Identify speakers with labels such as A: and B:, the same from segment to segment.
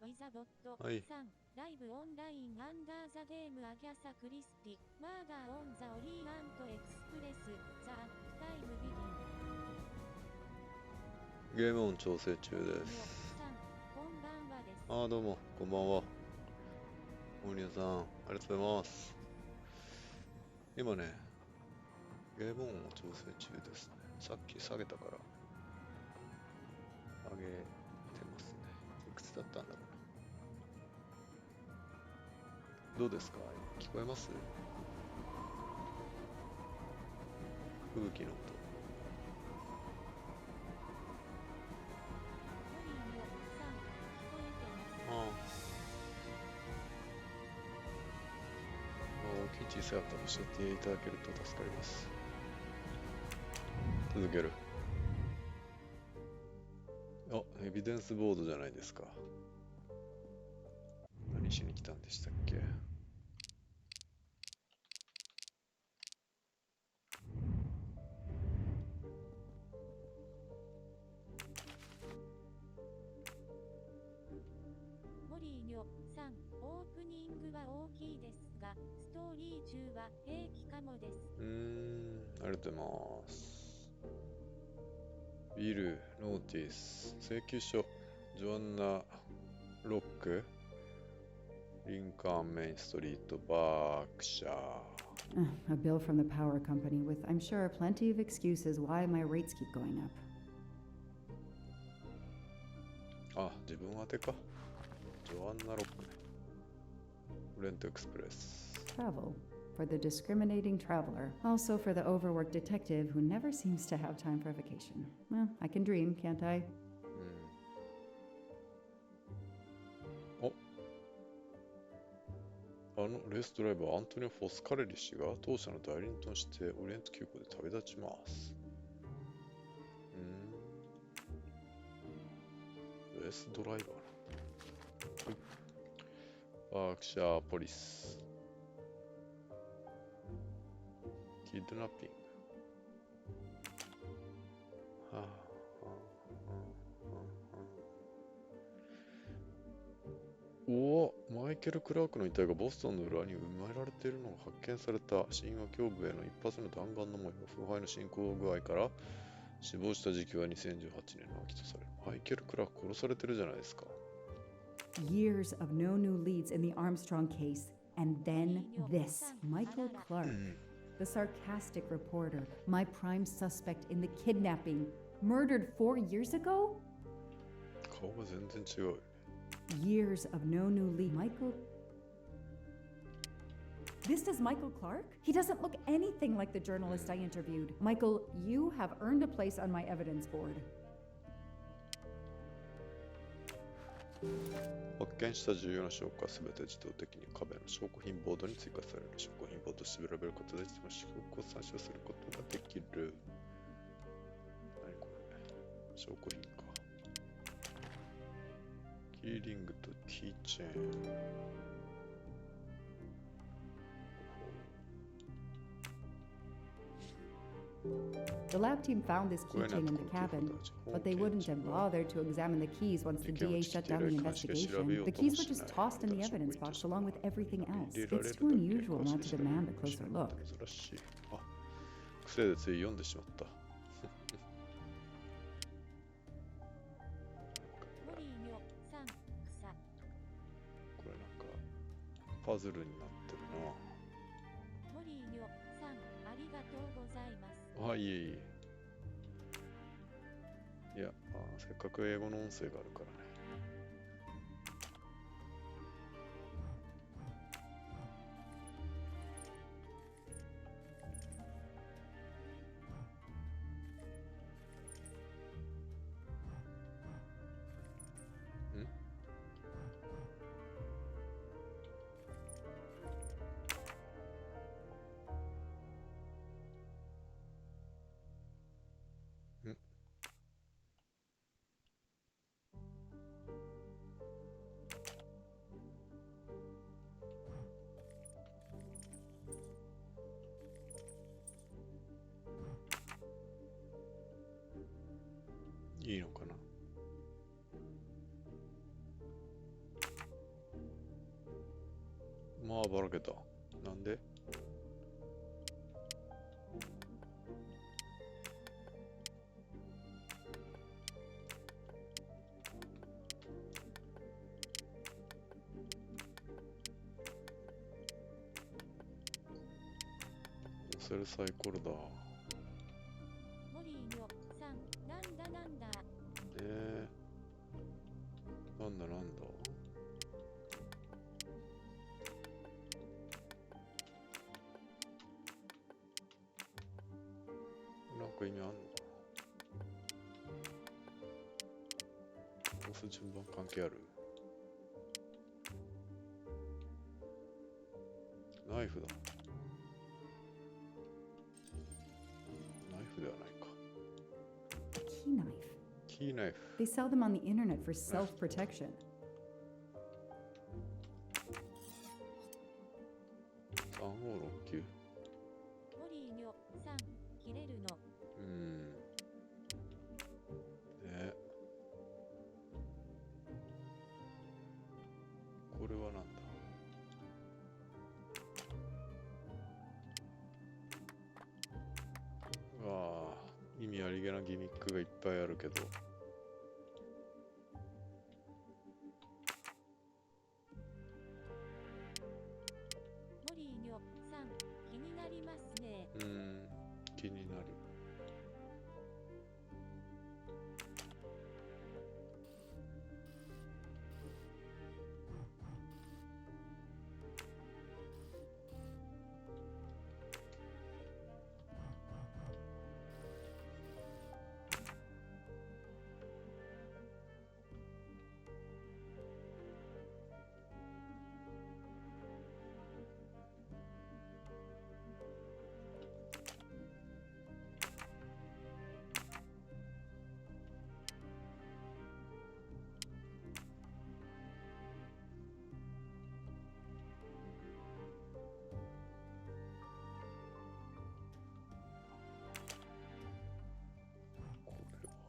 A: ウィザボット
B: はい。
A: 3ライブオンラインアンダーザゲームアギャサクリスティマーダーオンザオリーアントエクスプレスザタイムビギン
B: ゲームオン調整中です。
A: こんばんはです。
B: どうも、こんばんは。大宮さん、ありがとうございます。今ね、ゲームオンを調整中ですね。さっき下げたから、上げてますね。いくつだったんだろうな。どうですか？聞こえます？吹雪の音。大きい小さい音教えていただけると助かります。続ける。エビデンスボードじゃないですか。何しに来たんでしたっけ？
A: モリーニョさん、オープニングは大きいですが、ストーリー中は平気かもです。
B: ありがとうございます。ビル、ノーティス、請求書、ジョアンナ・ロック、リンカーンメインストリート、バークシャー。
C: A bill from the power company with, I'm sure, plenty of excuses why my rates keep going up.
B: 自分宛てか。ジョアンナ・ロックね。オリエントエクスプレス。
C: Travel. For the discriminating traveler. Also for the overworked detective who never seems to have time for vacation. Well, I can dream, can't I?
B: レースドライバーアントニオ・フォスカレリ氏が当社の代理人としてオリエント急行で旅立ちます。レースドライバーなんだ。バークシャーポリス。キッドナッピング。マイケル・クラークの遺体がボストンの裏に埋められているのが発見された。神話胸部への一発の弾丸の模様、腐敗の進行具合から死亡した時期は2018年の秋とされる。マイケル・クラーク殺されてるじゃないですか。
C: Years of no new leads in the Armstrong case, and then this. Michael Clark, the sarcastic reporter, my prime suspect in the kidnapping, murdered 4 years ago?
B: 顔が全然違う。
C: Years of no new lead. Michael. This is Michael Clark? He doesn't look anything like the journalist I interviewed. Michael, you have earned a place on my evidence board.
B: 発見した重要な証拠はすべて自動的に壁の証拠品ボードに追加される。証拠品ボードを調べることでその証拠を参照することができる。何これ？証拠品か。キーリングとキーチェーン。
C: The lab team found this keychain in the cabin, but they wouldn't have bothered to examine the keys once the DA shut down the investigation. The keys were just tossed in the evidence box along with everything else. It's too unusual not to demand a closer look.
B: 癖でつい読んでしまった。これなんかパズルになってるな。
A: モリーニョさん、ありがとうございます。
B: いえいえ。いや、せっかく英語の音声があるからね。いいのかな。ばらけた。なんで？押せるサイコロだ。
A: モリーよさん、なんだなんだ。
B: なんだなんだ。なんか意味あんのかな。押す順番関係ある？ナイフだ。ナイフではないか。
C: Key knife.
B: キーナイフ。
C: They sell them on the internet for self-protection.
B: 3569。
A: モリーよさん、切れるの。
B: ね。これはなんだ。意味ありげなギミックがいっぱいあるけど。
A: モリーよさん、気になりますね。
B: 気になる。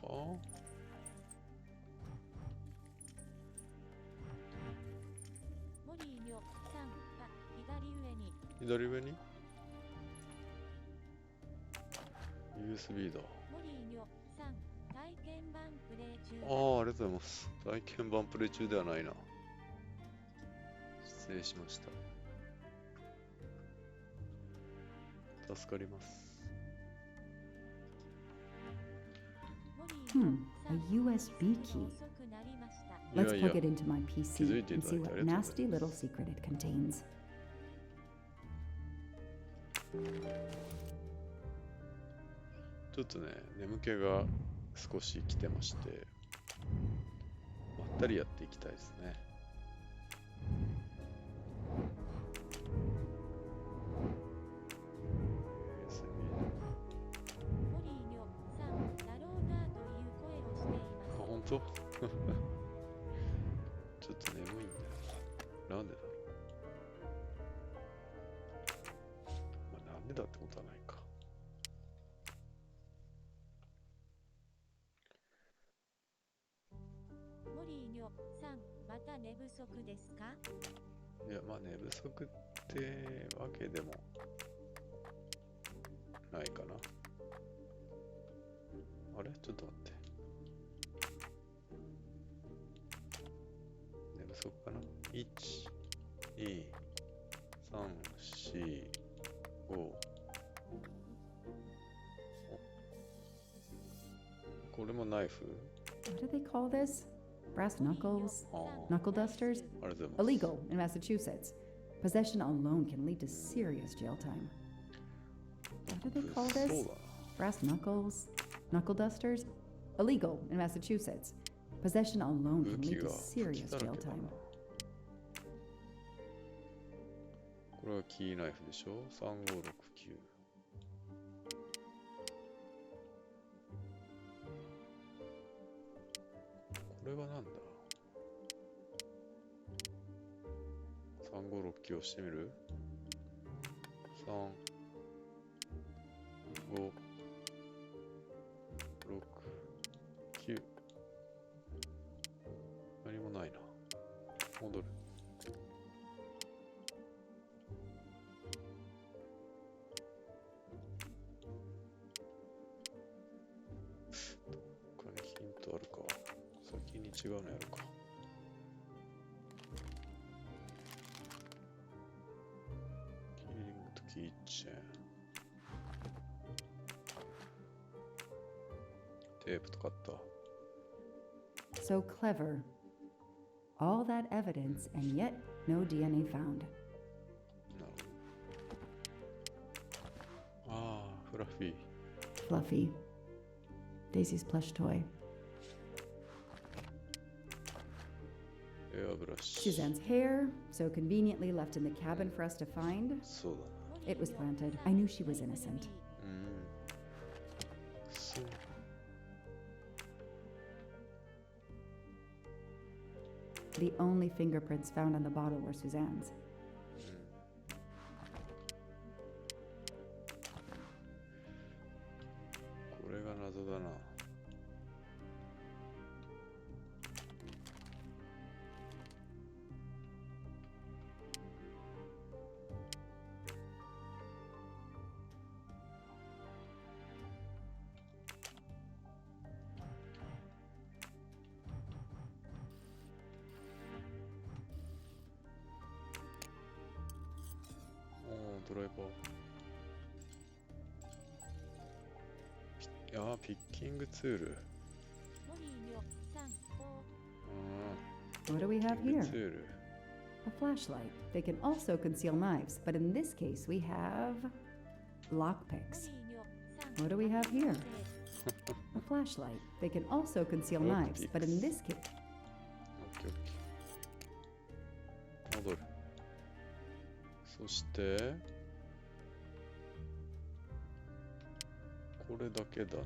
A: モリーよさん、左上に。
B: 左上に USB だ。
A: モリーよさん、体験版プレイ中。
B: ありがとうございます。体験版プレイ中ではないな。失礼しました。助かります。
C: A USB key. Let's plug it into my PC and see what nasty little secret it contains.
B: ちょっとね、眠気が少し来てまして、まったりやっていきたいですね。
A: モリーよさん、だろうなという声をしています。
B: 本当？ちょっと眠いんだよ。なんでだろう。なんでだってことはないか。
A: モリーよさん、また寝不足ですか？
B: いや、まあ寝不足ってわけでもないかな。あれ？ちょっと待って。寝不足かな？ 1、2、3、4、5。これもナイフ？
C: What do they call this? Brass knuckles? Knuckle dusters?
B: ありがとうございます。
C: Illegal in Massachusetts. Possession alone can lead to serious jail time. What do they call
B: そう
C: this?
B: だな。
C: Brass knuckles? Knuckle dusters? Illegal in Massachusetts. Possession alone can lead to serious jail time.
B: これはキーナイフでしょ？ 3569。これはなんだ？ 3569 押してみる？ 3、5、6、9。何もないな。戻る。違うのやるか。キーリングとキーチェーン。テープとかあった。
C: So clever. All that evidence, and yet no DNA found.
B: なるほど。ああ、フラフィー。
C: Fluffy. Daisy's plush toy.
B: エアブラシ。
C: Suzanne's hair, so conveniently left in the cabin for us to find.
B: そうだな。
C: It was planted. I knew she was innocent.
B: うん。そう。
C: The only fingerprints found on the bottle were Suzanne's.
B: これが謎だな。ドライバー。ピッキングツール。
C: What do we have
B: ピッキン
C: here?
B: グツール。
C: A flashlight. They can also conceal knives, but in this case we have lockpicks. What do we have here? A flashlight. They can also conceal knives, but in this case.
B: オッケーオッケー。戻る。そして、これだけだな。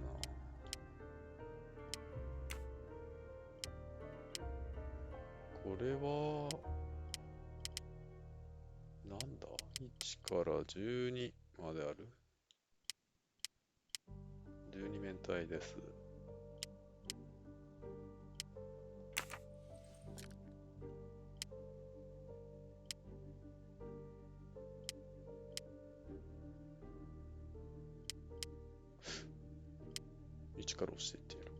B: これは、なんだ ?1 から12まである。12面体です。1から押していってみるか。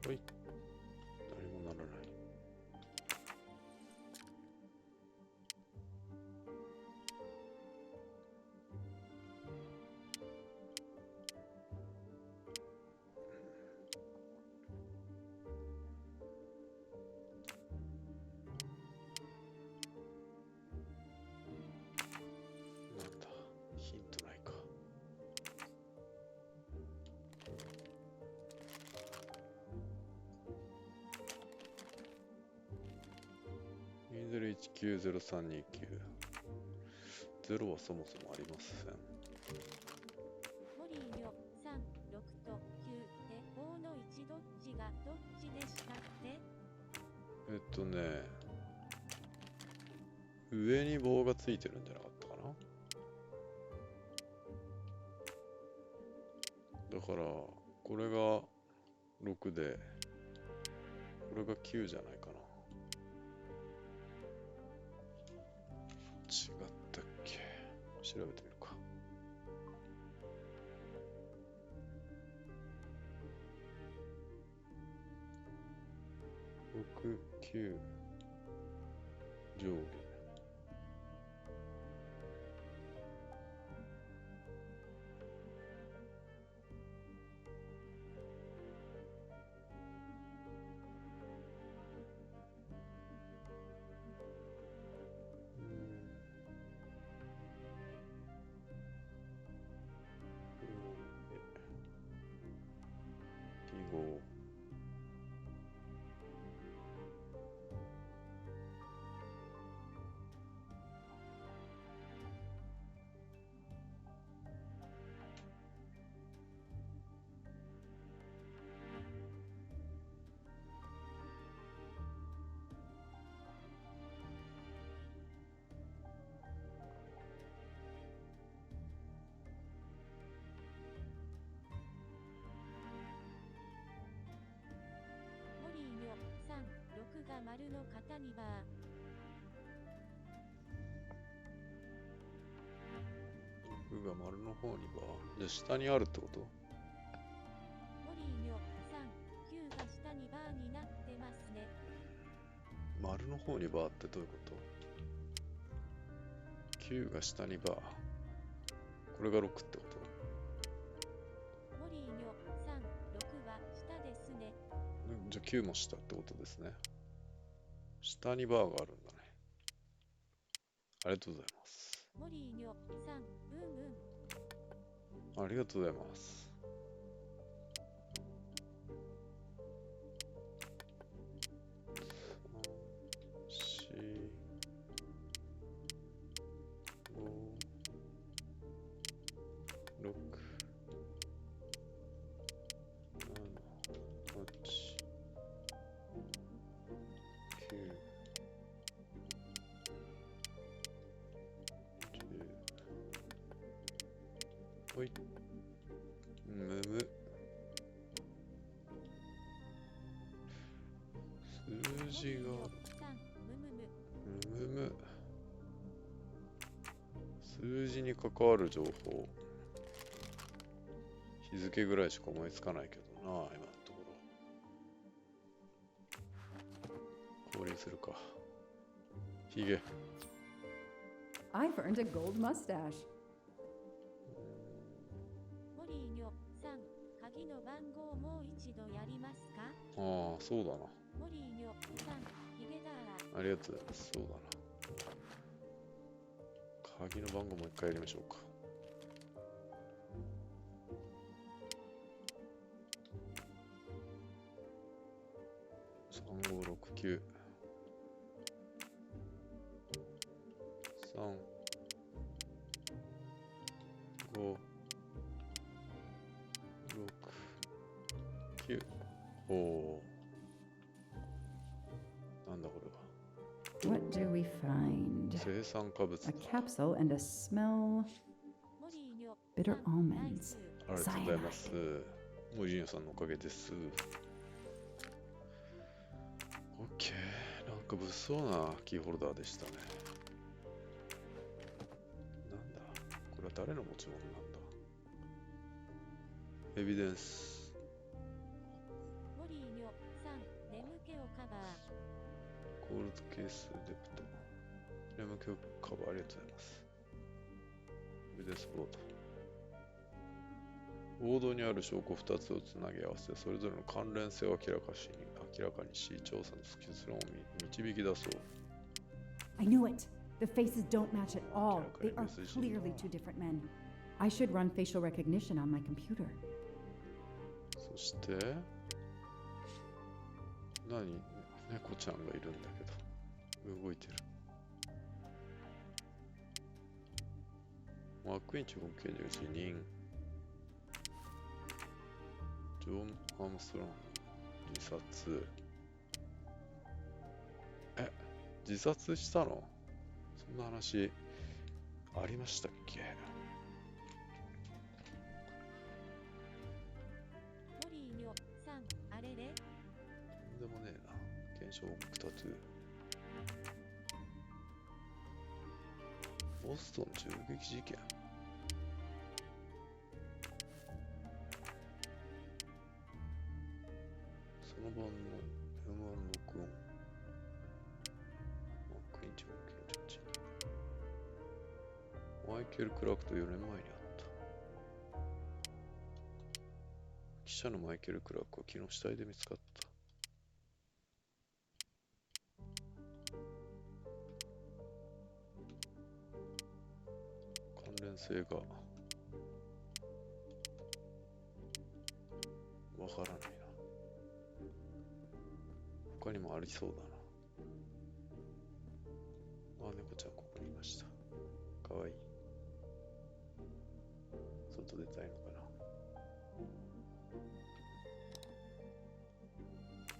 B: はい。何もならない。なんだ、ヒントないか。20190329。0はそもそもありません。
A: モリーニョ3、6と9で棒の1どっちがどっちでしたって？
B: 上に棒がついてるんじゃなかったかな。だから、これが6で、これが9じゃないかな。違ったっけ？調べてみるか。6、9、上下。記号。
A: 丸の型にバー。
B: 6が丸の方にバー。じゃあ下にあるってこと？
A: モリーニョさん、9が下にバーになってますね。
B: 丸の方にバーってどういうこと？ 9 が下にバー。これが6ってこと？
A: モリーニョさん、6は下ですね。
B: じゃあ9も下ってことですね。下にバーがあるんだね。ありがとうございます。
A: モリーニョさん、
B: ありがとうございます。はい。むむ。数字がむむ。数字に関わる情報。日付ぐらいしか思いつかないけどな、今のところ。降臨するか。ひげ。
C: I've earned a gold mustache.
A: モリーニョさん、鍵の番号もう一度やりますか？
B: ああ、そうだな。
A: モリーニョさん、ヒゲだー。
B: ありがとうございます。そうだな。鍵の番号もう一回やりましょうか。3569 3 5 6 9。おお。なんだこれは。
C: What do we find?
B: 生産化物だ。
C: A capsule and a smell.
A: モリーニョ
C: Bitter
A: さん、ナイ
C: almonds.
A: ス。
B: ありがとうございます。モリーニョさんのおかげです。オッケー。なんか物騒なキーホルダーでしたね。なんだこれは誰の持ち物なんだ？エビデンス。
A: モリーニョさん、眠気をカバー。
B: コールドケースデプト。眠気をカバー。ありがとうございます。エビデンスボード。ボードにある証拠2つをつなぎ合わせ、それぞれの関連性を明らかにし、調査の結論を導き出そう。
C: I knew it. The faces don't match at all. They are clearly two different men. I should run facial recognition on my computer.
B: そして、猫ちゃんがいるんだけど、動いてる。マックイーン中国刑事が辞任。ジョン・アームストロング自殺。自殺したの？そんな話ありましたっけ？
A: モリーニョさん、あれれ？
B: なんでもねえな。検証2つ。ボストン銃撃事件。その晩の M1 録音。マックインチマイケル・クラークと4年前に会った。記者のマイケル・クラークは昨日死体で見つかった。関連性がわからないな。他にもありそうだな。猫ちゃんここにいました。かわいい。外出たいのか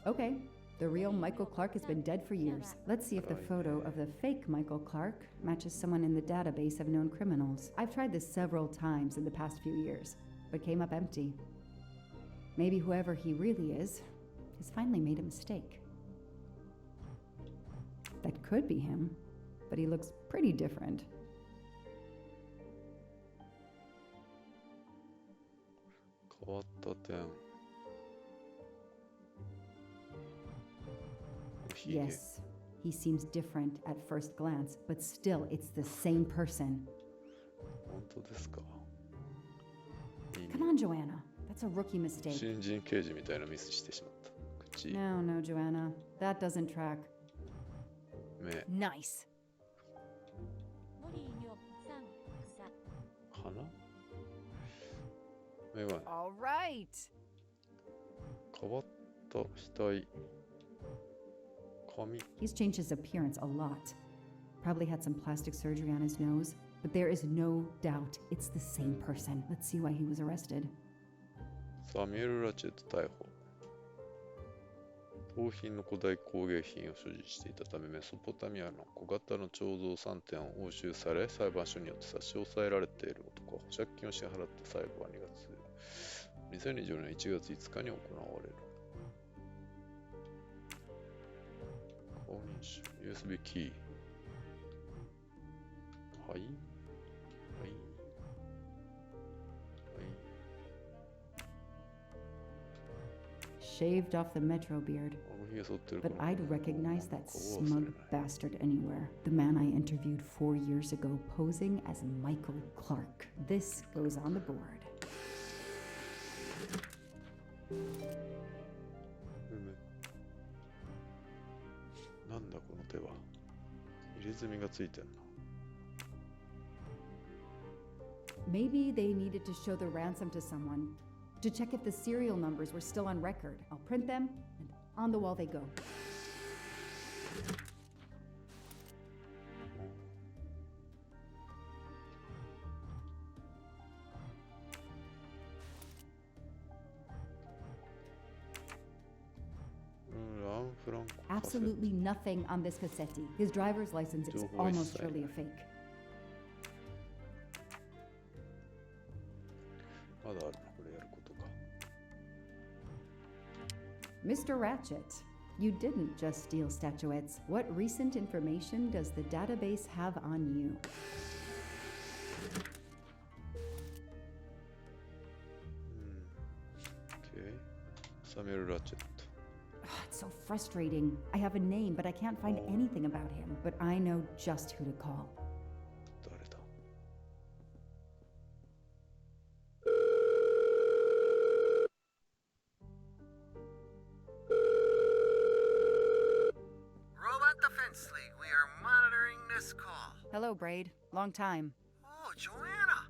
B: な。
C: Okay. The real Michael Clark has been dead for years. Let's see if the photo of the fake Michael Clark matches someone in the database of known criminals. I've tried this several times in the past few years, but came up empty. Maybe whoever he really is has finally made a mistake. That could be him, but he looks pretty different.
B: 変わった点。
C: Yes, he seems different at first glance, but still, it's the same person.
B: 本当ですか。
C: Come on, Joanna. That's a rookie mistake.
B: 新人刑事みたいなミスしてしまった。口。
C: No, no, Joanna. That doesn't track.
B: 目。
C: Nice.
B: 鼻。眼鏡。
C: All right.
B: 変わった額。髪。
C: He's changed his appearance a lot. Probably had some plastic surgery on his nose, but there is no doubt it's the same person. Let's see why he was arrested.
B: サミュエル・ラチェット逮捕。盗品の古代工芸品を所持していたため、メソポタミアの小型の彫像3点を押収され、裁判所によって差し押さえられている男は保釈金を支払った裁判は2024年1月5日に行われる。顔認証、USB キー。はい。はい。はい。
C: Shaved off the metro beard. But I'd recognize that smug bastard anywhere. The man I interviewed 4 years ago posing as Michael Clark. This goes on the board.
B: なんだこの手は。入れ墨がついてんな。
C: Maybe they needed to show the ransom to someone. To check if the serial numbers were still on record. I'll print them, and on the wall they go. Absolutely nothing on this Cassetti. His driver's license is almost surely a fake. Mr. Ratchet, you didn't just steal statuettes. What recent information does the database have on you?
B: Okay. Samuel Ratchet.
C: It's so frustrating. I have a name, but I can't find anything about him. But I know just who to call. Hello, Braid. Long time.
D: Oh, Joanna.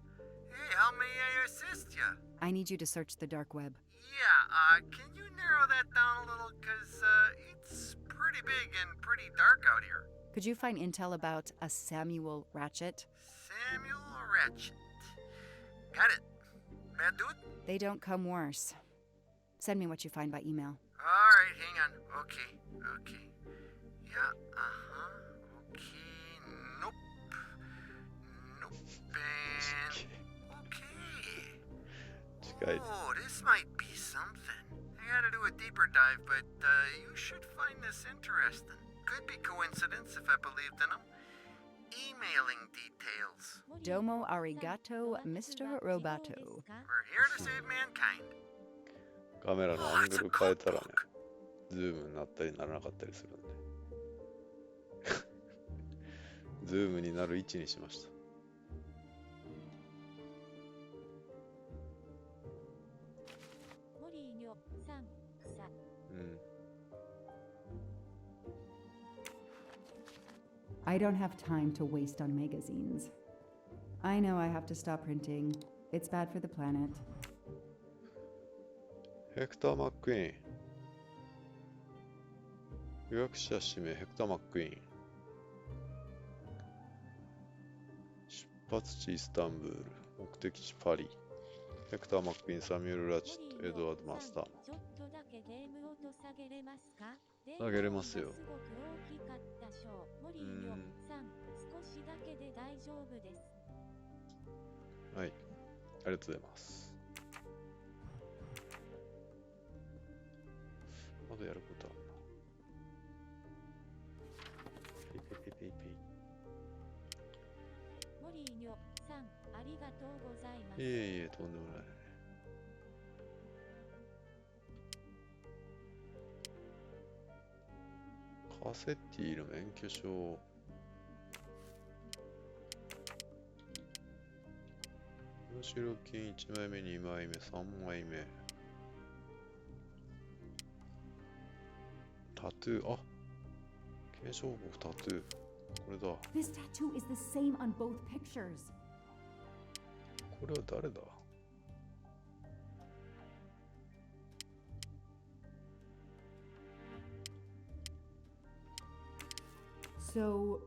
D: Hey, how may I assist you?
C: I need you to search the dark web.
D: Yeah, can you narrow that down a little? Because, it's pretty big and pretty dark out here.
C: Could you find intel about a Samuel Ratchet?
D: Samuel Ratchet. Got it. Bad dude?
C: They don't come worse. Send me what you find by email.
D: Alright, hang on. Okay. Yeah, and... Oh, this might be something. I gotta do a deeper dive, but you should find this interesting. Could be coincidence if I believed in them. Emailing details.
C: Domo arigato, Mr. Roboto.
D: We're here to save mankind.
B: カメラのアングル変えたらね、ズームになったりならなかったりするんで。ズームになる位置にしました。
C: I don't have time to waste on magazines. I know I have to stop printing. It's bad for the planet.
B: ヘクター・マックイーン。予約者氏名ヘクター・マックイーン。出発地イスタンブール。目的地パリ。ヘクター・マックイーン、サミュエル・ラチット、エドワード・マスターマン。下げれますよ。はい。ありがとうございます。まだやることあるペイペイ。
A: モリーニョさん、ありがとうございます。
B: いえいえ、とんでもない。カセッティの免許証。身代金1枚目、2枚目、3枚目。タトゥー、あ、検証報告タトゥー。これだ。
C: This tattoo is the same on both pictures.
B: これは誰だ？
C: So,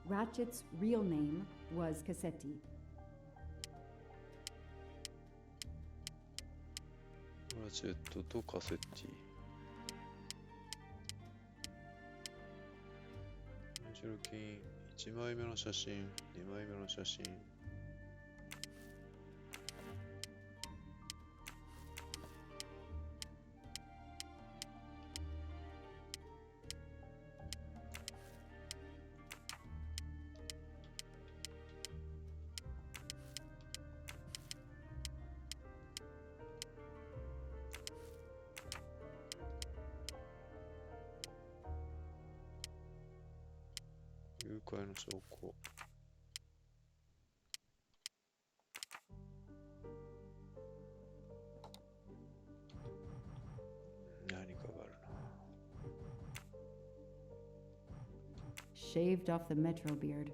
C: Ratchet's real name was Cassetti.
B: ラチェットとカセッティ。身代金1枚目の写真、2枚目の写真。誘拐の証拠。何かがあるな。
C: Shaved off the Metro beard.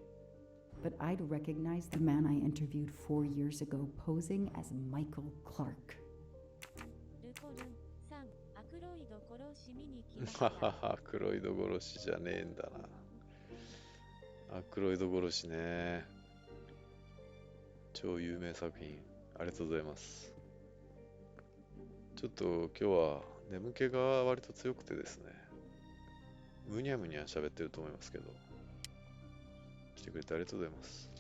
C: But I'd recognize the man I interviewed 4 years ago posing as Michael Clark.
A: ルコルンさん、アクロイド殺し見に来まし
B: は
A: た。
B: はは、アクロイド殺しじゃねえんだな。アクロイド殺しね。超有名作品。ありがとうございます。ちょっと今日は眠気が割と強くてですね。むにゃむにゃ喋ってると思いますけど。来てくれてありがとうございます。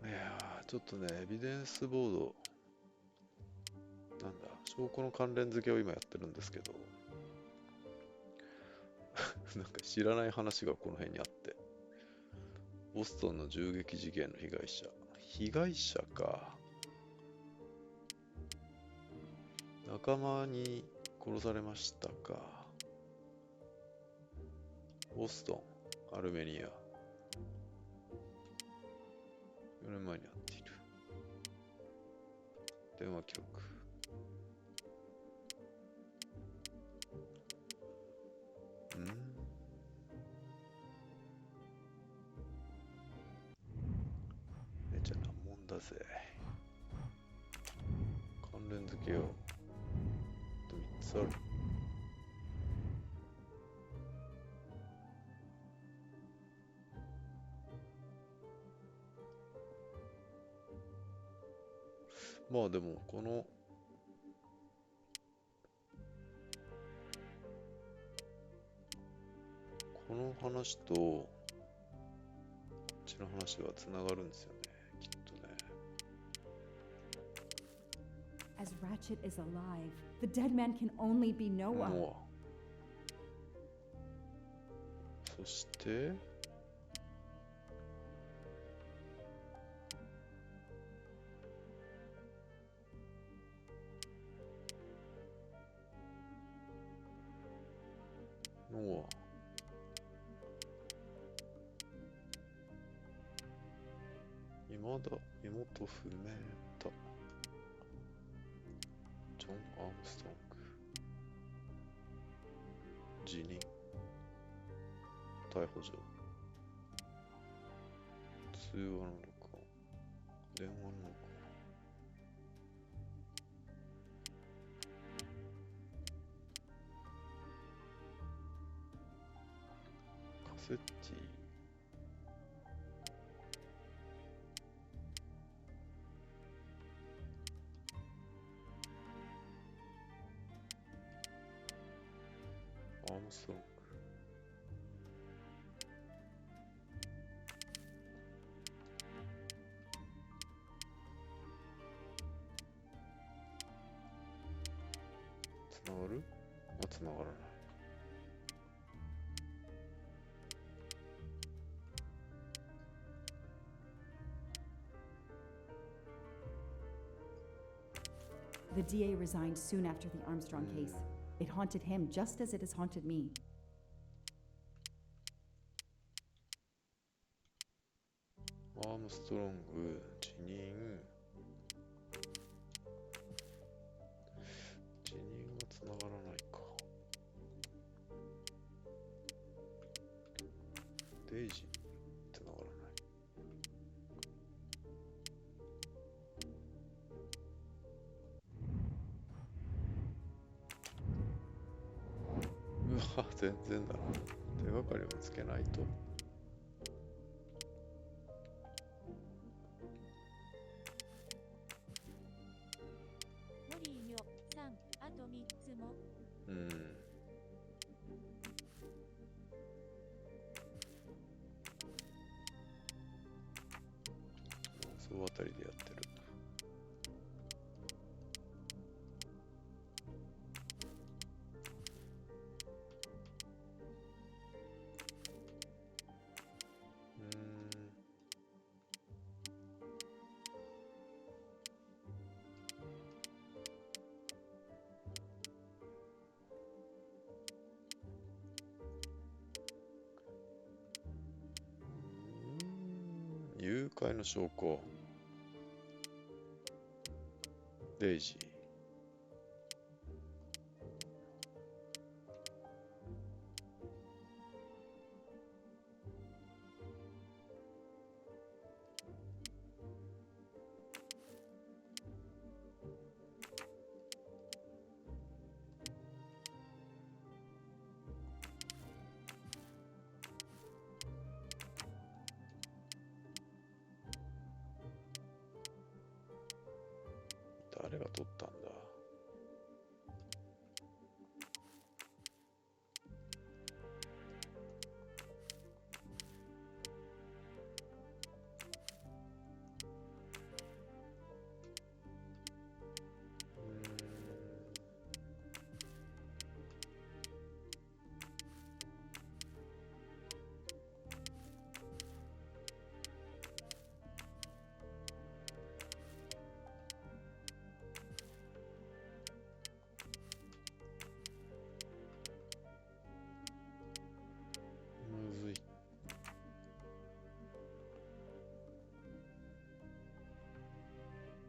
B: いやー、ちょっとね、エビデンスボード、なんだ、証拠の関連付けを今やってるんですけど、なんか知らない話がこの辺にあって、ボストンの銃撃事件の被害者。被害者か。仲間に殺されましたか。ボストン、アルメニア。4年前に会っている。電話記録。めちゃなもんだぜ。関連付けよう。あと3つある。まあでもこの話とこっちの話はつながるんですよね、きっとね。
C: As Ratchet is alive, the dead man can only be Noah.
B: ノア。そしてノア。未だ身元不明だ。ジョン・アームストロング。辞任。逮捕状。通話の録音。電話の録音。カセッティ。アームストロング。繋がらない。
C: The DA resigned soon after the Armstrong case. It haunted him just as it has haunted me.
B: アームストロング、辞任。辞任は繋がらないか。デイジー、繋がらない。うわ、全然だな。手がかりを見つけないと。
A: モリーよ、3、あと3つも。
B: そうあたりでやってる。誘拐の証拠。デイジー。誰が取ったんだ。むずい。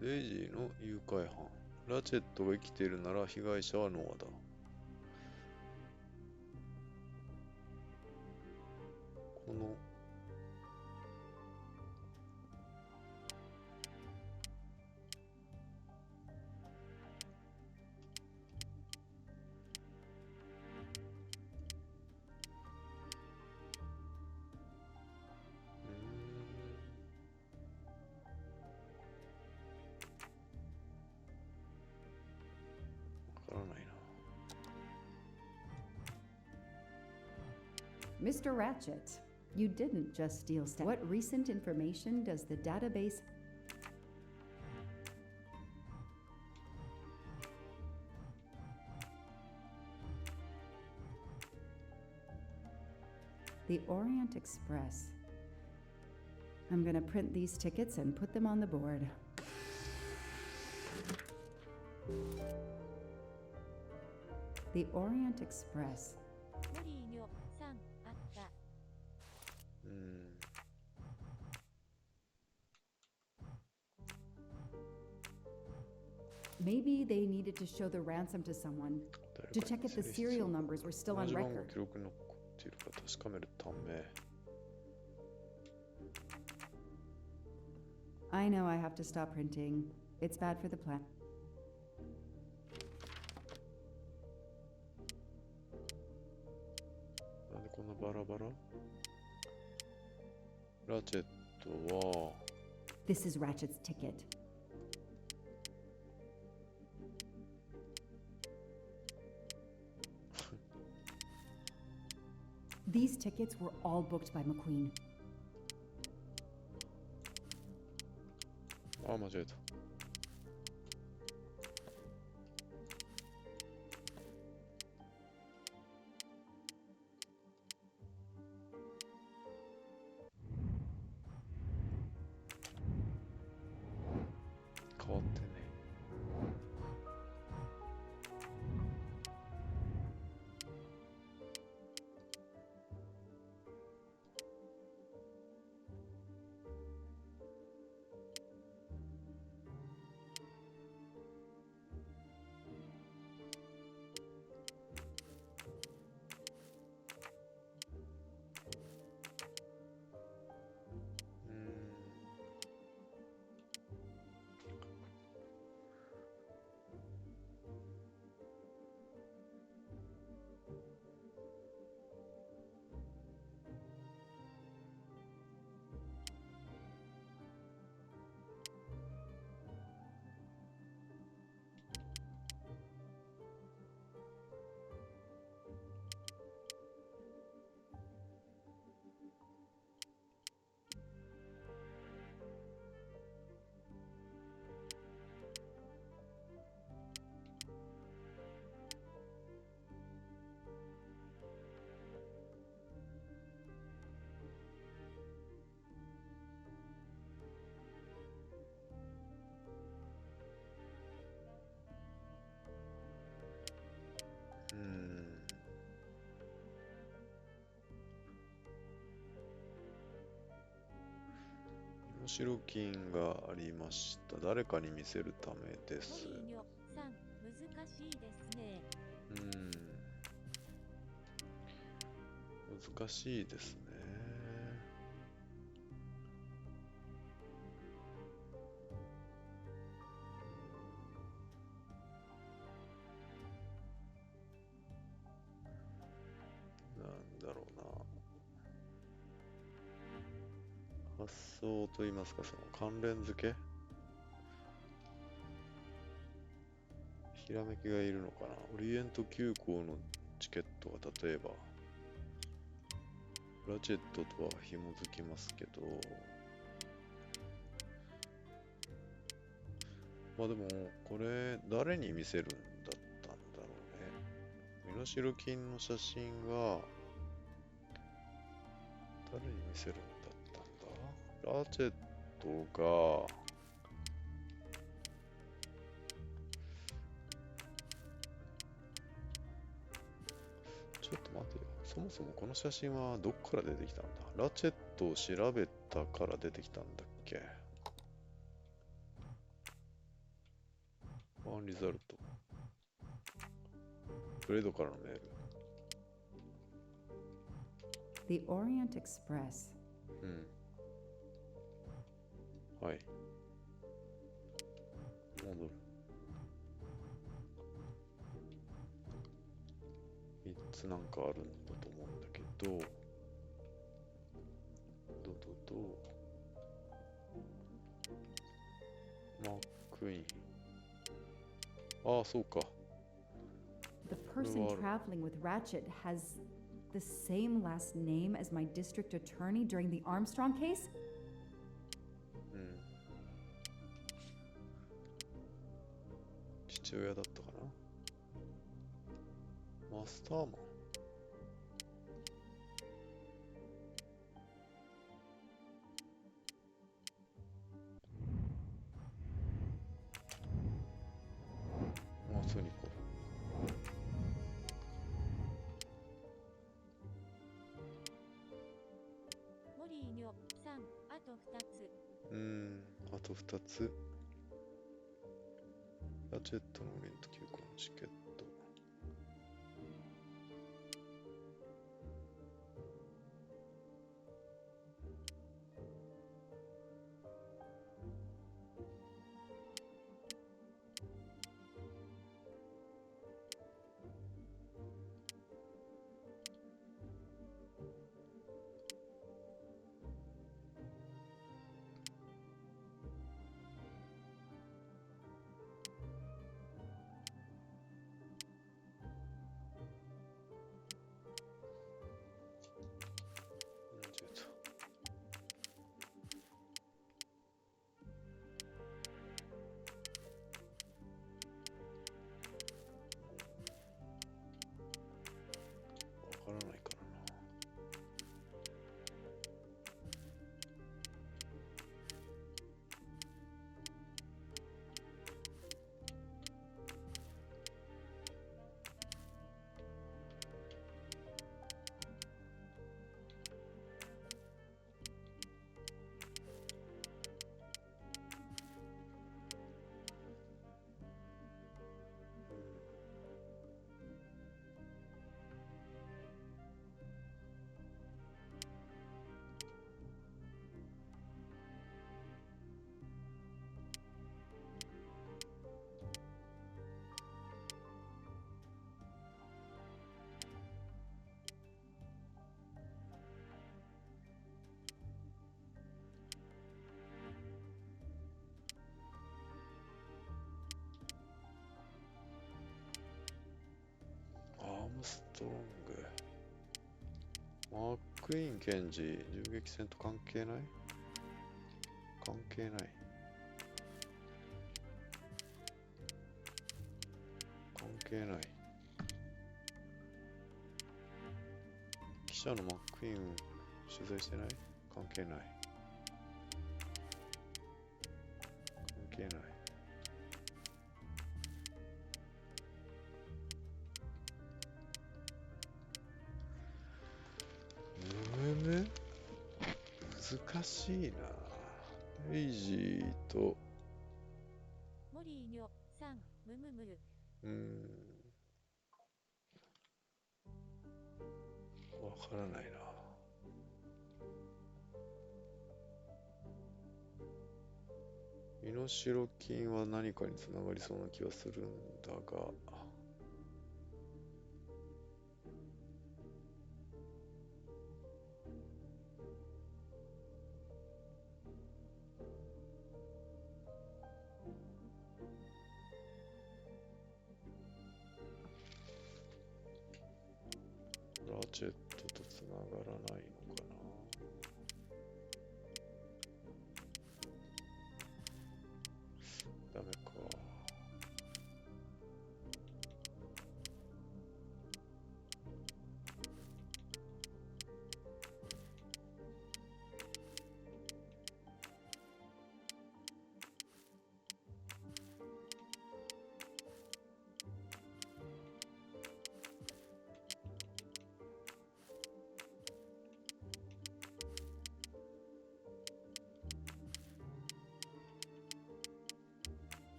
B: デイジーの誘拐犯。ラチェットが生きているなら被害者はノアだ。このわからないな。
C: Mr. Ratchet, you didn't just steal stuff. What recent information does the database... The Orient Express. I'm gonna print these tickets and put them on the board. The Orient Express.
A: モリーよ、3、あった。
C: Maybe they needed to show the ransom to someone to check if the serial numbers were still on
B: 同じ番号
C: record.
B: 記録に残っているか確かめるため。
C: I know I have to stop printing. It's bad for the plan.
B: なんでこんなバラバラ？ラチェットは
C: This is Ratchet's ticket. These tickets were all booked by McQueen.
B: あ、間違えた。変わってね。身代金がありました。誰かに見せるためです。
A: さん、難しいですね。
B: 難しいですね。なんだろうな。発想といいますか、その関連付け、ひらめきがいるのかな。オリエント急行のチケットが例えばラチェットとは紐づきますけど、まあでもこれ誰に見せるんだったんだろうね。身代金の写真が誰に見せるんだったんだ。ラチェットがちょっと待てよ。そもそもこの写真はどっから出てきたんだ。ラチェットを調べたから出てきたんだっけ。ワンリザルト。ブレードからのメール。
C: The Orient Express.
B: はい。戻る。3つなんかあるんだと思うんだけど、マックイーン。ああ、そうか。
C: The person traveling with Ratchet has the same last name as my district attorney during the Armstrong case?
B: 父親だったかな。マスターマン。まあ、普通にこ
A: モリーニョさん、あと2つ。
B: あと2つ。ラチェットのオリエント急行のチケット。マークイーン検事、銃撃戦と関係ない？関係ない。関係ない。記者のマックイーン取材してない？関係ない。関係ない。難しいな。レイジーと
A: モリーニョさん、ムムムル。
B: わからないな。身代金は何かにつながりそうな気がするんだが。ラチェットとつながらないのかな。ダメか。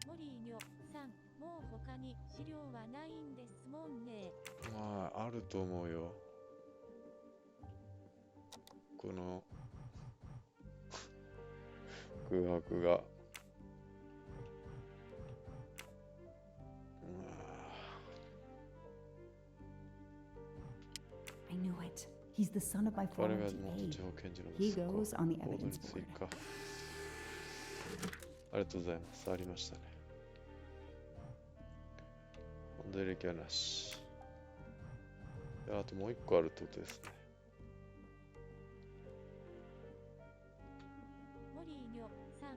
A: モリーニョさん、もう他に資料はないんですもんね。
B: まあ、あると思うよ。この空白が。
C: I knew it. He's the son of my
B: 彼
C: former
B: が元
C: DA.
B: 地方検事の
C: He
B: 息子。
C: goes on the
B: コード
C: evidence
B: に追
C: board.
B: 加。ありがとうございます。ありましたね。問題歴はなし。いや、あともう一個あるってことですね。
A: モリーニョさん。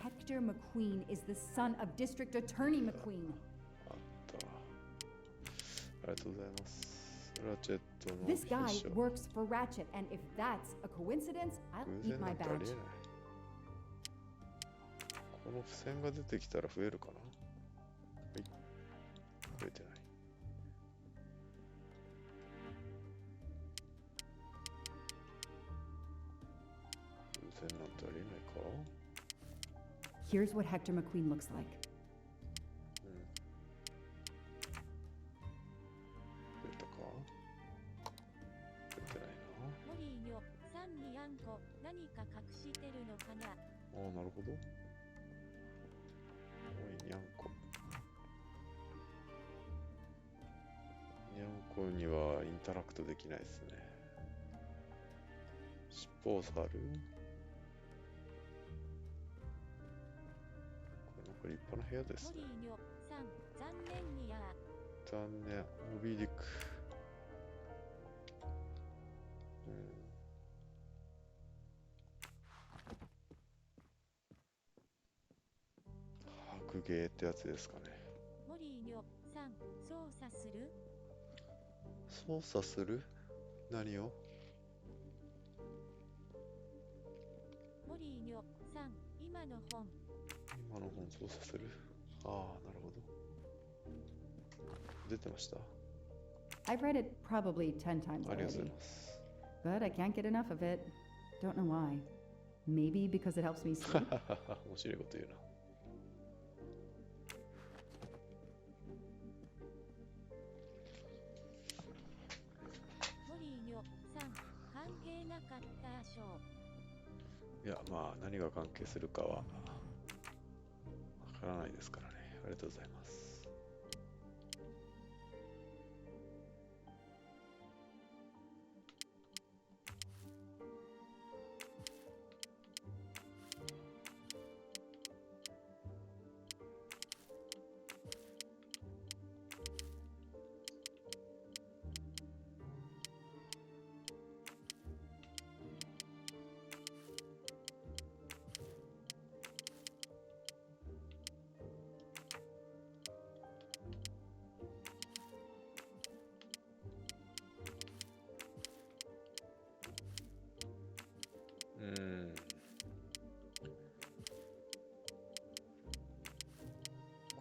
C: Hector McQueen is the son of District Attorney McQueen.
B: あった。ありがとうございます。ラチェットの
C: This guy
B: 秘書。
C: works for Ratchet, and if that's a coincidence, I'll
B: 偶
C: eat
B: 然な
C: my
B: んてありえ
C: badge.
B: ない。この付箋が出てきたら増えるかな。はい。増えてない。偶然なんてありえないか。
C: Here's what Hector McQueen looks like.
B: 増えたか。増えてないな。
A: モリーニョさんにあんこ、何か隠してるのかな。
B: ああ、なるほど。おい、にゃんこ。にゃんこにはインタラクトできないですね。尻尾を触る。これなんか立派な部屋ですね。
A: モリーニョさん、残念にや。
B: 残念。モビーディック。白芸ってやつですかね。
A: モリーニョさん、操作する？
B: 操作する？何を？
A: モリーニョさん、今の本
B: 操作する？ああ、なるほど。出てました？
C: I've read it probably 10 times
B: ありがとうござい
C: already,
B: ます。
C: but I can't get enough of it. Don't know why. Maybe because it helps me sleep.
B: 面白いこと言うな。
A: なかったしょ
B: いや、まあ、何が関係するかはわからないですからね。ありがとうございます。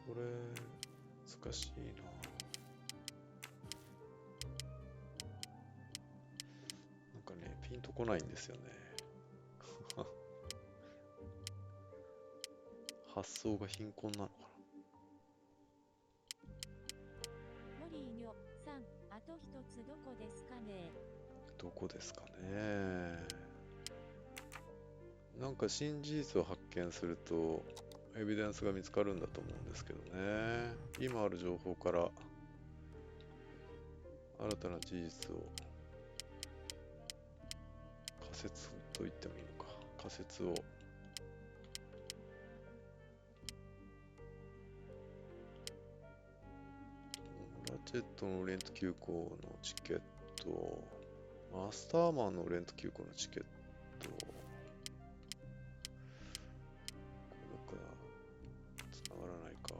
B: これ、難しいな。なんかね、ピンとこないんですよね。発想が貧困なのかな。
A: モリーニョさん、あと一つどこですかね。
B: どこですかね。なんか新事実を発見すると、エビデンスが見つかるんだと思うんですけどね。今ある情報から新たな事実を仮説と言ってもいいのか。仮説をラチェットのオリエント急行のチケット、マスターマンのオリエント急行のチケット、これかつながらないか。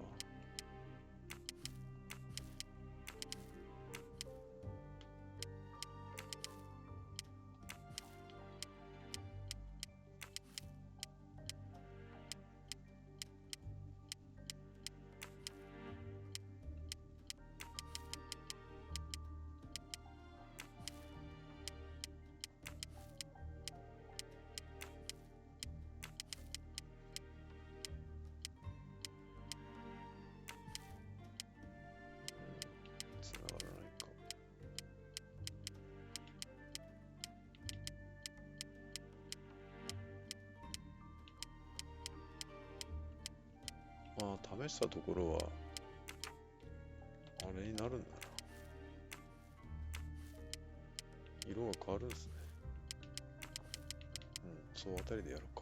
B: つながらないか。まあ、試したところは、あれになるんだな。色が変わるんですね。そうあたりでやろうか。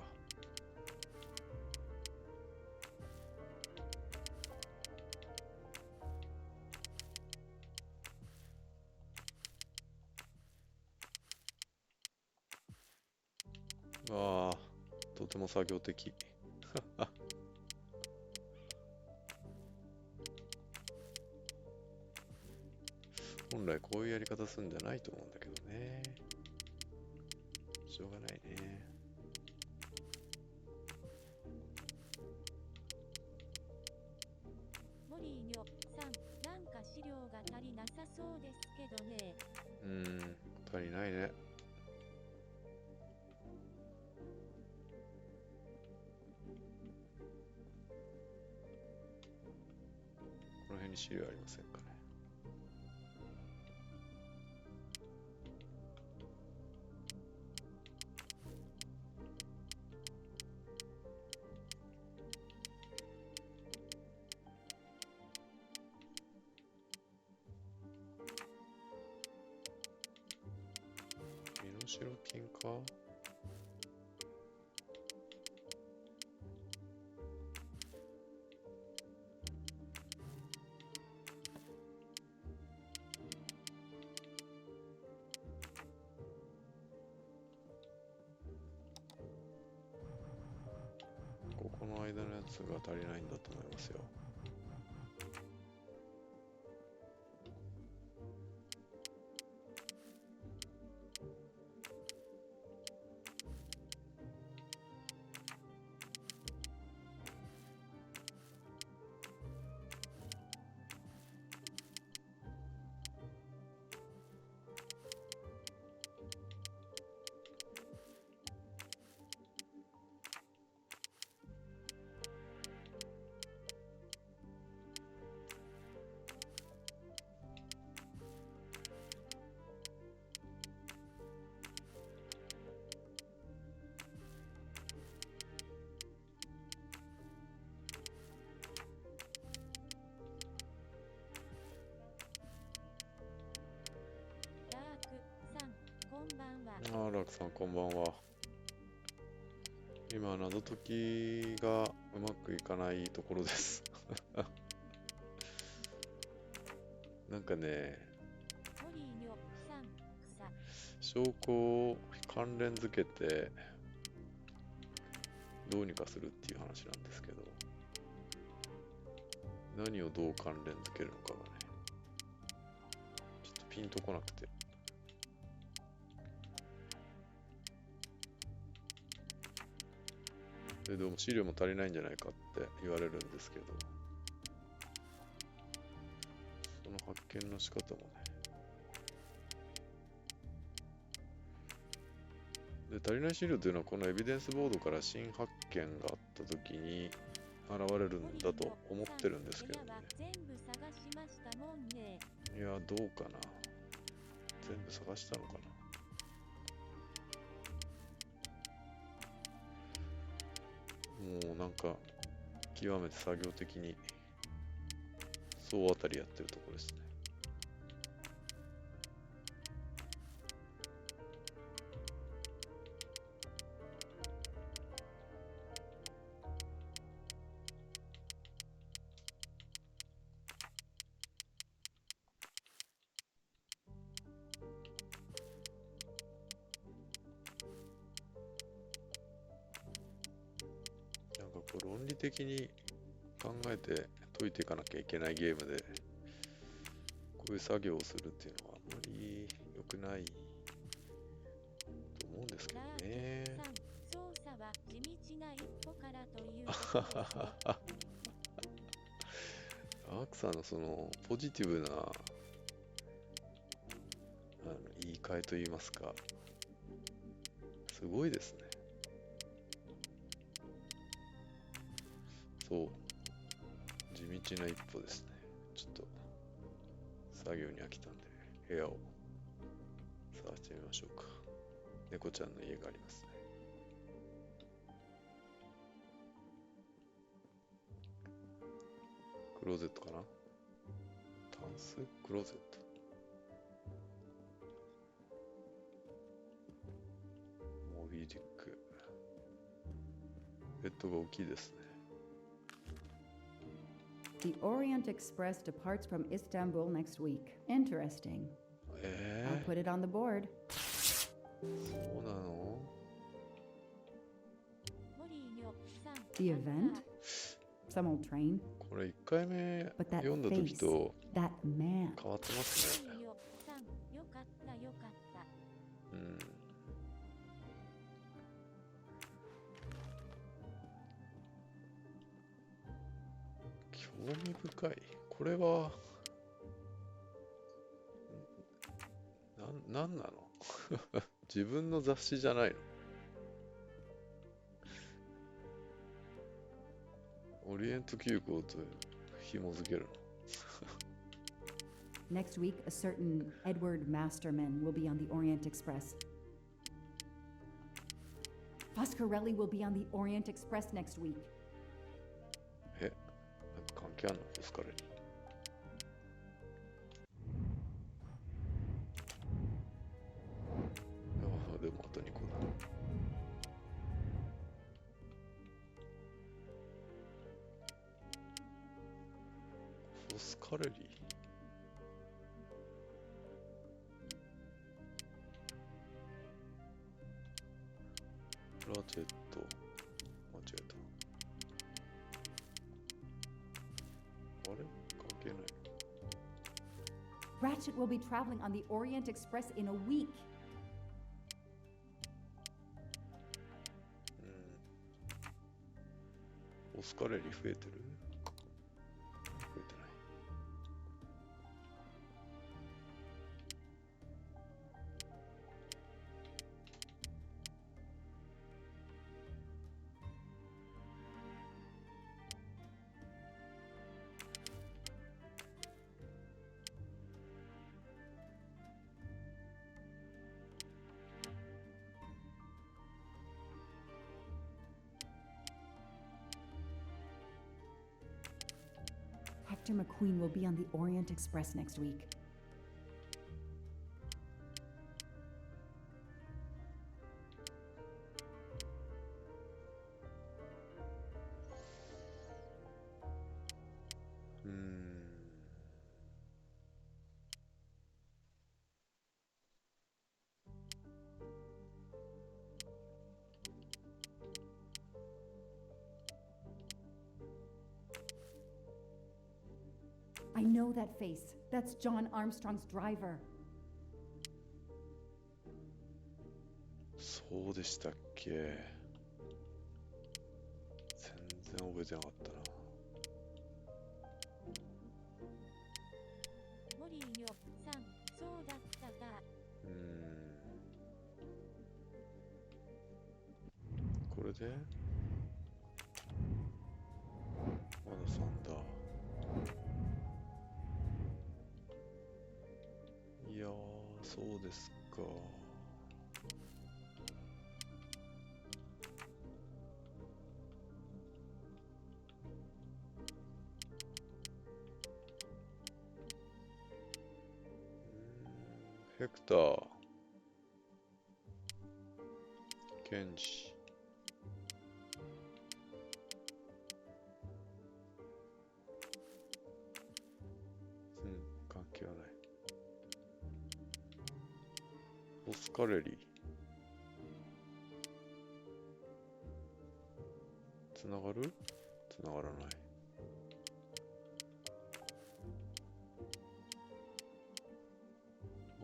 B: ああ、とても作業的。本来こういうやり方するんじゃないと思うんだけどね。しょうがないね。
A: モリーニョさん、なんか資料が足りなさそうですけどね。
B: 足りないね。この辺に資料ありませんかね。身代金か。ここの間のやつが足りないんだと思いますよ。ラクさんこんばんは。今、謎解きがうまくいかないところです。なんかね、証拠を関連づけてどうにかするっていう話なんですけど、何をどう関連づけるのかがね、ちょっとピンとこなくて。でも資料も足りないんじゃないかって言われるんですけど、その発見の仕方もね。で、足りない資料というのはこのエビデンスボードから新発見があったときに現れるんだと思ってるんですけどね。いや、どうかな。全部探したのかな。もうなんか極めて作業的に総当たりやってるところですね。論理的に考えて解いていかなきゃいけないゲームで、こういう作業をするっていうのはあんまり良くないと思うんですけどね。アークさんのそのポジティブな言い換えといいますか、すごいですね。そう、地道な一歩ですね。ちょっと作業に飽きたんで部屋を探してみましょうか。猫ちゃんの家がありますね。クローゼットかな。タンスクローゼット。モビーディック。ベッドが大きいですね。
C: The Orient Express departs from Istanbul next week. Interesting. I'll put it on the board.
B: そうなの？
C: The event? Some old train?
B: これ1回目読んだ時と変わってますね。興味深い。これはなんなの？自分の雑誌じゃないの？オリエント急行と紐付ける
C: の？ Next week, a certain Edward Masterman will be on the Orient Express. Foscarelli will be on the Orient Express next week.
B: 関係あんの？フォスカレに。でもあと2個だ。フォスカレリー。ラチェット。間違えた。あれ？関係ない。
C: Ratchet will be traveling on the Orient Express in a week.
B: オスカレリ増えてる？増えてない。
C: Hector McQueen will be on the Orient Express next week. know that face. That's John Armstrong's driver.
B: そうでしたっけ。全然覚えてなかったな。
A: モリーよさん、そうだっただ。
B: これでまだ3だ。いやー、そうですか。ヘクター、ケンジ、関係はない。オスカレリー、つながる？つながらない。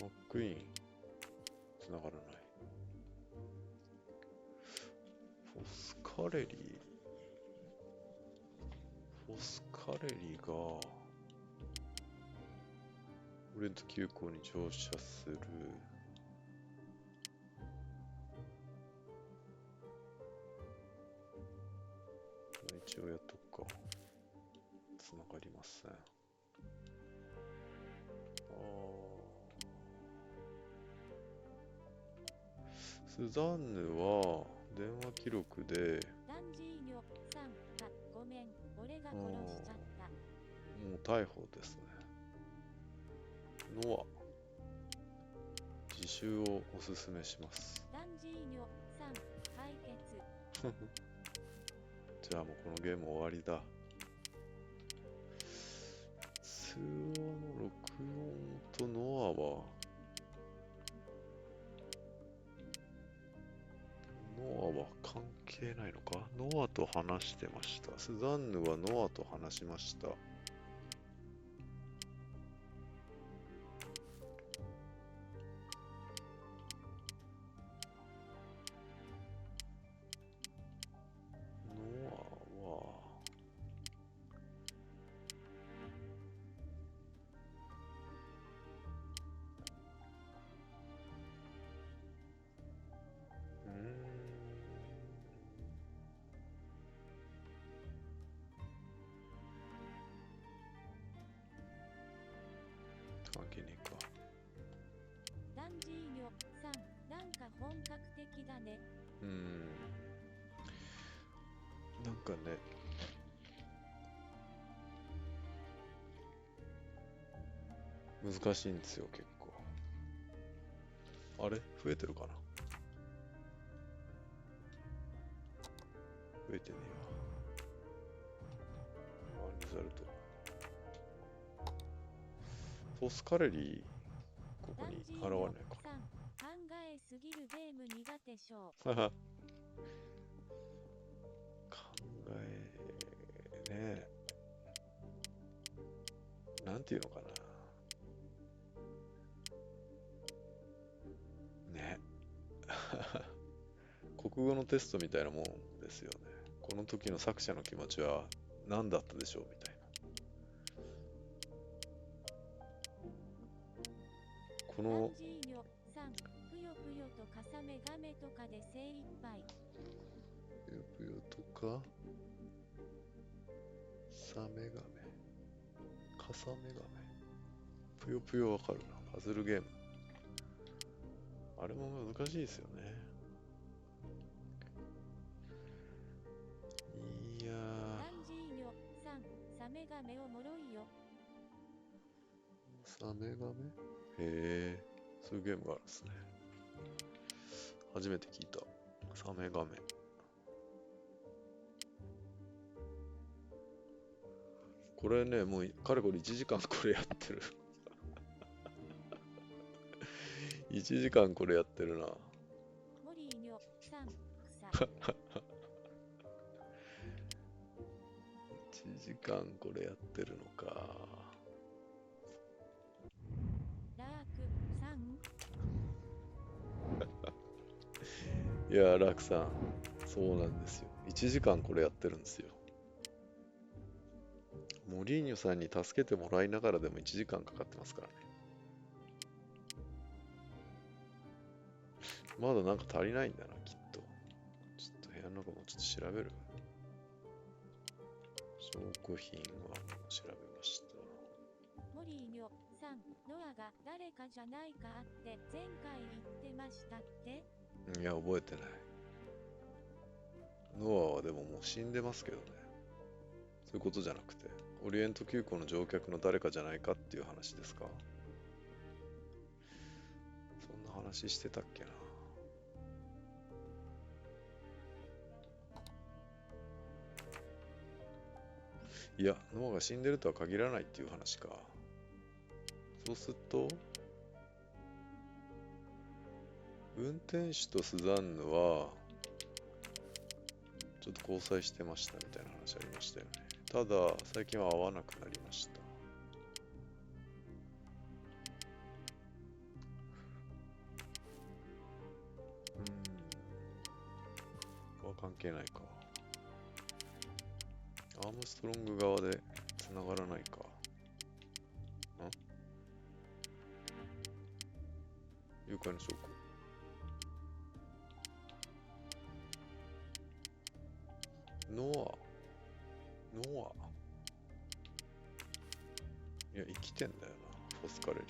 B: マックイーン、つながらない。フォスカレリー、フォスカレリーがオリエント急行に乗車する。一応やっとくか。つながりません。スザンヌは電話記録で
A: ダンジーニョさんがごめん、俺が殺しちゃった。
B: もう逮捕ですね。ノア、自首をおすすめします。
A: ダンジーニョさん、解決。
B: じゃあもうこのゲーム終わりだ。通話の録音とノアは関係ないのか。ノアと話してました。スザンヌはノアと話しました。ノアは関係ねえか。
A: ダンジーニョさん、なんか本格的だね。
B: なんかね、難しいんですよ、結構。あれ増えてるかな。増えてねえわ。リザルト。フォスカレリー、ここに現れないか。
A: 考えすぎるゲーム苦手症。
B: 考えねえ。なんていうのかな。ね。国語のテストみたいなもんですよね。この時の作者の気持ちは何だったでしょうみたいな。この
A: ダンジーニョさん、ぷよぷよとかさめがめとかで精一杯。
B: ぷよぷよとかサメガメ、カサメガメ、ぷよぷよわかるな。パズルゲーム。あれも難しいですよね。いやー。
A: ダンジーニョさん、サメガメおもろいよ。
B: サメガメ？へえ、そういうゲームがあるんですね。初めて聞いた。サメガメ。これね、もうかれこれ1時間これやってる。1時間これやってるな。
A: モリーニョさん、草。
B: 1時間これやってるのか。いや、ラクさん、そうなんですよ。1時間これやってるんですよ。モリーニョさんに助けてもらいながらでも1時間かかってますからね。まだなんか足りないんだな、きっと。ちょっと部屋の中もちょっと調べる。証拠品は調べました。
A: モリーニョさん、ノアが誰かじゃないかって前回言ってましたって？
B: いや、覚えてない。ノアはでももう死んでますけどね。そういうことじゃなくて、オリエント急行の乗客の誰かじゃないかっていう話ですか？そんな話してたっけな。いや、ノアが死んでるとは限らないっていう話か。そうすると、運転手とスザンヌは、ちょっと交際してましたみたいな話ありましたよね。ただ、最近は会わなくなりました。ここは関係ないか。アームストロング側で繋がらないか。誘拐の証拠。ノア。いや、生きてんだよな、フォスカレリ。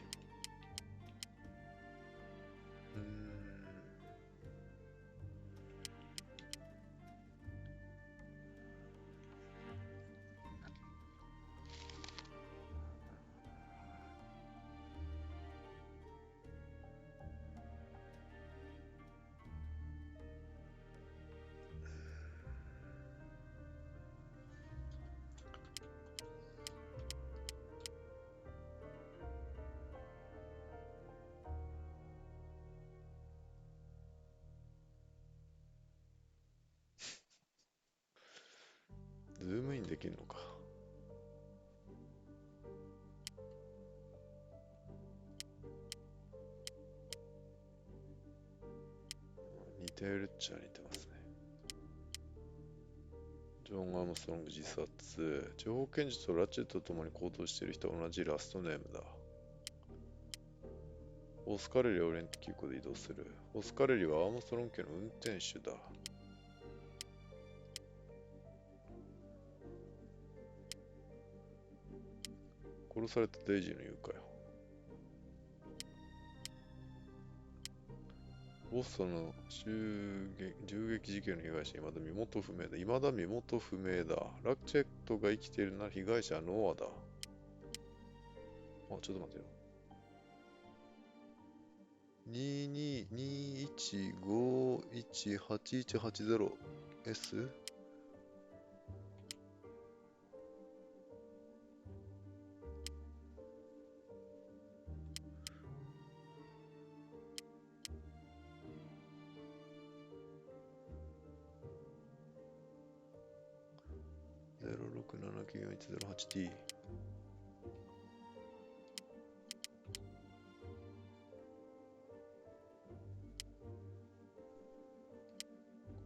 B: ズームインできるのか。似てるっちゃ似てますね。ジョン・アームストロング自殺。情報検事とラチェットと共に行動している人は同じラストネームだ。オスカレリはオリエント急行で移動する。オスカレリはアームストロング家の運転手だ。殺されたデイジーの誘拐。ボストンの銃撃事件の被害者、未だ身元不明だ。未だ身元不明だ。ラチェットが生きているなら被害者はノアだ。あ、ちょっと待ってよ。2221518180S? 06794108T。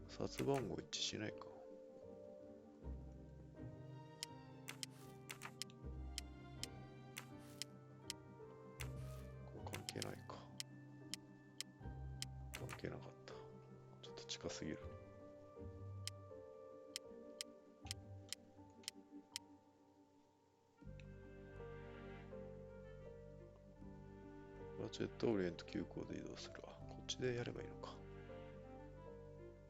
B: 札番号一致しないか。これ関係ないか。関係なかった。ちょっと近すぎる。ラチェットオリエント急行で移動する。あ、こっちでやればいいのか。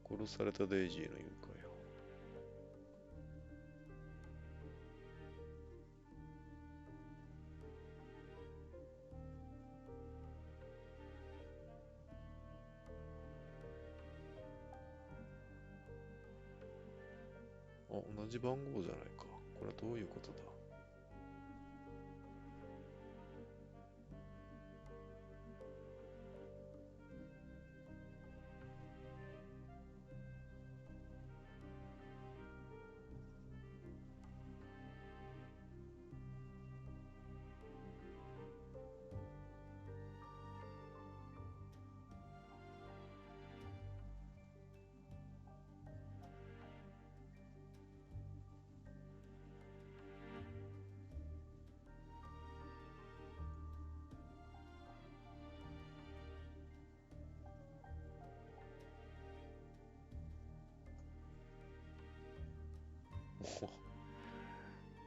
B: 殺されたデイジーの誘拐を。あ、同じ番号じゃないか。これはどういうことだ？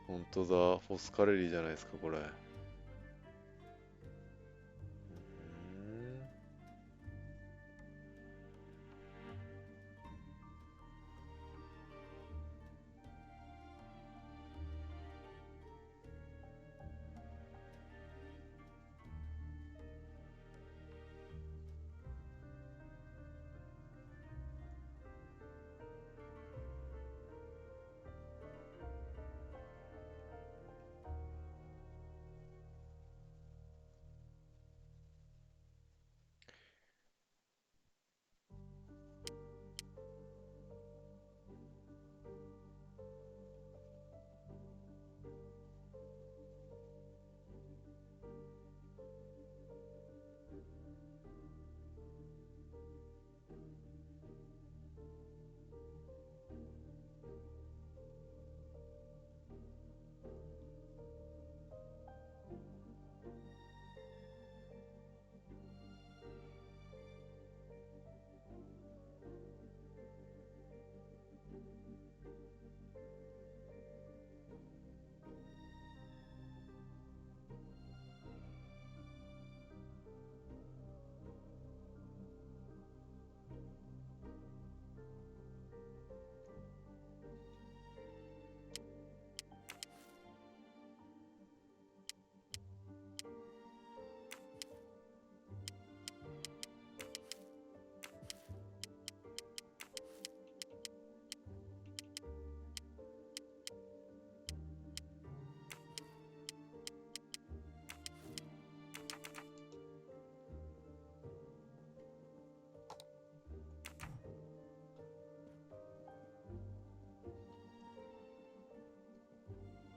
B: 本当だ、フォスカレリじゃないですか、これ。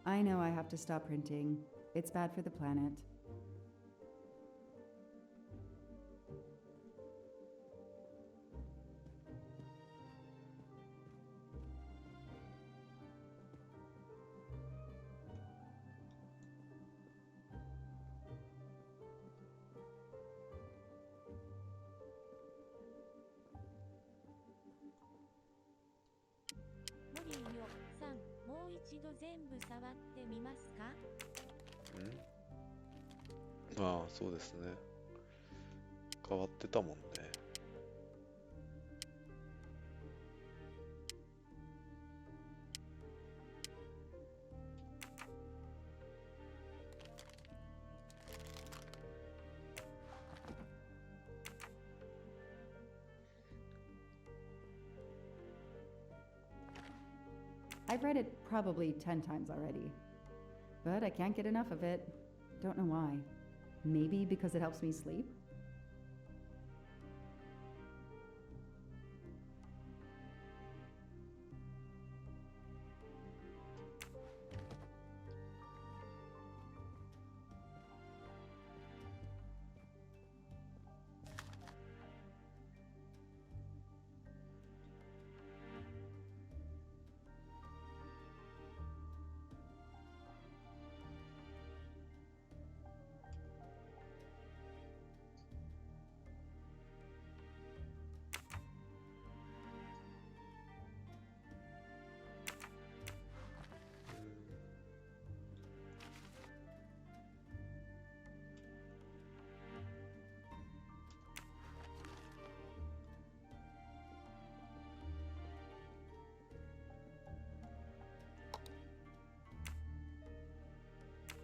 C: I know I have to stop printing. It's bad for the planet.
B: ああ、そうですね。変わってたもんね。
C: I've read it probably 10 times already, but I can't get enough of it. Don't know why. Maybe because it helps me sleep?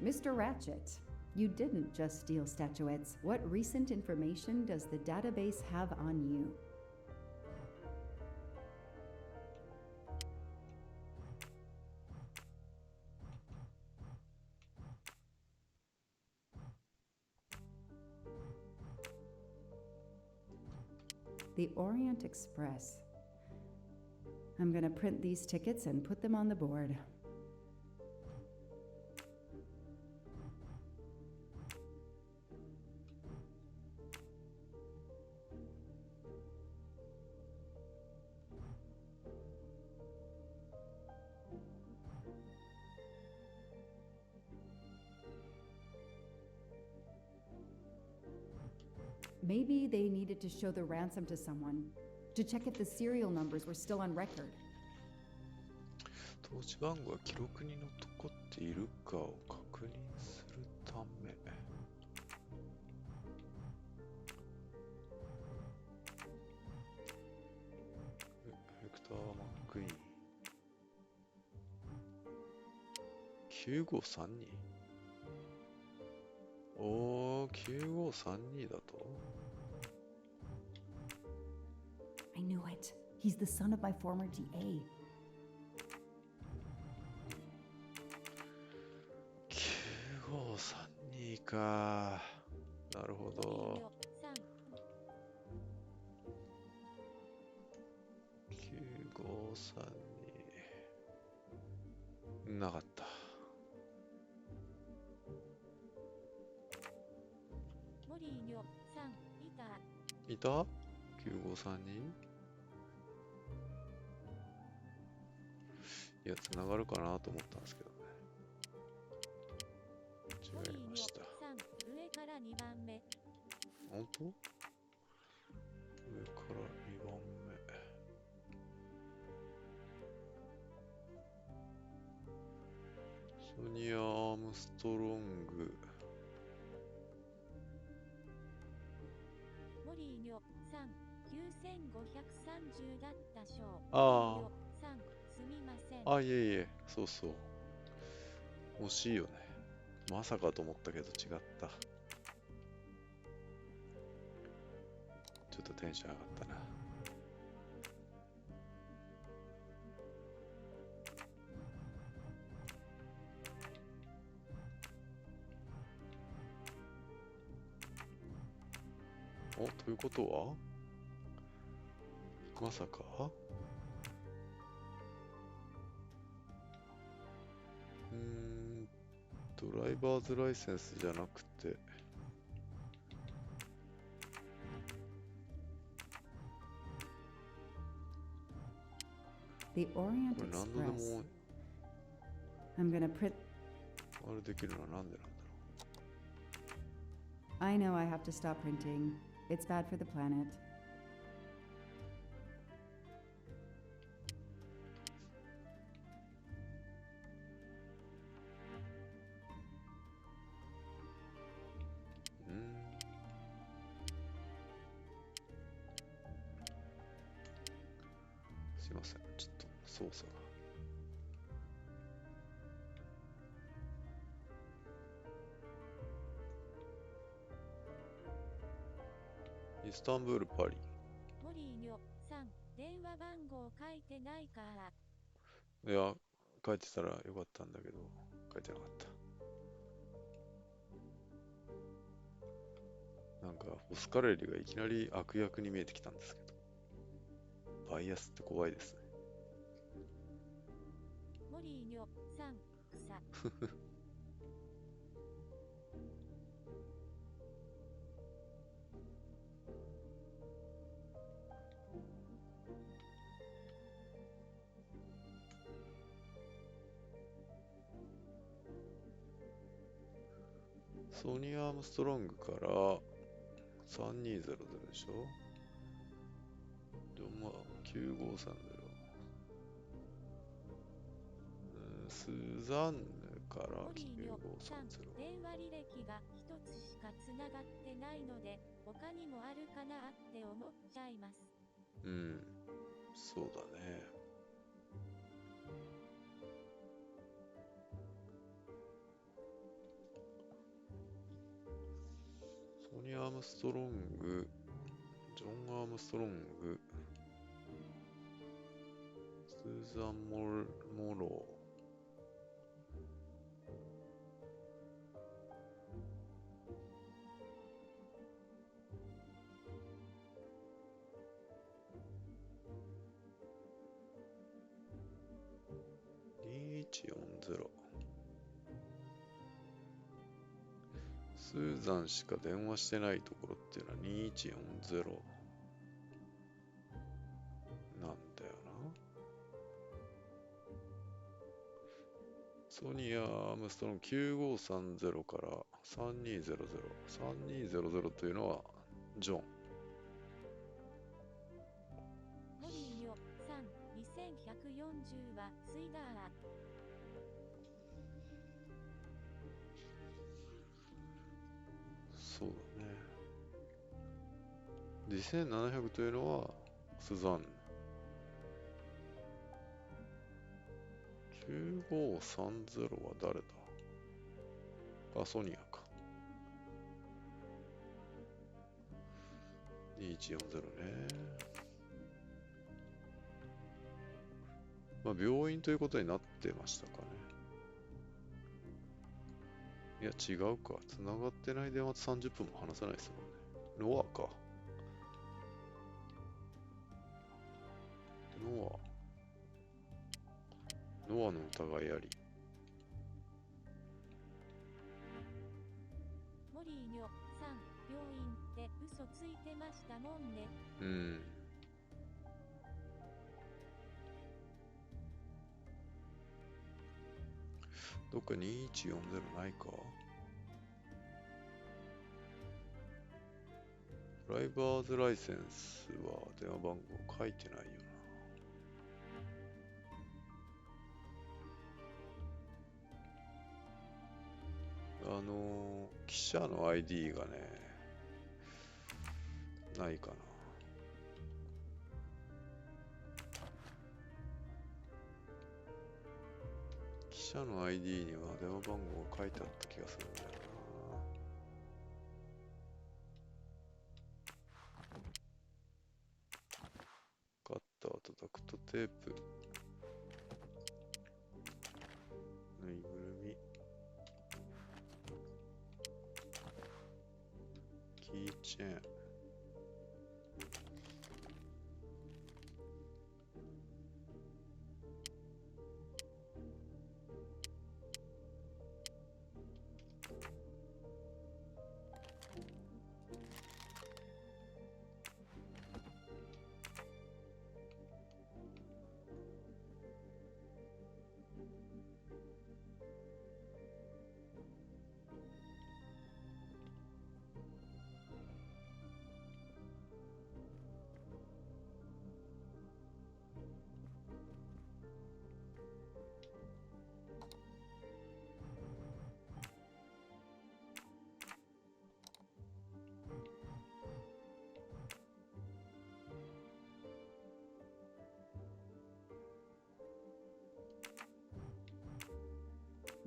C: Mr. Ratchet, you didn't just steal statuettes. What recent information does the database have on you? The Orient Express. I'm gonna print these tickets and put them on the board. Maybe they needed to show the ransom to someone, to check if the serial numbers were still on record.
B: 装置番号が記録に残っているかを確認するため。ヘクター・マックイーン。9532。おー、9532だと
C: I knew it. He's the son of my former DA.
B: 9532か。なるほど。9532。なかった。いた ?9532? いや、つながるかなと思ったんですけどね。違いました。
A: 上から2番目。
B: 本当？上から2番目。ソニア・アームストロング。
A: モリーニョさん、9530だった賞。
B: ああ。
A: さん、すみません。
B: あ、いえいえ、そうそう。惜しいよね。まさかと思ったけど違った。ちょっとテンション上がったな。お、ということはまさかドライバーズライセンスじゃなくて、
C: The Orient
B: これ何度で
C: Express.
B: も
C: I'm gonna print.
B: あれできるのはなんでなんだろ
C: I know I have to stop printing. It's bad for the planet.
B: う。すいません、ちょっと操作が。イスタンブール、パリ。
A: モリーニョさん、電話番号書いてないから。
B: いや、書いてたらよかったんだけど、書いてなかった。なんか、オスカレリがいきなり悪役に見えてきたんですけど、バイアスって怖いですね。
A: モリーニョさん、草。
B: ソニー・アームストロングから3200でしょ。でもまあ、9530。スザンヌから
A: モリーニョさん、
B: 9530。
A: 電話履歴が一つしかつながってないので、他にもあるかなって思っちゃいます。
B: うん、そうだね。ソニー・アームストロング、ジョン・アームストロング、スーザン・モロー。2140。スーザンしか電話してないところっていうのは2140なんだよな。ソニー・アームストロング9530から3200。3200というのはジョン。
A: モリーニョさん、2000 2140はスイダー。
B: そうだね。2700というのはスザンヌ。9530は誰だ？あ、ソニアか。2140ね。まあ、病院ということになってましたかね。いや、違うか。繋がってない電話と30分も話さないですもんね。ノアか。ノアの疑いあり。
A: モリーニョさん、病院って嘘ついてましたもんね。
B: うん。どっか2140ないか？ドライバーズライセンスは電話番号書いてないよな。記者の ID がね、ないかな。記者の ID には電話番号が書いてあった気がするんだよな。カッターとダクトテープ。ぬいぐるみ。キーチェーン。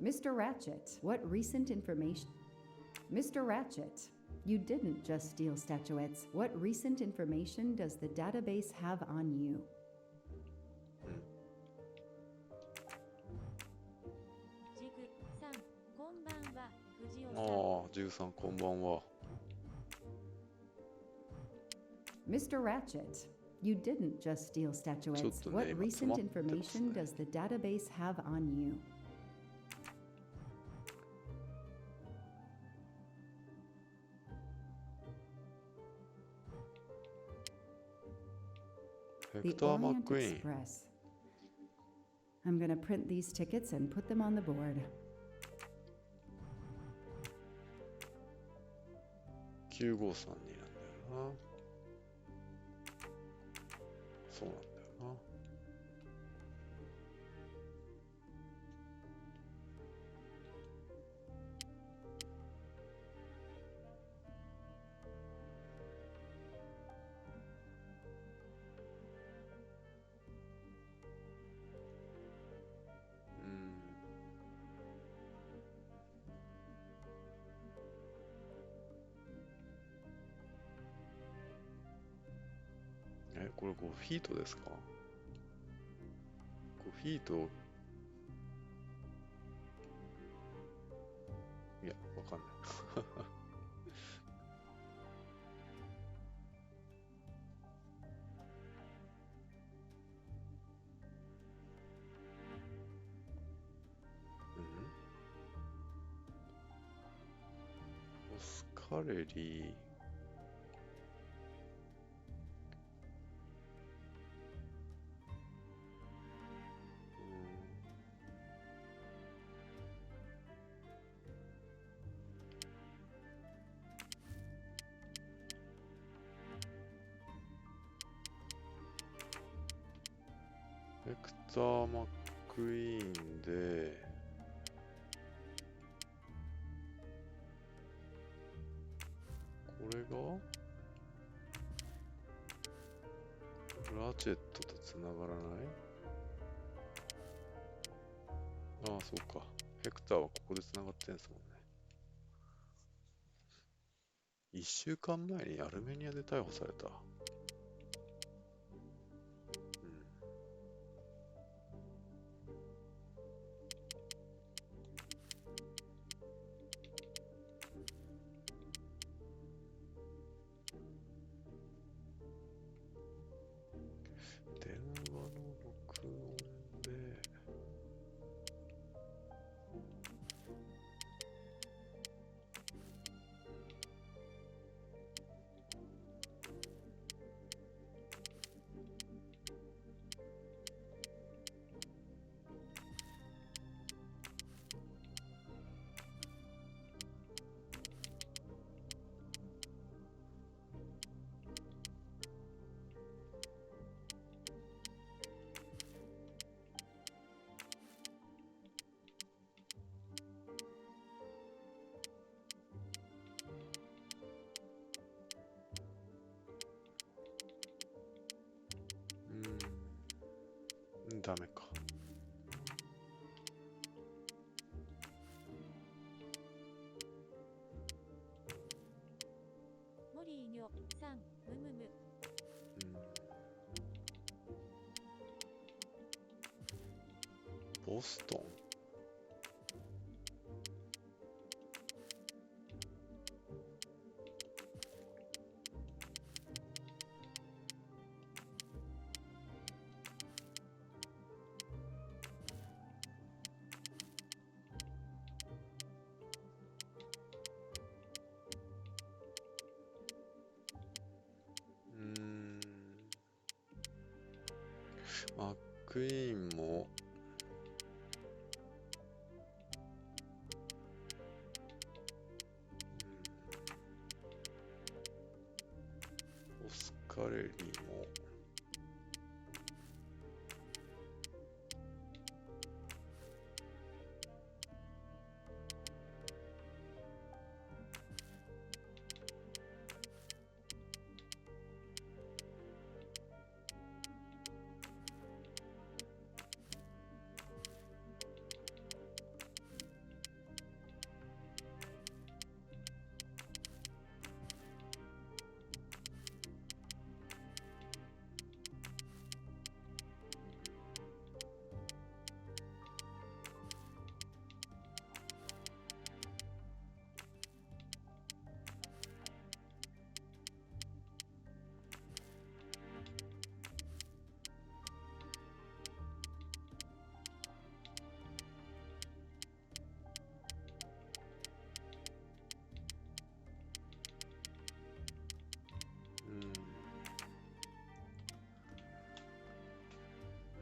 C: Mr. Ratchet, what recent information? Mr. Ratchet, you didn't just steal statuettes. What recent information does the database have on you?
A: ジグさん、こんばんは。藤尾さん。
B: ああ、ジグさんこんばんは。
C: Mr. Ratchet, you didn't just steal statuettes. What recent information does the database have on you?
B: ヘクター・マックイーン。
C: Express. I'm gonna print these tickets and put them on the board.
B: 953になんだよな。そうなんだよな。これ5フィートですか？ 5 フィート。いや、わかんない。オスカレリー。ヘクター・マックイーンで、これがラチェットとつながらない？ああ、そうか。ヘクターはここでつながってんすもんね。1週間前にアルメニアで逮捕された。電話の録音で、ダメか。
A: モリーニョさん、むむむ。
B: ボストン。マックイーンも、オスカレリも、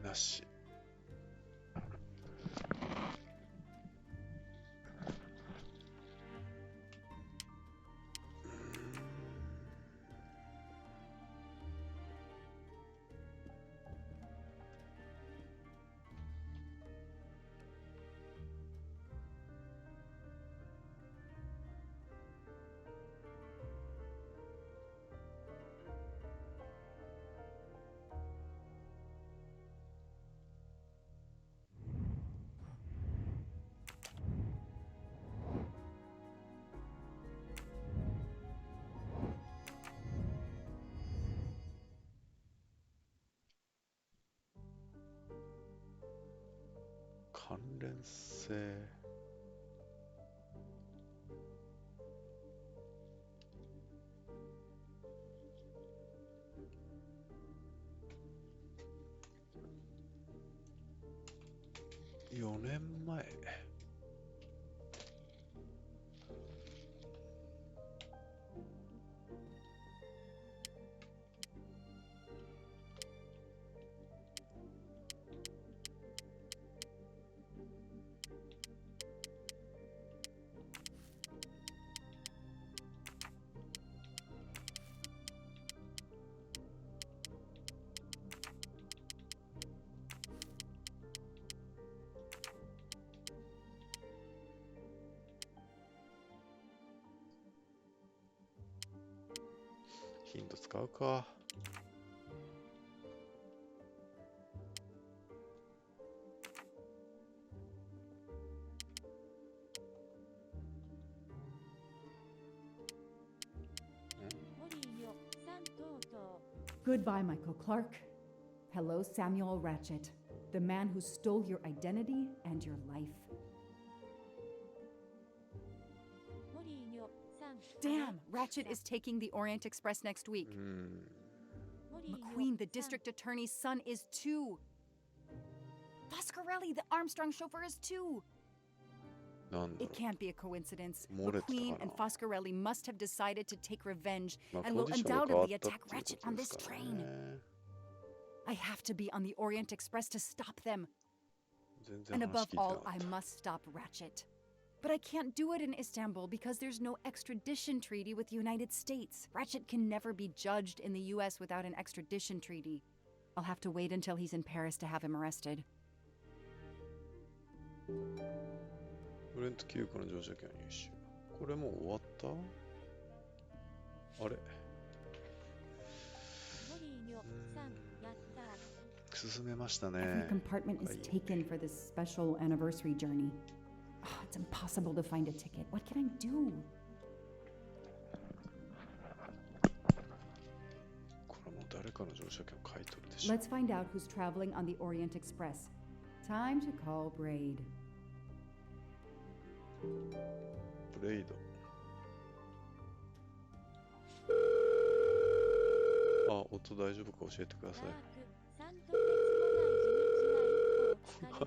B: なし。関連性。4年前。使うか。
C: Goodbye, Michael Clark. Hello, Samuel Ratchet, the man who stole your identity and your life.
E: Damn, Ratchet is taking the Orient Express next week. McQueen, the district attorney's son, is too. Foscarelli, the Armstrong chauffeur, is too. It can't be a coincidence. McQueen and Foscarelli must have decided to take revenge and will undoubtedly attack Ratchet on this train. I have to be on the Orient Express to stop them. And above all, I must stop Ratchet. But I can't do it in Istanbul because there's no extradition treaty with the United States. Ratchet can never be judged in the US without an extradition treaty. I'll have to wait until he's in Paris to have him arrested.
B: オリエント急行の乗車券入手。これもう終わった？あれ？進めましたね。
C: Every compartment is taken for this special anniversary journey. Oh, it's impossible to find a ticket. What can I do?
B: これもう誰かの乗車券を買い取るでしょ。
C: Let's find out who's traveling on the Orient Express. Time to call Braid.
B: ブレイド。あ、音大丈夫か教えてください。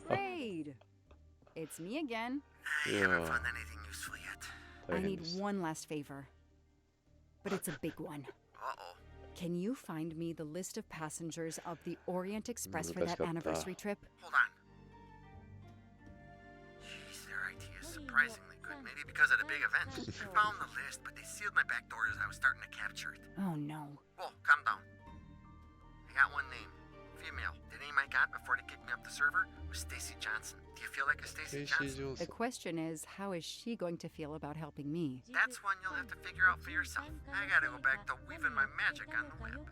E: Braid! It's me again.
D: I haven't found anything useful yet.
E: I need one last favor. But it's a big one.
D: Uh-oh.
E: Can you find me the list of passengers of the Orient Express for that anniversary trip?
D: Hold on. Jeez, their IT is surprisingly good. Maybe because of the big event. I found the list, but they sealed my back door as I was starting to capture it.
E: Oh no.
D: Whoa, calm down. I got one name. Female. The name I got before they kicked me off the server was Stacy Johnson. Do you feel like a Stacy Johnson?
E: The question is, how is she going to feel about helping me?
D: That's one you'll have to figure out for yourself. I gotta go back to weaving my magic on the web.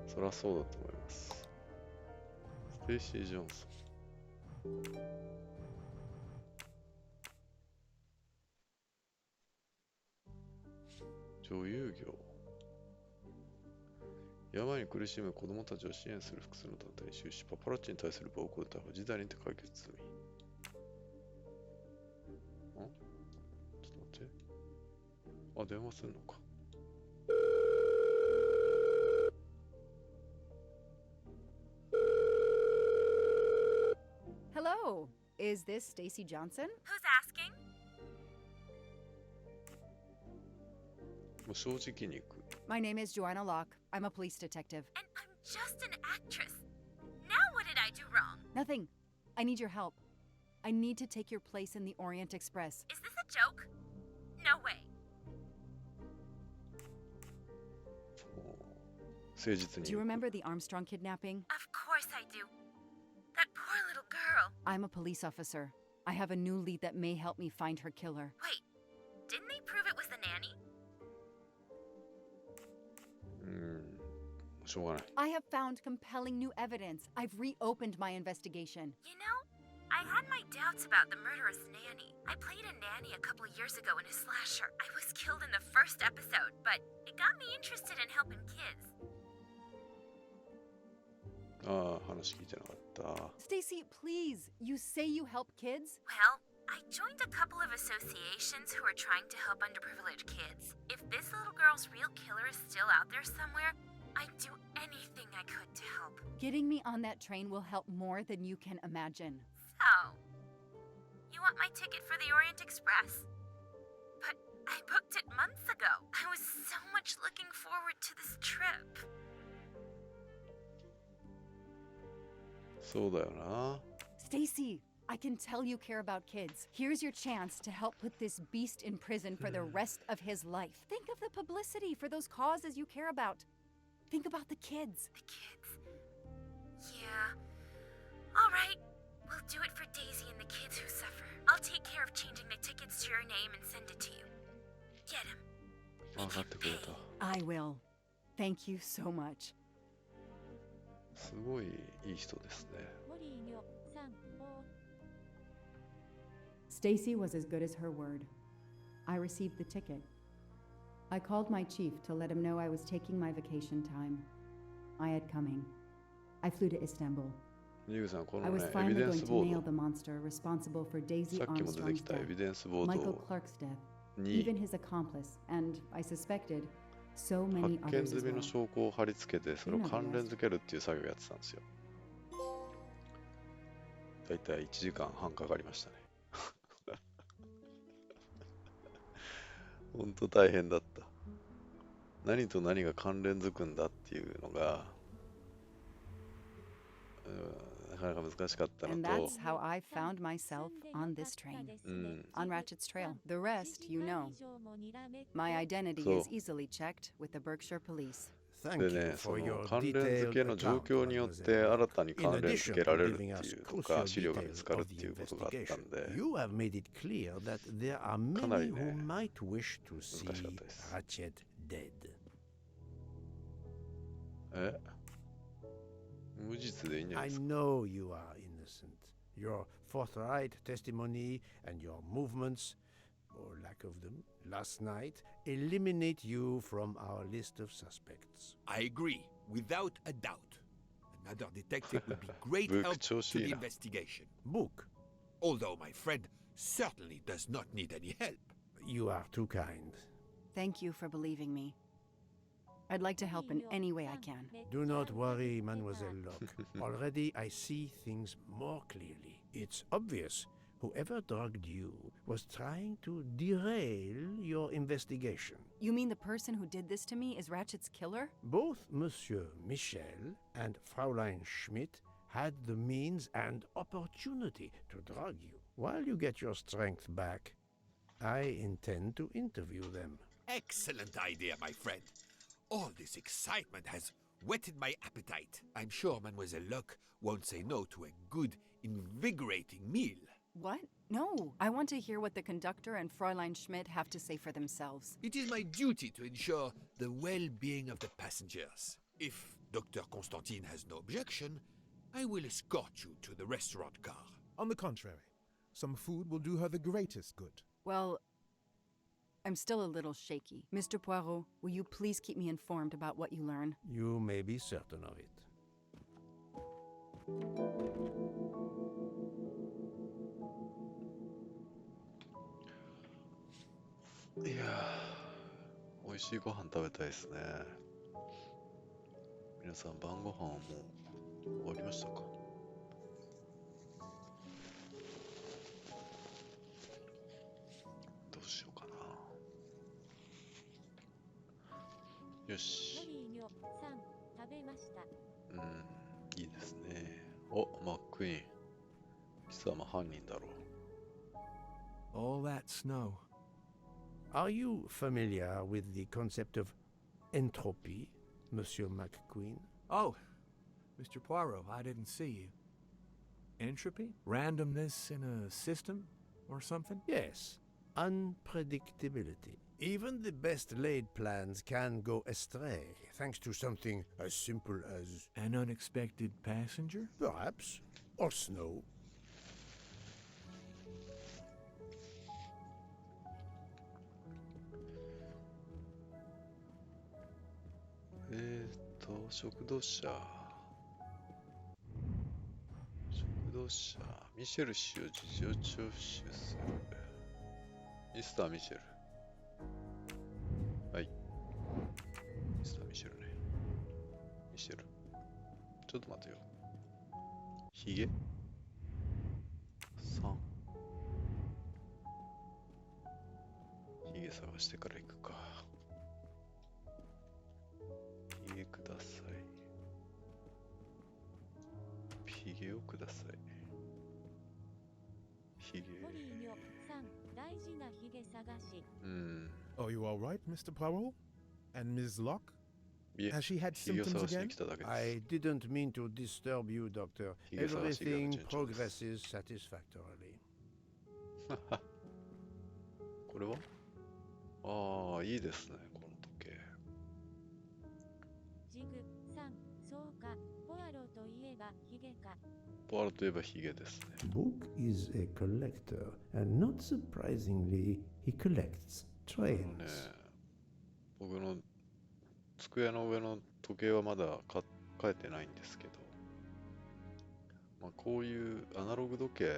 B: そりゃそうだと思います。ステイシー・ジョンソン。女優業。病に苦しむ子供たちを支援する複数の団体に収支、パパラッチに対する暴行逮捕、示談にて解決済み。ちょっと待って。あ、電話するのか。
E: Hello, is this Stacy Johnson?
F: Who's asking?
B: もう正直に行く。
E: My name is Joanna Locke. I'm a police detective.
F: And I'm just an actress. Now what did I do wrong?
E: Nothing. I need your help. I need to take your place in the Orient Express.
F: Is this a joke? No way.
B: 誠実に。
E: Do you remember the Armstrong kidnapping?
F: Of course I do. That poor little girl.
E: I'm a police officer. I have a new lead that may help me find her killer.
F: Wait, didn't they prove it was the nanny?
B: しょうがない。
E: I have found compelling new evidence. I've reopened my investigation.
F: You know, I had my doubts about the murderous nanny. I played a nanny a couple years ago in a slasher. I was killed in the first episode, but it got me interested in helping kids.
B: ああ、話聞いてなかった。
E: Stacy, please. You say you help kids?
F: Well, I joined a couple of associations who are trying to help underprivileged kids. If this little girl's real killer is still out there somewhere, I'd do anything I could to help.
E: Getting me on that train will help more than you can imagine.
F: So, you want my ticket for the Orient Express? But I booked it months ago. I was so much looking forward to this trip.
B: そうだよな。
E: Stacy, I can tell you care about kids. Here's your chance to help put this beast in prison for the rest of his life. Think of the publicity for those causes you care about. Think about the kids.
F: The kids. Yeah. All right. We'll do it for Daisy and the kids who suffer. I'll take care of changing the tickets to your name and send it to you. Get him.
B: 分かってくれた。
E: I will. Thank you so much.
B: すごいいい人ですね。
C: Stacy was as good as her word. I received the ticket. I called my chief to let him know I was taking my vacation time. I had coming. I flew to Istanbul.
B: ジグさん、こ
C: I
B: の
C: was
B: ね、エビ
C: finally
B: デン
C: going
B: ス
C: to
B: ボー
C: nail
B: ド、
C: the monster responsible for Daisy
B: さっきも出て
C: Armstrong's
B: きたエ
C: death,
B: ビデンスボー
C: Michael
B: ド
C: Clark's death,
B: に
C: even his accomplice, and I suspected so
B: 発
C: many
B: 見
C: others
B: 済
C: as
B: みの
C: well.
B: 証拠を貼り付けて、それを関連付けるっていう作業をやってたんですよ。だいたい1時間半かかりましたね。ほんと大変だった。何と何が関連づくんだっていうのが、なかなか難しかったの
E: And
B: と、
E: that's how I found myself on this train. On Ratchet's trail. The rest, you know. My identity is easily checked with the Berkshire Police.
B: で
G: Thank
B: ね、
G: you
B: そ
G: for
B: の
G: your
B: 関連付
G: detailed
B: けの状
G: account,
B: 況によって
G: Mademoiselle.
B: 新たに
G: In
B: 関連
G: addition
B: 付け
G: to
B: られるって
G: giving
B: い
G: us
B: うと
G: crucial
B: か、資料が見
G: details
B: つかる
G: of
B: って
G: the
B: いうことがあったん
G: investigation,
B: で、
G: you have made it clear that there are
B: かな
G: many
B: りね、
G: who might wish to see
B: 難しかったです。
G: Ratchet dead.
B: え、無実でいいんじゃない
G: I
B: ですか。
G: know you are innocent. Your forthright testimony and your movements, or lack of them, last night eliminate you from our list of suspects.
H: I agree, without a doubt. Another detective would be great
B: Book
H: help to the
B: Choshina.
H: investigation.
G: Book,
H: Although my friend certainly does not need any help.
G: you are too kind.
E: Thank you for believing me. I'd like to help in any way I can.
G: Do not worry, Mademoiselle Locke. Already I see things more clearly. It's obvious whoever drugged you was trying to derail your investigation.
E: You mean the person who did this to me is Ratchet's killer?
G: Both Monsieur Michel and Fraulein Schmidt had the means and opportunity to drug you. While you get your strength back, I intend to interview them.
H: Excellent idea, my friend. All this excitement has whetted my appetite. I'm sure Mademoiselle Locke won't say no to a good, invigorating meal.
E: What? No, I want to hear what the conductor and Fräulein Schmidt have to say for themselves.
H: It is my duty to ensure the well-being of the passengers. If Dr. Constantine has no objection, I will escort you to the restaurant car.
I: On the contrary, some food will do her the greatest good.
E: Well, I'm still a little shaky. Mr. Poirot, will you please keep me informed about what you learn?
G: You may be certain of it.
B: いやー、美味しいご飯食べたいですね。皆さん、晩ご飯はもう終わりましたか？どうしようかな。よし。いいですね。お、マックイーン。貴様犯人だろう。
J: All that snow.
G: Are you familiar with the concept of entropy, Monsieur McQueen?
J: Oh, Mr. Poirot, I didn't see you. Entropy? Randomness in a system or something?
G: Yes, unpredictability. Even the best laid plans can go astray, thanks to something as simple as...
J: An unexpected passenger?
G: Perhaps, or snow.
B: 食堂車。食堂車。ミシェル氏を事情聴取する。ミスター・ミシェル。はい。ミスター・ミシェルね。ミシェル。ちょっと待てよ。ヒゲ ?3。ヒゲ探してから行くか。ヒゲください。ヒゲをください。ヒゲ。
I: Oh, you all right, Mr. Poirot? And Ms. Locke?
B: いえ、
I: Has she had
B: ヒゲを
I: symptoms
B: 探しに
I: again?
B: 来ただけです。
G: I didn't mean to disturb you, Doctor.
B: ヒゲ探しが
G: Everything
B: 順調です。
G: progresses satisfactorily.
B: これはああ、いいですね。こ
A: ばヒゲか。
B: ポワロといえばヒゲですね。
G: Book is a collector, and not surprisingly, he collects trains.
B: 僕の机の上の時計はまだ変えてないんですけど、まあ、こういうアナログ時計で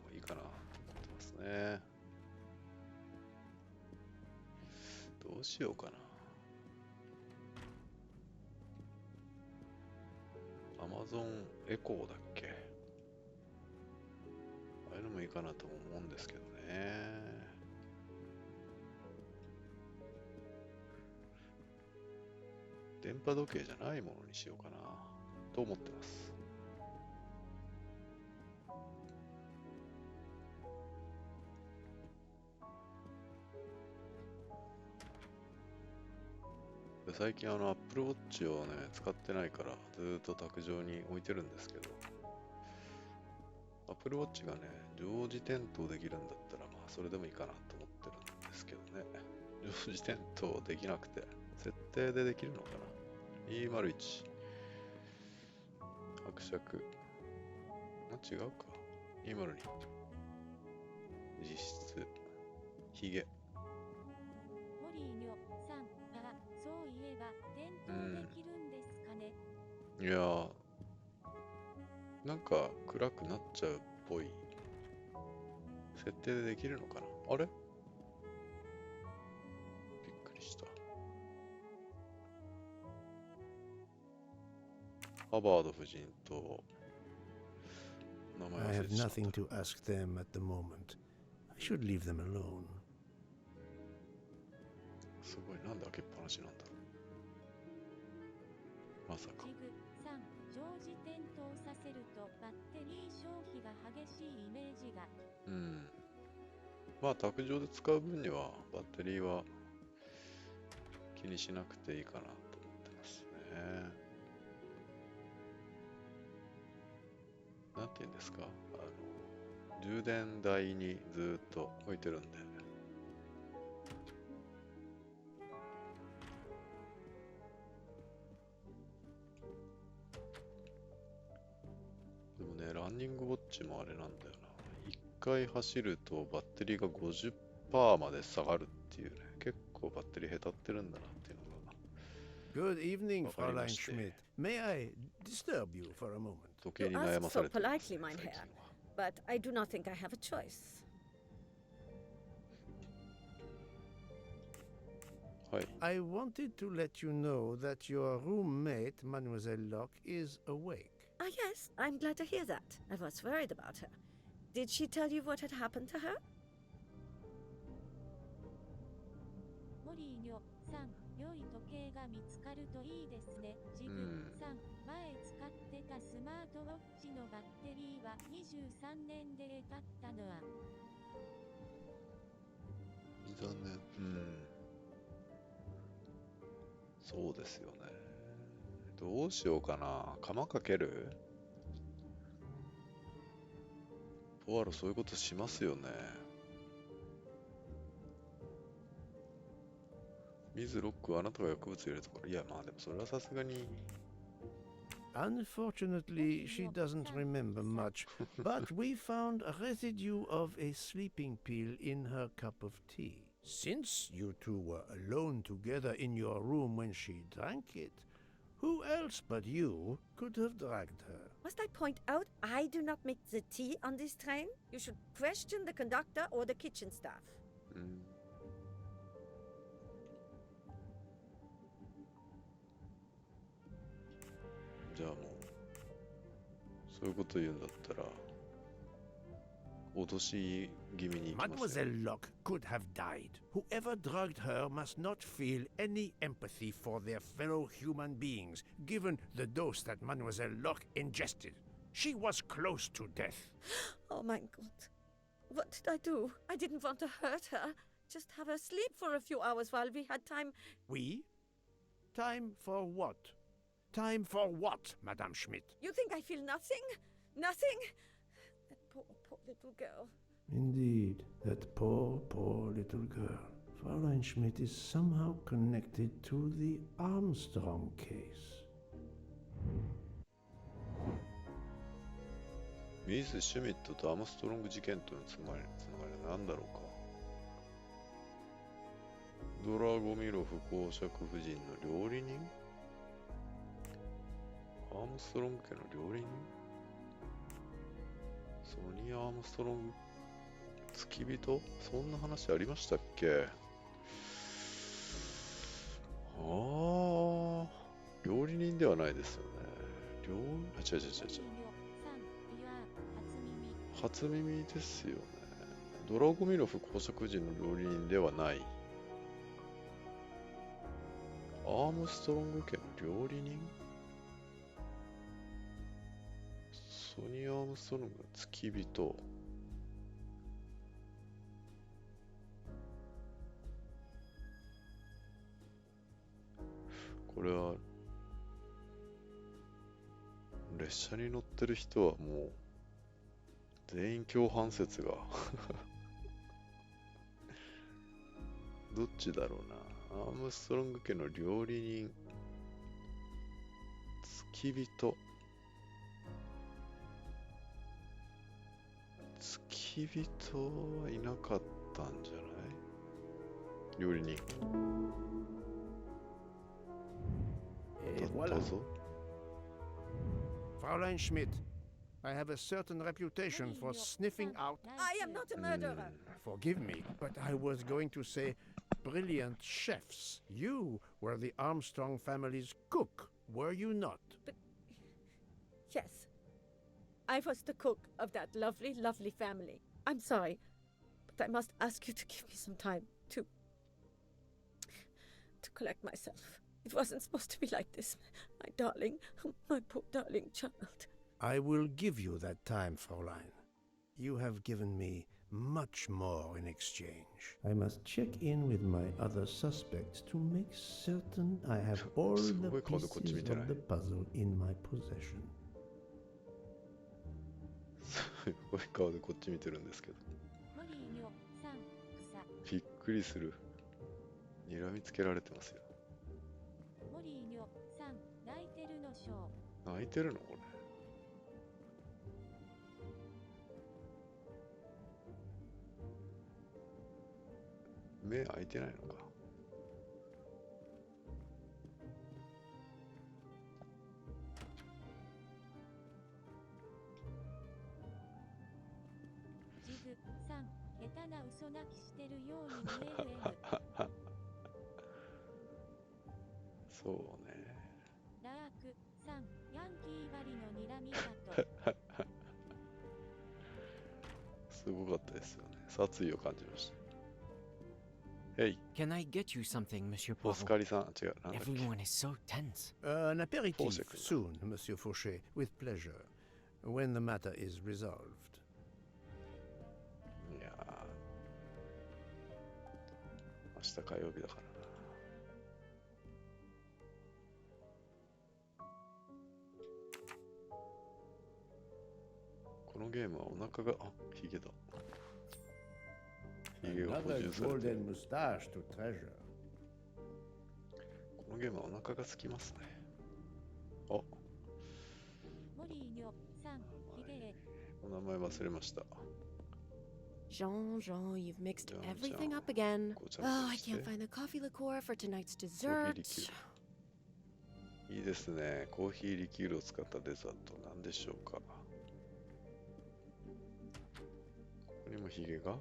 B: もいいかなと思ってますね。どうしようかな。Amazon エコーだっけ？ああいうのもいいかなと思うんですけどね。電波時計じゃないものにしようかなと思ってます。最近Apple Watch をね、使ってないからずーっと卓上に置いてるんですけど、Apple Watch がね、常時点灯できるんだったら、まあそれでもいいかなと思ってるんですけどね。常時点灯できなくて、設定でできるのかな？ 201 伯爵、違うか。202実質ヒゲ。
A: モリーニョさん、そういえば点灯できるんですかね。
B: いやー、なんか暗くなっちゃうっぽい。設定でできるのかな？あれ？びっくりした。ハバード夫人と名前
G: I
B: 忘れ
G: have
B: てしまった。
G: nothing to ask them at the moment. I should leave them alone.
B: すごい、なんで開けっぱなしなんだろう。まさか。
A: ジグさん、常時点灯させるとバッテリー消費が激しいイメージが。
B: うん。まあ、卓上で使う分にはバッテリーは気にしなくていいかなと思ってますね。なんて言うんですか、充電台にずーっと置いてるんで。でもね、ランニングウォッチもあれなんだよな。一回走るとバッテリーが 50% まで下がるっていうね、結構バッテリーへたってるんだなっていうのが。
G: Good evening,
B: わかりま
G: Fräulein
B: して。
G: Schmidt. May I disturb you for a moment?
B: 時計
K: You
B: に悩
K: ask
B: まさ
K: so
B: れてるんです
K: politely,
B: ね、
K: mein
B: 最近
K: Herr,
B: は。
K: but I do not think I have a choice.
B: はい。
G: I wanted to let you know that your roommate, Mademoiselle Locke, is awake.
K: Ah, yes, I'm glad to hear that. I was worried about her. Did she tell you what had happened to her?
A: モリーニョさん、良い時計が見つかるといいですね。ジグさん、前使ってたスマートウォッチのバッテリーは23年で経ったのは。
B: 残念。うん。そうですよね。どうしようかな。釜かける？ポワロそういうことしますよね。ミズロックはあなたが薬物入れるところ。いや、まあでもそれはさすがに。
G: Unfortunately, she doesn't remember much, but we found a residue of a sleeping pill in her cup of tea. Since you two were alone together in your room when she drank it, who else but you could have dragged her?
K: Must I point out I do not make the tea on this train? You should question the conductor or the kitchen staff.
B: うん。じゃあもう、そういうこと言うんだったら、脅し気味に行きますよ。
G: Mademoiselle Locke could have died. Whoever drugged her must not feel any empathy for their fellow human beings, given the dose that Mademoiselle Locke ingested. She was close to death.
K: Oh my god. What did I do? I didn't want to hurt her. Just have her sleep for a few hours while we had time.
G: We? Time for what? Time for what, Madame Schmidt?
K: You think I feel nothing? Nothing? That poor little girl.
G: Indeed, that poor little girl. Fräulein Schmidt is somehow connected to the Armstrong case.
B: ミス・シュミットとアームストロング事件とのつながりは何だろうか。ドラゴミロフ公爵夫人の料理人？アームストロング家の料理人？ソニー・アームストロング付き人？そんな話ありましたっけ？料理人ではないですよね。違う。初耳ですよね。ドラゴミロフ公爵夫人の料理人ではない。アームストロング家の料理人？ソニー・アームストロングの付き人。これは列車に乗ってる人はもう全員共犯説がどっちだろうな。アームストロング家の料理人、付き人。付き人はいなかったんじゃない？料理人。だったぞ。
G: Fräulein Schmidt, I have a certain reputation for sniffing out...
K: I am not a murderer!
G: Forgive me, but I was going to say brilliant chefs. You were the Armstrong family's cook, were you not?
K: But... Yes. I was the cook of that lovely, lovely family. I'm sorry, but I must ask you to give me some time to collect myself. It wasn't supposed to be like this. My darling, my poor darling child.
G: I will give you that time, Fräulein. You have given me much more in exchange. I must check in with my other suspects to make certain I have all the pieces of the puzzle in my possession.
B: すごい顔でこっち見てるんですけど。びっくりする。睨みつけられてますよ。泣いてるのこれ。目開いてないのか。
A: ジグさん、下手な嘘泣きしてるように見える M。
B: そうね。
A: ラークさん、ヤンキー割りの睨みだと。
B: すごかったですよね。殺意を感じました。Hey.
L: Can I get you something, Monsieur Poirot?
B: オスカリさん、違う。
L: Everyone is so tense.
G: An aperitif soon, Monsieur Fauché, with pleasure, when the matter is resolved.
B: いやー、明日火曜日だからな。このゲームはお腹が、ヒゲだ。ヒゲが補充されてる。このゲームはお腹が空きますね。あ、お名前忘れました。
M: Jean, you've mixed everything up again. Oh, I can't find the coffee liqueur for tonight's dessert.
B: いいですね。コーヒーリキュールを使ったデザート、何でしょうか。ここにもヒゲが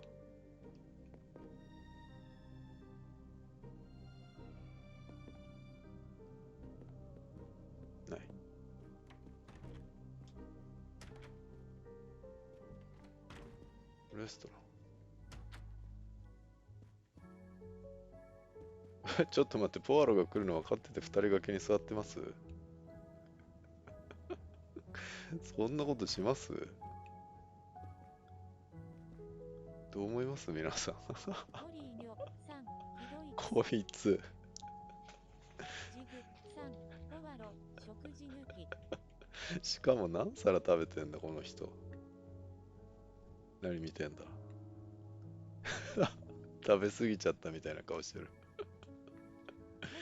B: ない。レストラン。ちょっと待って、ポアロが来るの分かってて2人掛けに座ってます？そんなことします？どう思います皆さん。こいつ。しかも何皿食べてんだこの人。何見てんだ。食べ過ぎちゃったみたいな顔してる。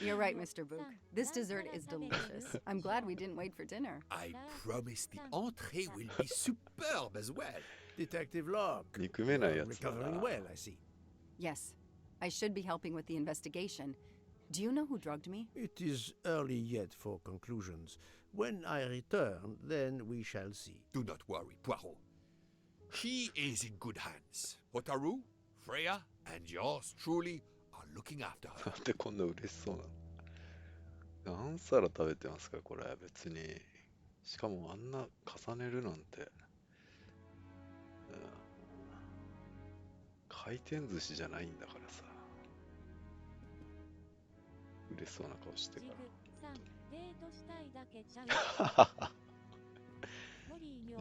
E: You're right, Mr. Book. This dessert is delicious. I'm glad we didn't wait for dinner.
H: I promise the entree will be superb as well.
G: Detective Locke.
B: 憎めないやつだな。
G: Recovering well, I see.
E: Yes, I should be helping with the investigation. Do you know who drugged me?
G: It is early yet for conclusions. When I return, then we shall see.
H: Do not worry, Poirot. He is in good hands. Hotaru, Freya, and yours truly are looking after her.
B: なんでこんな嬉しそうなの？何皿食べてますかこれ別に。しかもあんな重ねるなんて。回転寿司じゃないんだからさ。嬉しそうな顔してから。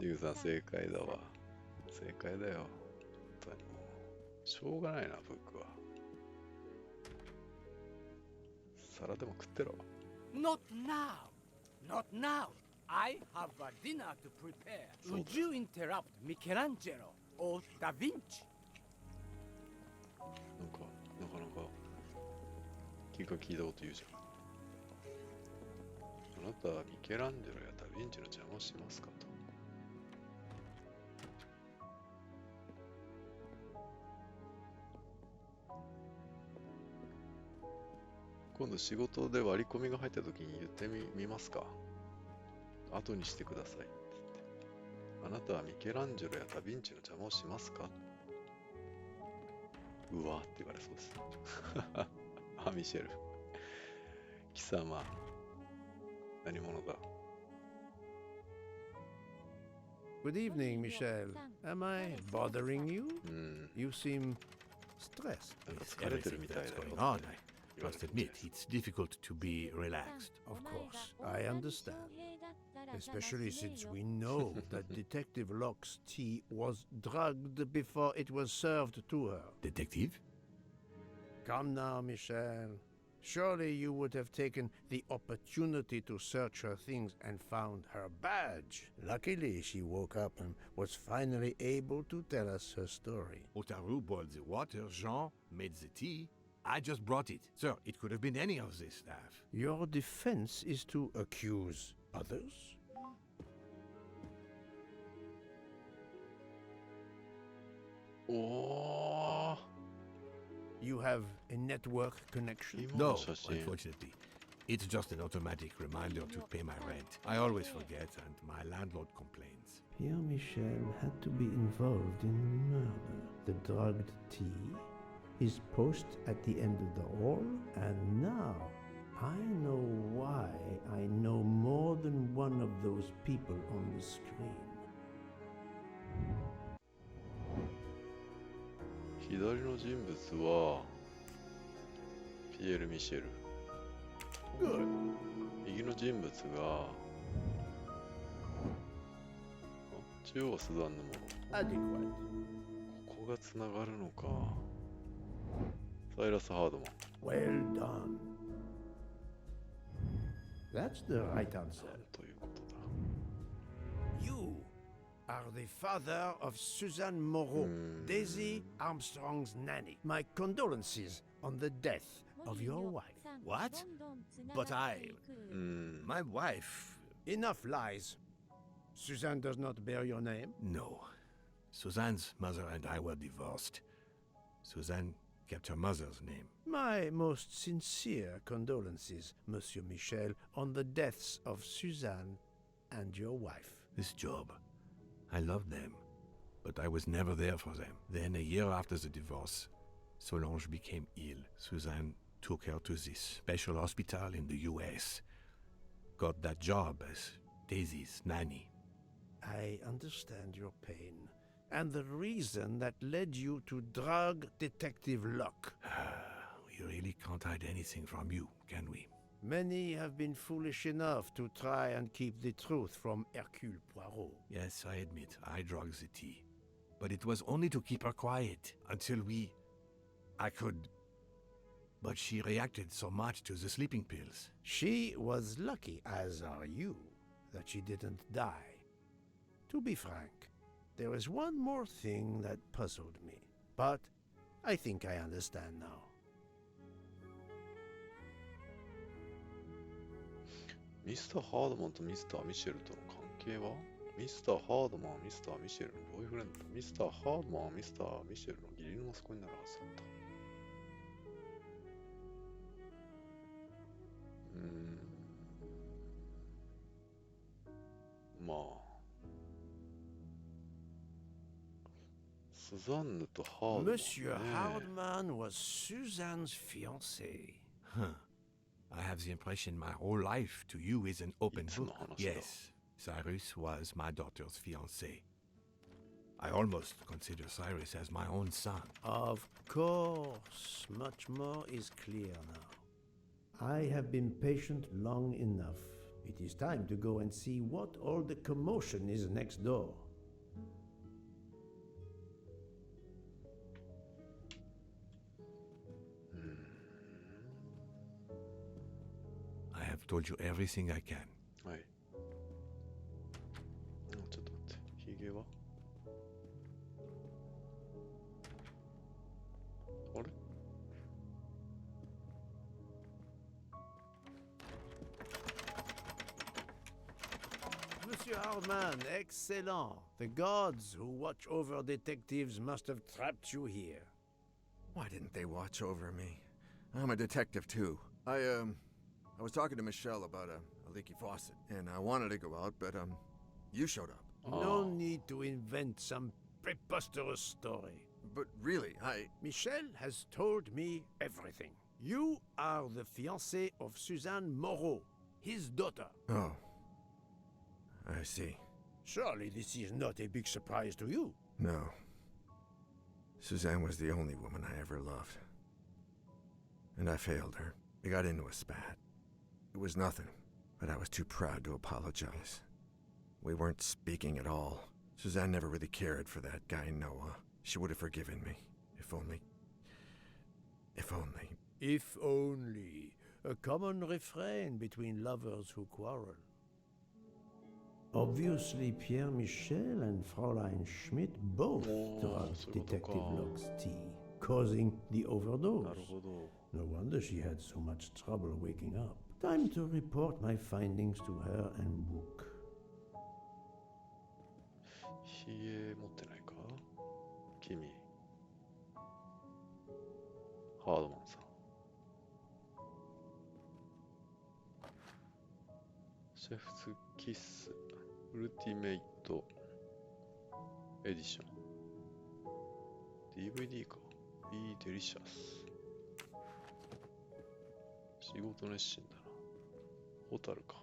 B: ジグさん正解だわ。正解だよ。本当にもう。しょうがないな、僕は。皿でも食ってろ。
N: Not now! Not now! I have a dinner to prepare. Would you interrupt Michelangelo or Da Vinci?
B: なかなか気が利いたこと言うじゃん。あなたはミケランジェロやダヴィンチの邪魔をしますかと。今度仕事で割り込みが入った時に言ってみますか。後にしてくださいって言って。あなたはミケランジェロやダヴィンチの邪魔をしますか。うわーって言われそうです。あ、ミシェル。貴様、何者だ。
G: Good evening, Michelle. Am I bothering you? You seem stressed.
J: Everything that's going on, I must admit, it's difficult to be relaxed.
G: Of course, I understand. Especially since we know that Detective Locke's tea was drugged before it was served to her.
J: Detective?
G: Come now, Michelle. Surely you would have taken the opportunity to search her things and found her badge. Luckily, she woke up and was finally able to tell us her story.
J: Hotaru boiled the water, Jean made the tea. I just brought it. Sir, it could have been any of the staff.
G: Your defense is to accuse others?
B: Oh.
G: You have a network connection?
J: No, unfortunately. It's just an automatic reminder to pay my rent. I always forget and my landlord complains.
G: Pierre Michel had to be involved in the murder. The drugged tea, his post at the end of the hall, and now I know why I know more than one of those people on the screen.
B: 左の人物はピエール・ミシェル。右の人物が中央はスザンヌ・モロ。ここがつながるのか。サイラス・ハードマン。
G: Well done. That's the right answer.
B: ということだ。
G: You are the father of Suzanne Moreau, Daisy Armstrong's nanny. My condolences on the death of your wife.
J: What? But my wife...
G: Enough lies. Suzanne does not bear your name?
J: No. Suzanne's mother and I were divorced. Suzanne kept her mother's name.
G: My most sincere condolences, Monsieur Michel, on the deaths of Suzanne and your wife.
J: This job, I loved them, but I was never there for them. Then, a year after the divorce, Solange became ill. Suzanne took her to this special hospital in the US. Got that job as Daisy's nanny.
G: I understand your pain, and the reason that led you to drug Detective Locke.
J: We really can't hide anything from you, can we?
G: Many have been foolish enough to try and keep the truth from Hercule Poirot.
J: Yes, I admit, I drugged the tea. But it was only to keep her quiet, until I could... But she reacted so much to the sleeping pills.
G: She was lucky, as are you, that she didn't die. To be frank, there is one more thing that puzzled me, but I think I understand now.
B: ミスター・ハードマンとミスター・ミシェルとの関係は？ミスター・ハードマンはミスター・ミシェルのボーイフレンド。ミスター・ハードマンはミスター・ミシェルの義理の息子になるはずだった。まあ。スザンヌとハードマン、ね。
G: Monsieur Hardman was Suzanne's fiancé.
J: Huh. I have the impression my whole life to you is an open book. Yes, Cyrus was my daughter's fiancé. I almost consider Cyrus as my own son.
G: Of course, much more is clear now. I have been patient long enough. It is time to go and see what all the commotion is next door.
J: I have told you everything I can.
B: はい。ちょっと待って、ヒゲは？あれ？
G: Monsieur Hardman, excellent. The gods who watch over detectives must have trapped you here.
O: Why didn't they watch over me? I'm a detective too. I was talking to Michelle about a leaky faucet, and I wanted to go out, but you showed up.
G: No need to invent some preposterous story.
O: But really,
G: Michelle has told me everything. You are the fiancé of Suzanne Moreau, his daughter.
O: Oh. I see.
G: Surely this is not a big surprise to you.
O: No. Suzanne was the only woman I ever loved. And I failed her. We got into a spat. It was nothing, but I was too proud to apologize. We weren't speaking at all. Suzanne never really cared for that guy, Noah. She would have forgiven me. If only... If only...
G: If only. A common refrain between lovers who quarrel. Obviously, Pierre Michel and Fräulein Schmidt both drank Detective Locke's tea, causing the overdose. No wonder she had so much trouble waking up. Time to report my findings to her and book.
B: ヒゲ持ってないか？君。ハードマンさん。シェフズキッス。ウルティメイトエディション DVD か Be Delicious 仕事熱心だなホタルか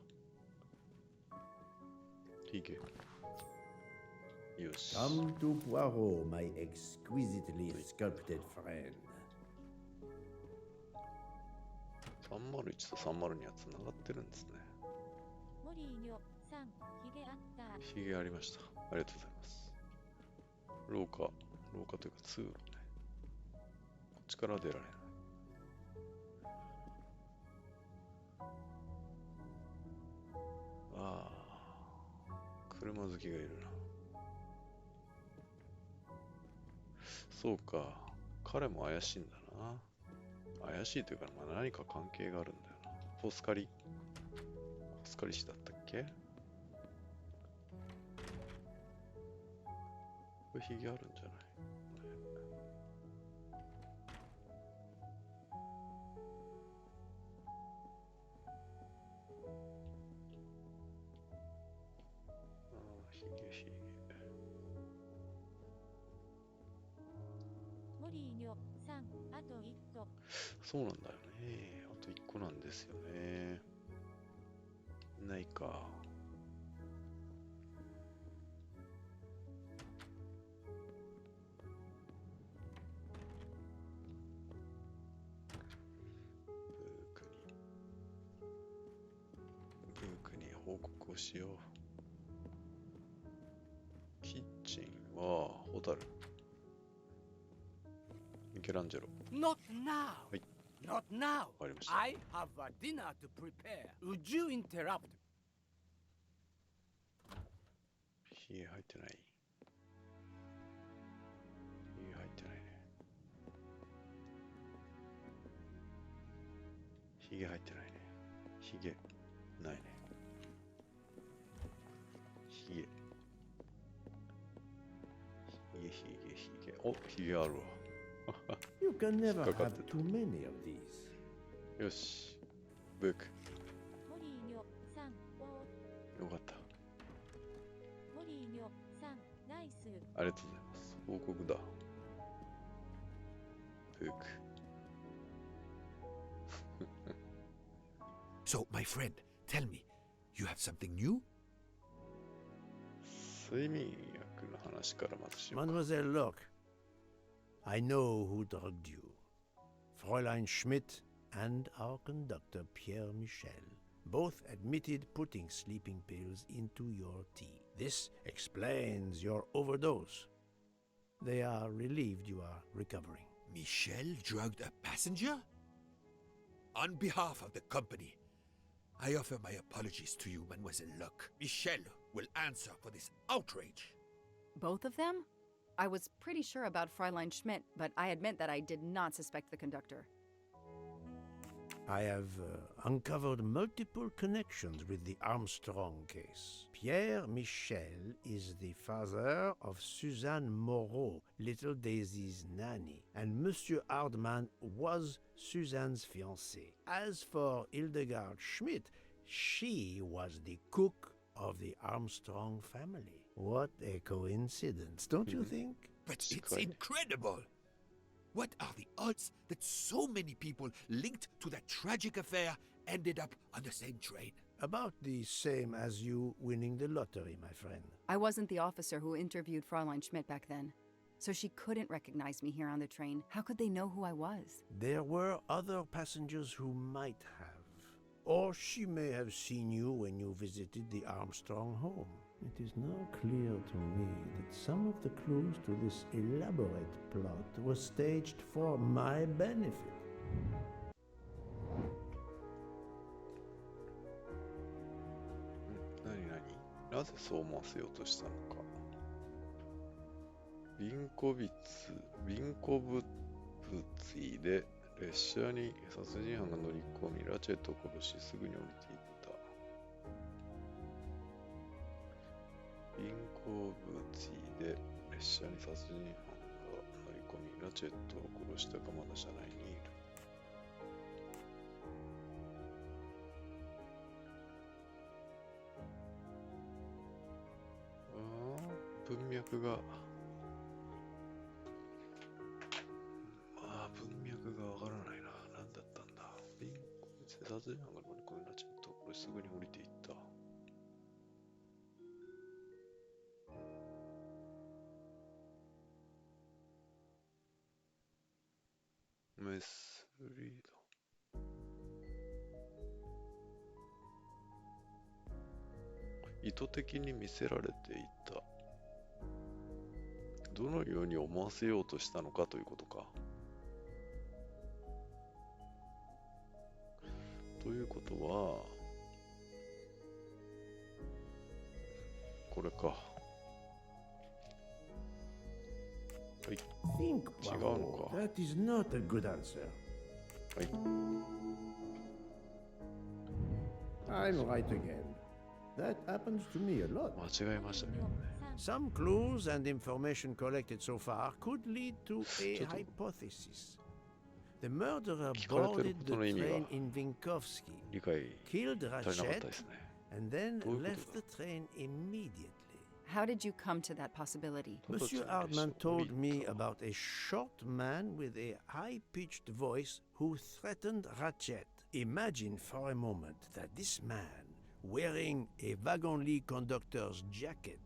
B: ヒゲよし
G: Come to Poirot, my exquisitely sculpted friend
B: 301と302はつながってるんですね
A: モリーニョさんヒゲあった
B: ヒゲありましたありがとうございます廊下というか通路ねこっちから出られないああ車好きがいるなそうか彼も怪しいんだな怪しいというか、まあ、何か関係があるんだよなポスカリ氏だったっけこれヒゲあるんじゃないヒゲ
A: モリーニョさんあと1個
B: そうなんだよねあと1個なんですよねないかブークに報告をしようキッチンはホタルミケランジェロ
N: Not now!
B: はい
N: Not now!
B: わかりました
N: I have a dinner to prepare. Would you interrupt?
B: ヒゲ入ってないヒゲ入ってないねヒゲ入ってないねヒゲないねお、ヒゲあるわ。
G: You can never have too many of these.
B: よし。ブック。
A: モリーニョさん、
B: よかった。
A: モリーニョさん、ナイス。
B: ありがとうございます。報告だ。ブック。
H: So, my friend, tell me, you have something new?
B: 睡眠薬の話からまずしようか。
G: Mademoiselle, look. I know who drugged you. Fräulein Schmidt and our conductor, Pierre Michel, both admitted putting sleeping pills into your tea. This explains your overdose. They are relieved you are recovering.
H: Michel drugged a passenger? On behalf of the company, I offer my apologies to you, Mademoiselle Locke. Michel will answer for this outrage.
E: Both of them? I was pretty sure about Fräulein Schmidt, but I admit that I did not suspect the conductor.
G: I have uncovered multiple connections with the Armstrong case. Pierre Michel is the father of Suzanne Moreau, little Daisy's nanny, and Monsieur Hardman was Suzanne's fiancé. As for Hildegard Schmidt, she was the cook of the Armstrong family. What a coincidence, don't you think?
H: But it's incredible! What are the odds that so many people linked to that tragic affair ended up on the same train?
G: About the same as you winning the lottery, my friend.
E: I wasn't the officer who interviewed Fräulein Schmidt back then, so she couldn't recognize me here on the train. How could they know who I was?
G: There were other passengers who might have. Or she may have seen you when you visited the Armstrong home. It is now clear to me that some of the clues to this elaborate plot were staged for my benefit.
B: なぜそう思わせようとしたのか。ビンコブツィで列車に殺人犯が乗り込み、ラチェットを殺し、すぐに降りていった。ビンコブツィで列車に殺人犯が乗り込み、ラチェットを殺したかまだ車内にいる。文脈が文脈がわからないな。何だったんだ。ビンコブツィで殺人犯が乗り込み、ラチェットを殺し、すぐに降りていった。メスリード。意図的に見せられていた。どのように思わせようとしたのかということか。ということは、これか。はい。
G: Think,
B: 違うのか。
G: That is not a good answer.
B: はい。
G: I'm right again. That happens to me a lot.
B: 間違えましたけどね。
G: Some clues and information collected so far could lead to a hypothesis. The murderer boarded the train in Vinkovsky, killed Ratchet, and then left the train immediately.
E: How did you come to that possibility?
G: Monsieur Hardman told me about a short man with a high-pitched voice who threatened Ratchet. Imagine for a moment that this man, wearing a wagon-lit conductor's jacket,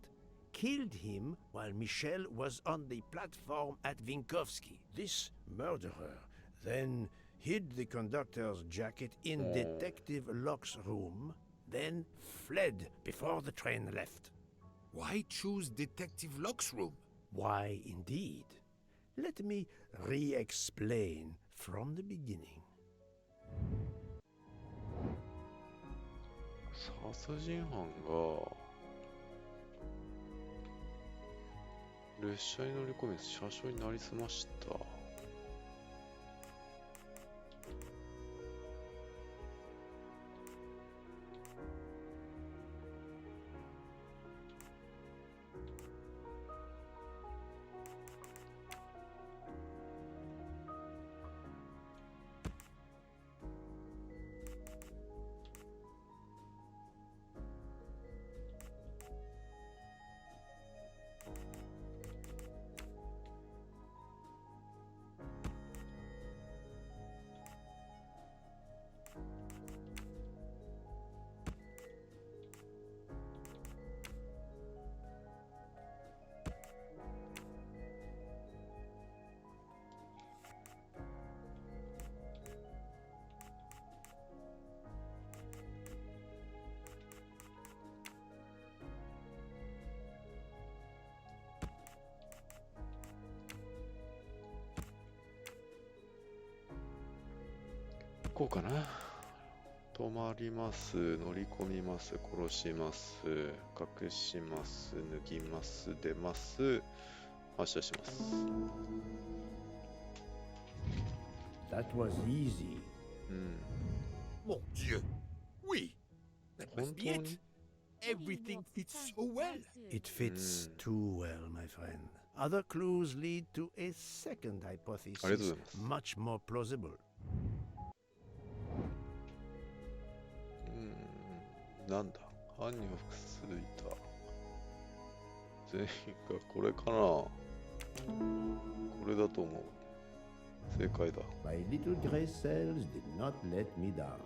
G: killed him while Michel was on the platform at Vinkovsky. This murderer then hid the conductor's jacket in Detective Locke's room, then fled before the train left.
H: Why choose Detective Locke's room?
G: Why, indeed. Let me re-explain from the beginning.
B: 殺人犯が列車に乗り込み車掌になりすました。こうかな。止まります、乗り込みます、殺します、隠します、脱ぎます、出ます、発射します。
G: That was easy.
H: Mon Dieu! Oui! That must be it! Everything fits so well!
G: It fits too well, my friend. Other clues lead to a second hypothesis, much more plausible.
B: なんだ、犯人は複数いた。全員がこれかな。これだと思う。正解だ。
G: My little gray cells did not let me down.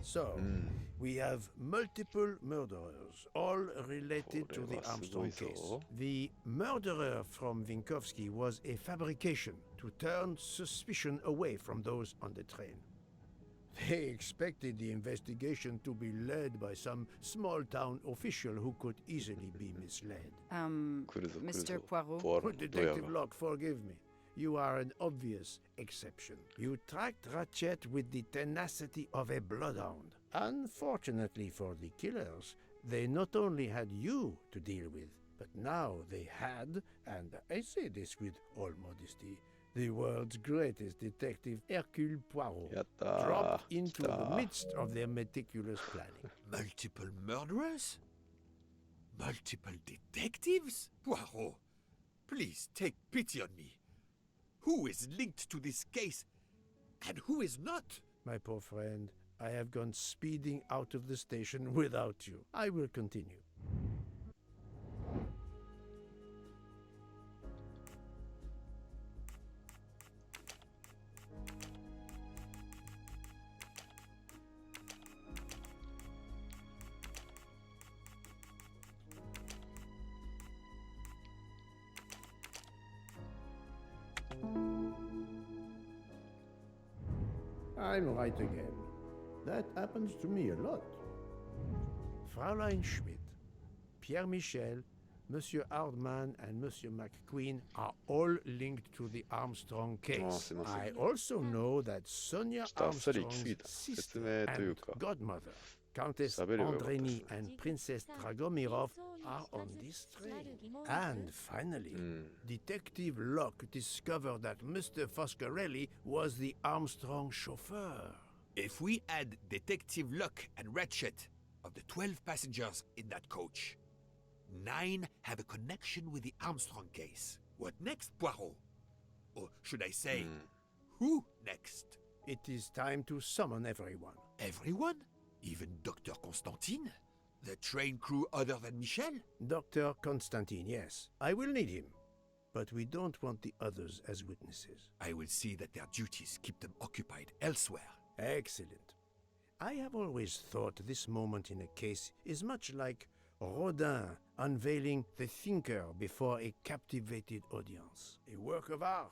G: So, we have multiple murderers, all related to the Armstrong case. The murderer from Vinkovsky was a fabrication to turn suspicion away from those on the train. They expected the investigation to be led by some small-town official who could easily be misled.
E: Mr. Poirot?
G: Detective Locke, forgive me. You are an obvious exception. You tracked Ratchet with the tenacity of a bloodhound. Unfortunately for the killers, they not only had you to deal with, but now they had, and I say this with all modesty, the world's greatest detective, Hercule Poirot, dropped into the midst of their meticulous planning.
H: Multiple murderers? Multiple detectives? Poirot, please take pity on me. Who is linked to this case, and who is not?
G: My poor friend, I have gone speeding out of the station without you. I will continue. I'm right again. That happens to me a lot. Fräulein Schmidt, Pierre Michel, Monsieur Hardman, and Monsieur McQueen are all linked to the Armstrong case. I also know that Sonia Armstrong's sister and godmother, Countess Andreni and Princess Dragomirov, are on this train. And finally, Detective Locke discovered that Mr. Foscarelli was the Armstrong chauffeur.
H: If we add Detective Locke and Ratchet, of the 12 passengers in that coach, 9 have a connection with the Armstrong case. What next, Poirot? Or should I say, who next?
G: It is time to summon everyone.
H: Everyone? Even Dr. Constantine? The train crew other than Michel?
G: Dr. Constantine, yes. I will need him. But we don't want the others as witnesses.
H: I will see that their duties keep them occupied elsewhere.
G: Excellent. I have always thought this moment in a case is much like Rodin unveiling the thinker before a captivated audience. A work of art.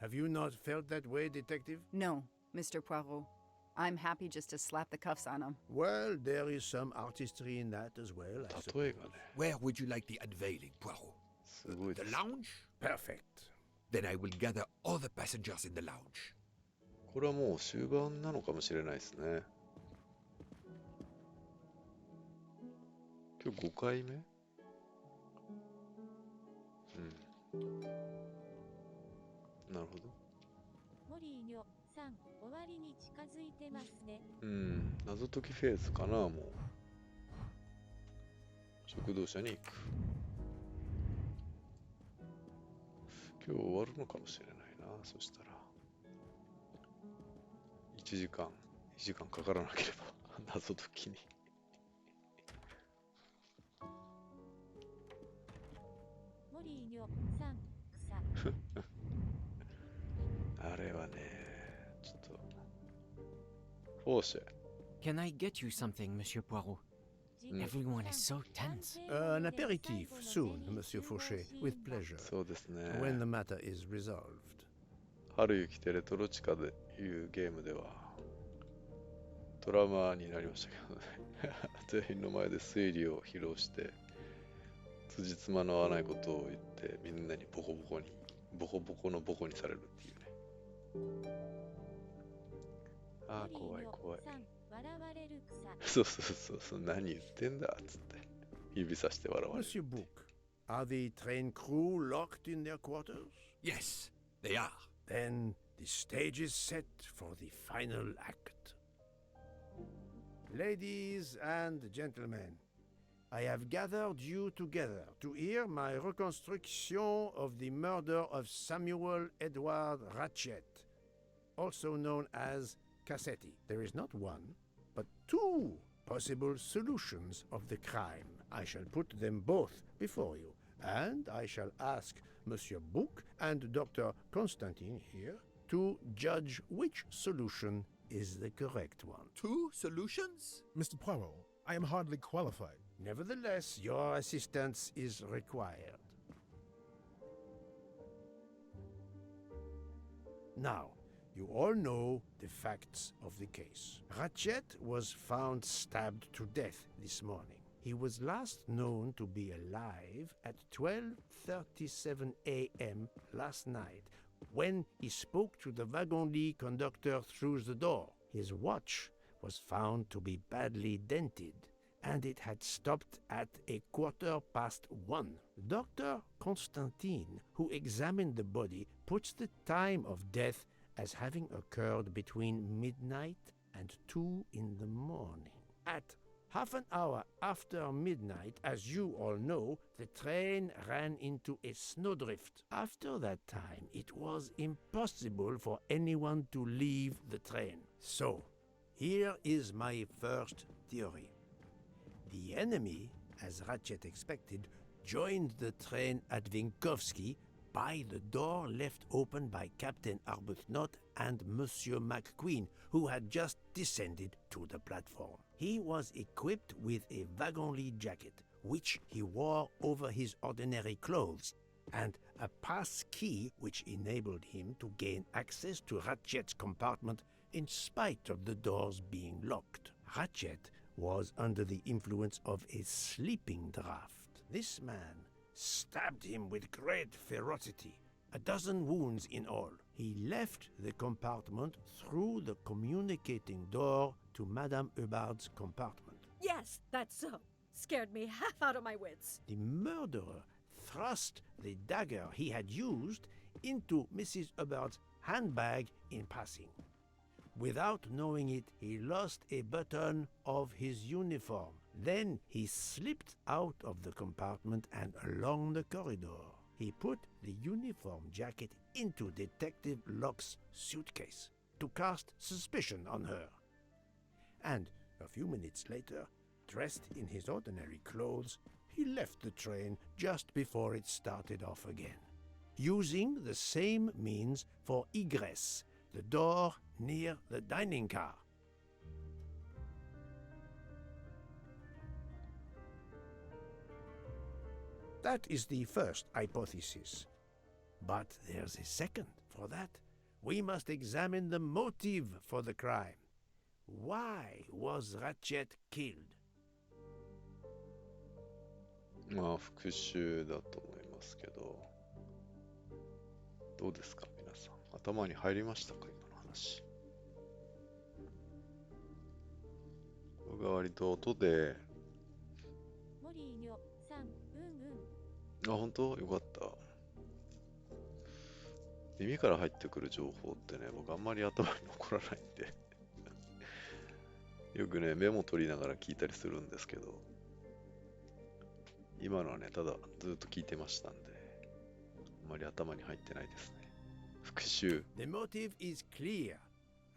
G: Have you not felt that way, Detective?
E: No, Mr. Poirot. I'm happy just to slap the cuffs on him.
G: Well, there is some artistry in that as well, I suppose.
H: Where would you like the unveiling, Poirot? The lounge?
G: Perfect.
H: Then I will gather all the passengers in the lounge.
B: これはもう終盤なのかもしれないですね。今日5回目？なるほど。
A: モリーニョさん、終わりに近づいてますね。
B: 謎解きフェーズかな、もう。食堂車に行く。今日終わるのかもしれないな、そしたら。2時間かからなければ、謎解きに。
A: モリーニョさん、草。
B: あれはね、ちょっと。フォーシェ。
L: Can I get you something, Monsieur Poirot? Everyone is so tense.
G: An aperitif soon, Monsieur Fauchet, with pleasure.
B: そうですね。
G: When the matter is resolved.
B: 春雪テレトロチカでいうゲームではトラウマになりましたけどね。全員の前で推理を披露して辻褄の合わないことを言ってみんなにボコボコのボコにされるっていうね。ああ、怖い怖い。
A: 笑われる草。
B: そうそうそうそう、何言ってんだっつって。指さして笑われる。
G: Monsieur Book, are the train crew locked in their quarters?
H: Yes, they are.
G: Then the stage is set for the final act. Ladies and gentlemen, I have gathered you together to hear my reconstruction of the murder of Samuel Edward Ratchet, also known as Cassetti. There is not one, but two possible solutions of the crime. I shall put them both before you, and I shall ask Monsieur Book and Dr. Constantine here to judge which solution is the correct one.
H: Two solutions?
I: Mr. Poirot, I am hardly qualified.
G: Nevertheless, your assistance is required. Now, you all know the facts of the case. Ratchet was found stabbed to death this morning. He was last known to be alive at 12:37 a.m. last night, when he spoke to the wagon-lit conductor through the door. His watch was found to be badly dented, and it had stopped at 1:15. Dr. Constantine, who examined the body, puts the time of death as having occurred between midnight and 2 in the morning. At half an hour after midnight, as you all know, the train ran into a snowdrift. After that time, it was impossible for anyone to leave the train. So, here is my first theory. The enemy, as Ratchet expected, joined the train at Vinkovsky by the door left open by Captain Arbuthnot and Monsieur McQueen, who had just descended to the platform. He was equipped with a wagon-lit jacket, which he wore over his ordinary clothes, and a pass key which enabled him to gain access to Ratchet's compartment in spite of the doors being locked. Ratchet was under the influence of a sleeping draught. This man stabbed him with great ferocity, 12 wounds in all. He left the compartment through the communicating door to Madame Hubbard's compartment.
K: Yes, that's so. Scared me half out of my wits.
G: The murderer thrust the dagger he had used into Mrs. Hubbard's handbag in passing. Without knowing it, he lost a button of his uniform. Then he slipped out of the compartment and along the corridor. He put the uniform jacket into Detective Locke's suitcase to cast suspicion on her. And a few minutes later, dressed in his ordinary clothes, he left the train just before it started off again, using the same means for egress, the door near the dining car. That is the first hypothesis. But there's a second. For that, we must examine the motive for the crime. Why was Ratchet killed?
B: まあ復讐だと思いますけど、どうですか皆さん、頭に入りましたか今の話。僕は割と音で、あ、本当よかった。耳から入ってくる情報ってね、僕あんまり頭に残らないんでよくね、メモ取りながら聞いたりするんですけど、今のはね、ただずっと聞いてましたんで、あんまり頭に入ってないですね。復讐。
G: The motive is clear.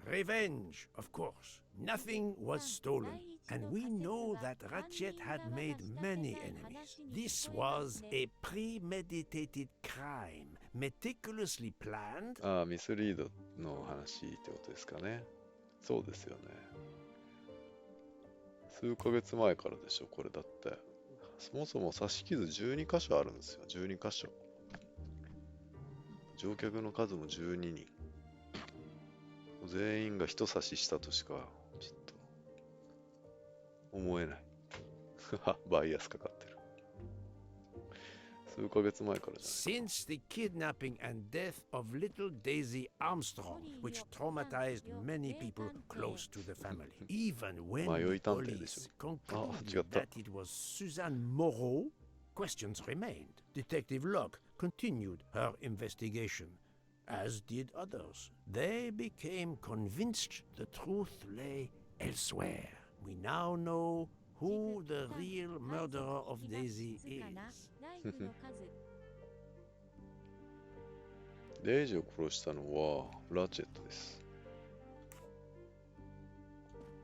G: Revenge, of course. Nothing was stolen. And we know that Ratchet had made many enemies. This was a premeditated crime, meticulously planned.
B: ああ、ミスリードの話ってことですかね。そうですよね。数ヶ月前からでしょ、これだって。そもそも刺し傷12箇所あるんですよ、12箇所。乗客の数も12人。全員が一刺ししたとしかちょっと思えないバイアスかかってる。数ヶ月前からじゃないか。
G: Since the kidnapping and death of little Daisy Armstrong, which traumatized many people close to the family, even when the police concluded that it was Suzanne Moreau, questions remained. Detective Locke continued her investigation, as did others. They became convinced the truth lay elsewhere. We now know who the real murderer of Daisy is.
B: デイジーを殺したのはラチェットです。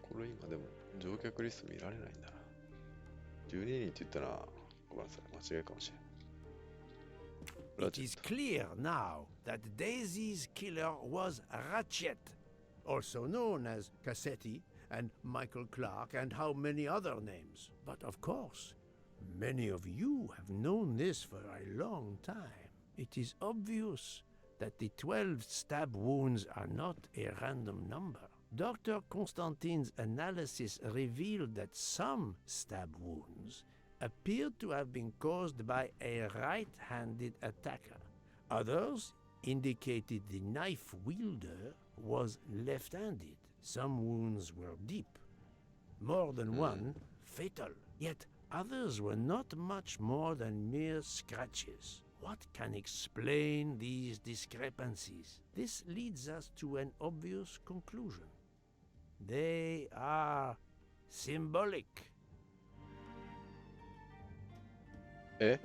B: これ今でも乗客リスト見られないんだな。12人って言ったらごめんなさい、間違いかもしれない。
G: It is clear now that Daisy's killer was Ratchet, also known as Cassetti and Michael Clark and how many other names. But of course, many of you have known this for a long time. It is obvious that the 12 stab wounds are not a random number. Dr. Constantine's analysis revealed that some stab wounds appeared to have been caused by a right-handed attacker. Others indicated the knife wielder was left-handed. Some wounds were deep, more than one fatal, yet others were not much more than mere scratches. What can explain these discrepancies? This leads us to an obvious conclusion. They are symbolic.
B: え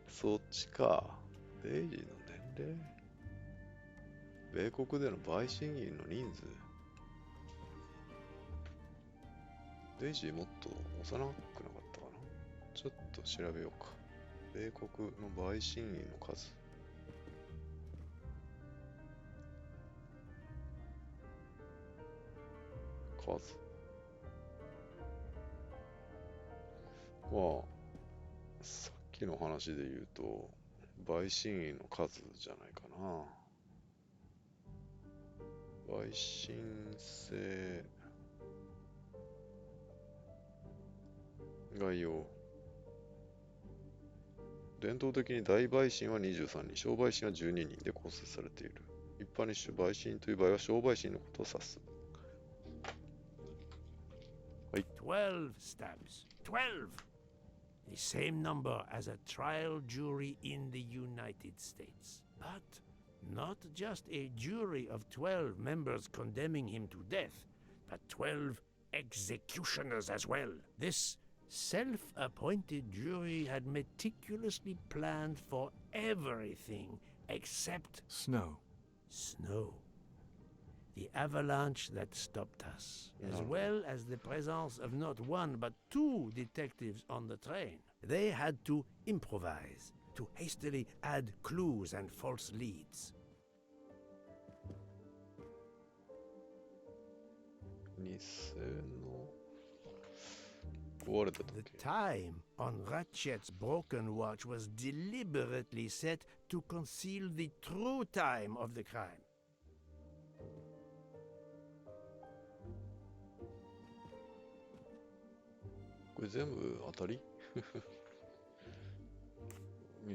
B: そっちか。デイジーの年齢、米国での陪審員の人数。デイジーもっと幼くなかったかな。ちょっと調べようか。米国の陪審員の数。まあ、さっきの話で言うと、陪審員の数じゃないかな。陪審制概要。伝統的に大陪審は23人、小陪審は12人で構成されている。一般に陪審という場合は小陪審のことを指す。はい。
G: 12 stabs. 12! The same number as a trial jury in the United States. But not just a jury of 12 members condemning him to death, but 12 executioners as well. This self-appointed jury had meticulously planned for everything except
J: snow.
G: Snow. The avalanche that stopped us, as well as the presence of not one but two detectives on the train. They had to improvise, to hastily add clues and false leads. The time on Ratchet's broken watch was deliberately set to conceal the true time of the crime.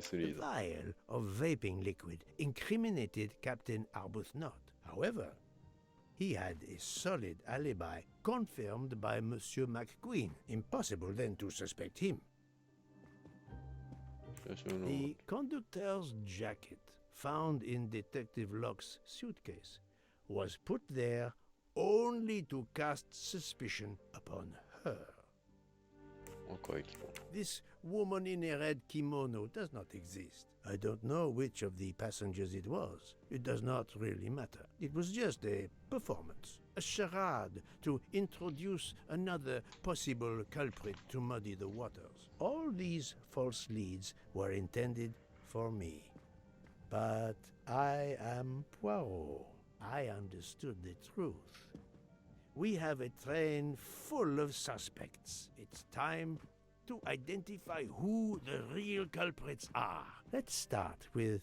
G: The vial of vaping liquid incriminated Captain Arbuthnot. However, he had a solid alibi confirmed by Monsieur McQueen. Impossible then to suspect him. The conductor's jacket, found in Detective Locke's suitcase, was put there only to cast suspicion upon her. This woman in a red kimono does not exist. I don't know which of the passengers it was. It does not really matter. It was just a performance, a charade to introduce another possible culprit to muddy the waters. All these false leads were intended for me. But I am Poirot. I understood the truth. We have a train full of suspects. It's time to identify who the real culprits are. Let's start with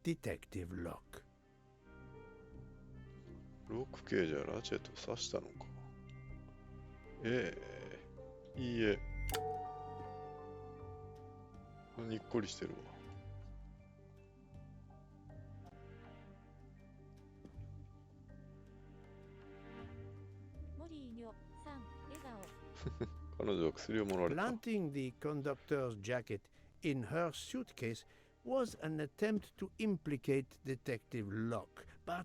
G: Detective Locke.
B: ロック刑事はラチェットを刺したのか。いいえ。にっこりしてるわ。
A: モリーニョさん、笑顔。
B: 彼女は薬をもらわれた。
G: Planting the conductor's jacket in her suitcase was an attempt to implicate Detective Locke, but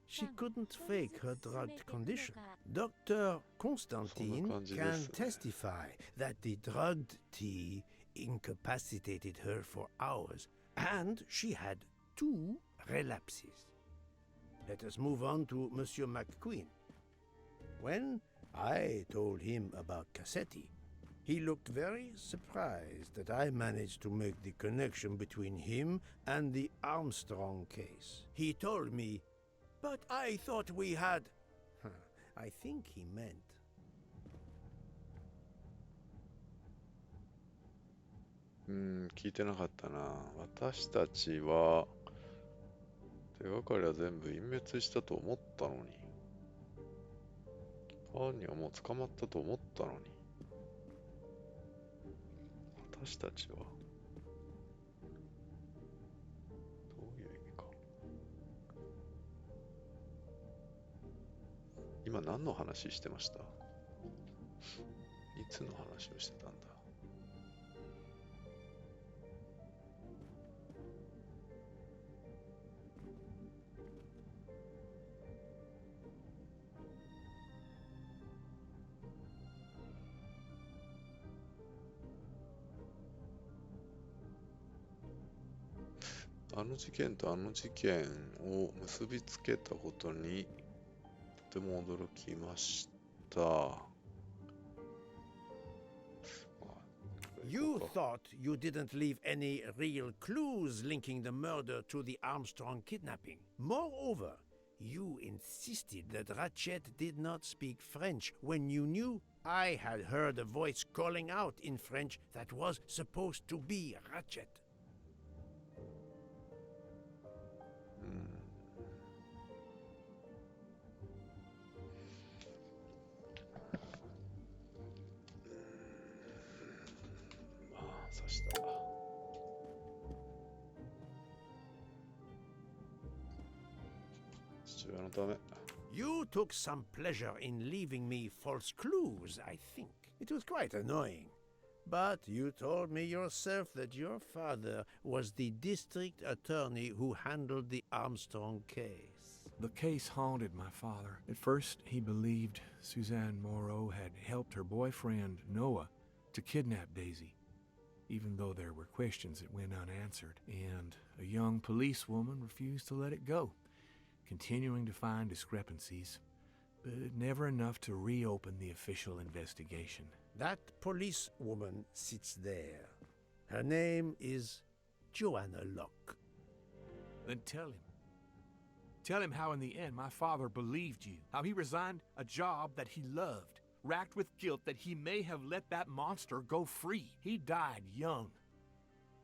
G: she couldn't fake her drugged condition. Dr. Constantine can testify that the drugged tea incapacitated her for hours, and she had 2 relapses. Let us move on to Monsieur McQueen. When I told him about Cassetti, he looked very surprised that I managed to make the connection between him and the Armstrong case. He told me, "But I thought we had..." I think he meant.
B: 聞いてなかったな。私たちは手がかりは全部隠滅したと思ったのに。犯人はもう捕まったと思ったのに。私たちはどういう意味か。今何の話してました？いつの話をしてたんだ？あの事件とあの事件を結びつけたことにとても驚きました。
G: You thought you didn't leave any real clues linking the murder to the Armstrong kidnapping. Moreover, you insisted that Ratchet did not speak French when you knew I had heard a voice calling out in French that was supposed to be Ratchet. You took some pleasure in leaving me false clues, I think. It was quite annoying. But you told me yourself that your father was the district attorney who handled the Armstrong case.
J: The case haunted my father. At first, he believed Suzanne Moreau had helped her boyfriend, Noah, to kidnap Daisy, even though there were questions that went unanswered, and a young policewoman refused to let it go, continuing to find discrepancies, but never enough to reopen the official investigation.
G: That policewoman sits there. Her name is Joanna Locke.
J: Then tell him. Tell him how in the end my father believed you, how he resigned a job that he loved, racked with guilt that he may have let that monster go free. He died young,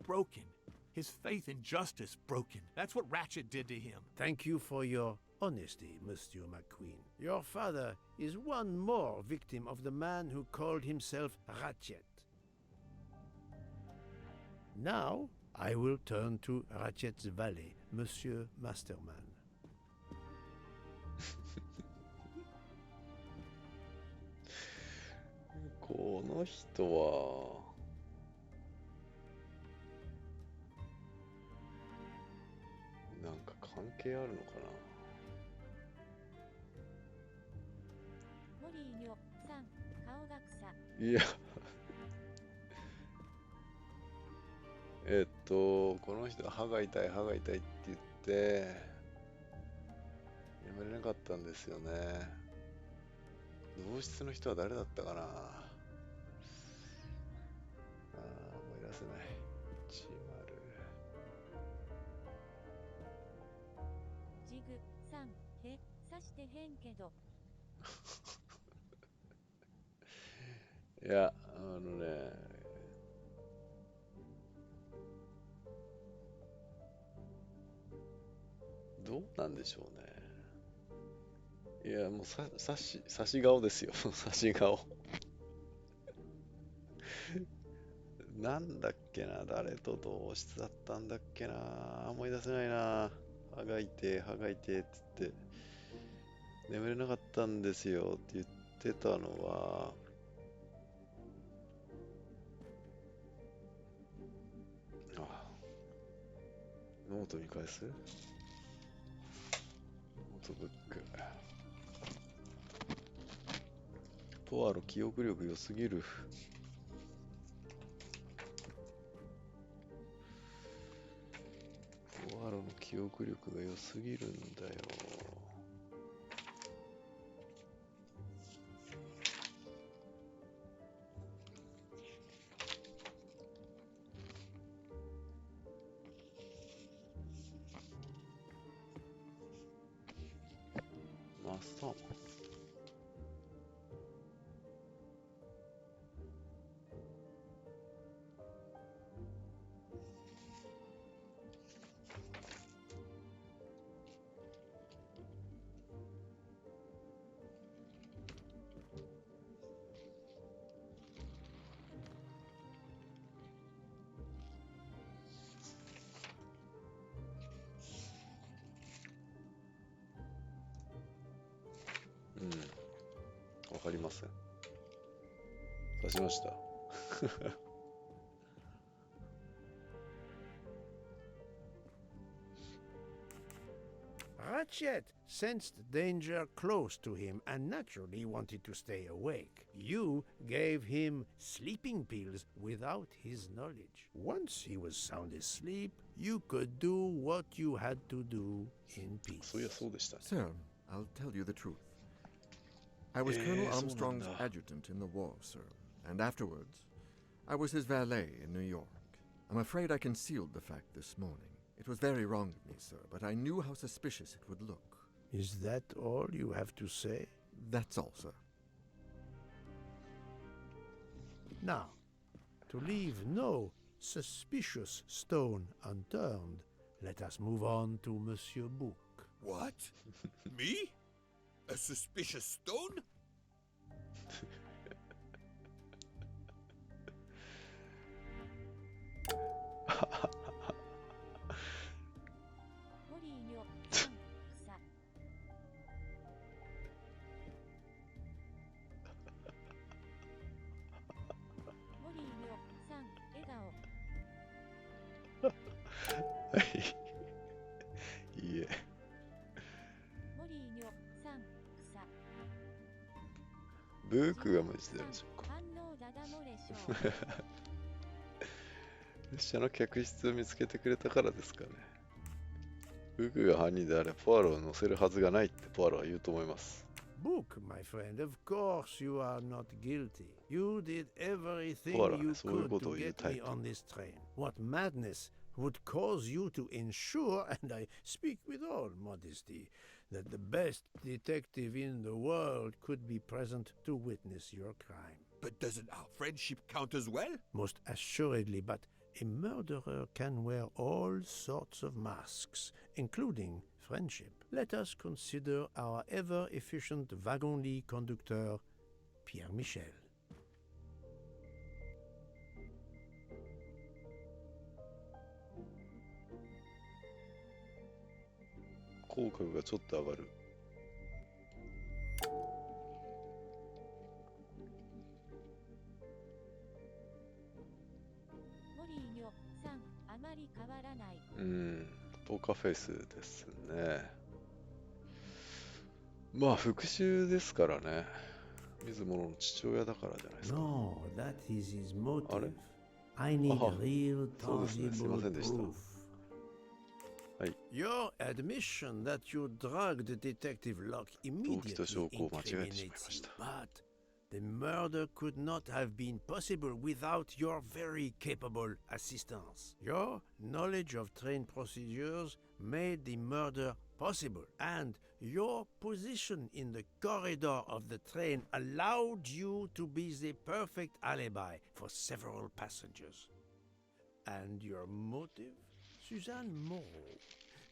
J: broken, his faith in justice broken. That's what Ratchet did to him.
G: Thank you for your honesty, Monsieur McQueen. Your father is one more victim of the man who called himself Ratchet. Now, I will turn to Ratchet's valet, Monsieur Masterman.
B: この人はなんか関係あるのかな。
A: モリーニョさん、顔が草。
B: いやこの人は歯が痛い歯が痛いって言って眠れなかったんですよね。同室の人は誰だったかな。思い出せない。
A: ジグさん、へ、刺してへんけど。
B: いや、どうなんでしょうね。いや、もう差し顔ですよ。差し顔。なんだっけな、誰と同室だったんだっけな、思い出せないな。歯が痛い、歯が痛いっつって、眠れなかったんですよって言ってたのは、ノート見返す？ノートブック。ポアロ記憶力良すぎる。ポアロの記憶力が良すぎるんだよ。マスターマン。わかりません。刺しました。
G: Ratchet sensed danger close to him and naturally wanted to stay awake. You gave him sleeping pills without his knowledge. Once he was sound asleep, you could do what you had to do in peace.
O: Sir, I'll tell you the truth. I was Colonel Armstrong's adjutant in the war, sir, and afterwards, I was his valet in New York. I'm afraid I concealed the fact this morning. It was very wrong of me, sir, but I knew how suspicious it would look.
G: Is that all you have to say?
O: That's all, sir.
G: Now, to leave no suspicious stone unturned, let us move on to Monsieur Book.
H: What? Me? A suspicious stone?
B: ブークが無事であるでしょうか。列車の客室を見つけてくれたからですかね。ブークが犯人であれ、ポアロを乗せるはずがないってポアロは言うと思います。
G: Book, my friend, of course you are not guilty. You did everything you could to get me on this train. What madness would cause you to ensure, and I speak with all modesty, that the best detective in the world could be present to witness your crime.
H: But doesn't our friendship count as well?
G: Most assuredly, but a murderer can wear all sorts of masks, including friendship. Let us consider our ever-efficient wagon-lit conductor, Pierre Michel.
B: 口角がちょっと上がる。ポーカーフェイスですね。まあ復讐ですからね。水物の父親だからじゃないですか。
G: No, that is his motive. I need real tangible proof. Your admission that you drugged Detective Locke immediately incriminates him, but the murder could not have been possible without your very capable assistance. Your knowledge of train procedures made the murder possible, and your position in the corridor of the train allowed you to be the perfect alibi for several passengers. And your motive? Suzanne Moreau,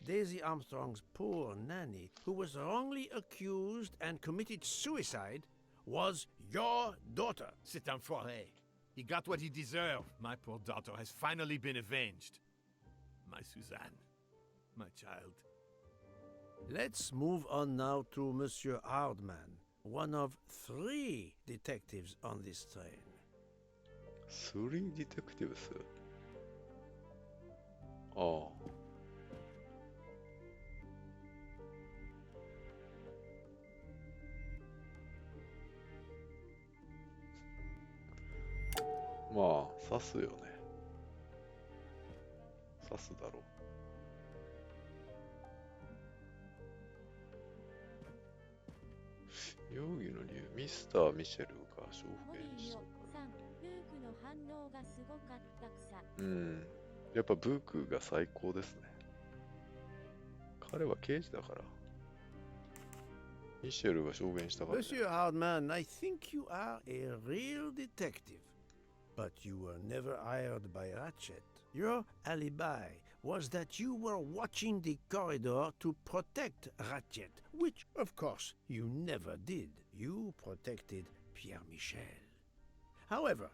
G: Daisy Armstrong's poor nanny, who was wrongly accused and committed suicide, was your daughter.
N: C'est un foiré.
J: He got what he deserved. My poor daughter has finally been avenged. My Suzanne. My child.
G: Let's move on now to Monsieur Hardman, one of 3 detectives on this train.
B: 3 detectives? ああ。まあ、刺すよね。刺すだろう。容疑の理由、ミスター・ミシェルが証言したから。
A: ブークの反応がすごかったくさ。
B: やっぱブークが最高ですね。彼は刑事だから。ミシェルが証言したから、ね。
G: Monsieur Hardman, I think you are a real detective. But you were never hired by Ratchet. Your alibi was that you were watching the corridor to protect Ratchet, which, of course, you never did. You protected Pierre Michel. However,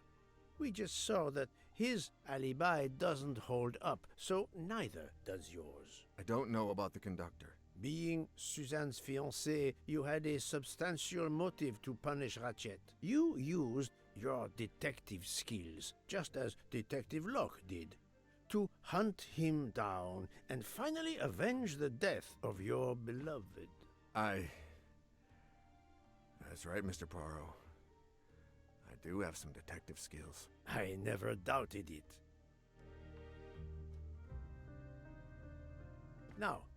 G: we just saw that his alibi doesn't hold up, so neither does yours.
O: I don't know about the conductor.
G: Being Suzanne's fiancé, you had a substantial motive to punish Ratchet. You used your detective skills, just as Detective Locke did, to hunt him down and finally avenge the death of your beloved.
O: That's right, Mr. Poirot. I do have some detective skills.
G: I never doubted it. Now,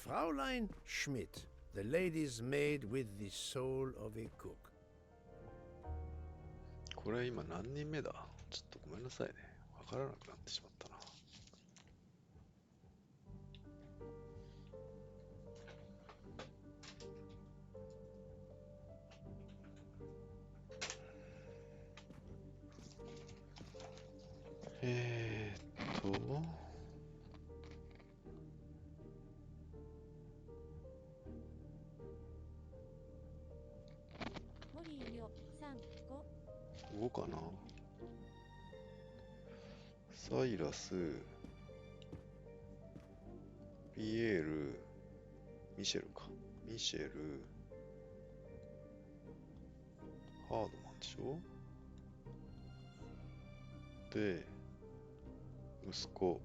G: Fraulein Schmidt, the lady's maid with the soul of a cook.
B: これ今何人目だ？ちょっとごめんなさいね。わからなくなってしまったな。5かな。サイラス、ピエール、ミシェルか。ミシェル、ハードマンでしょ。で、息子。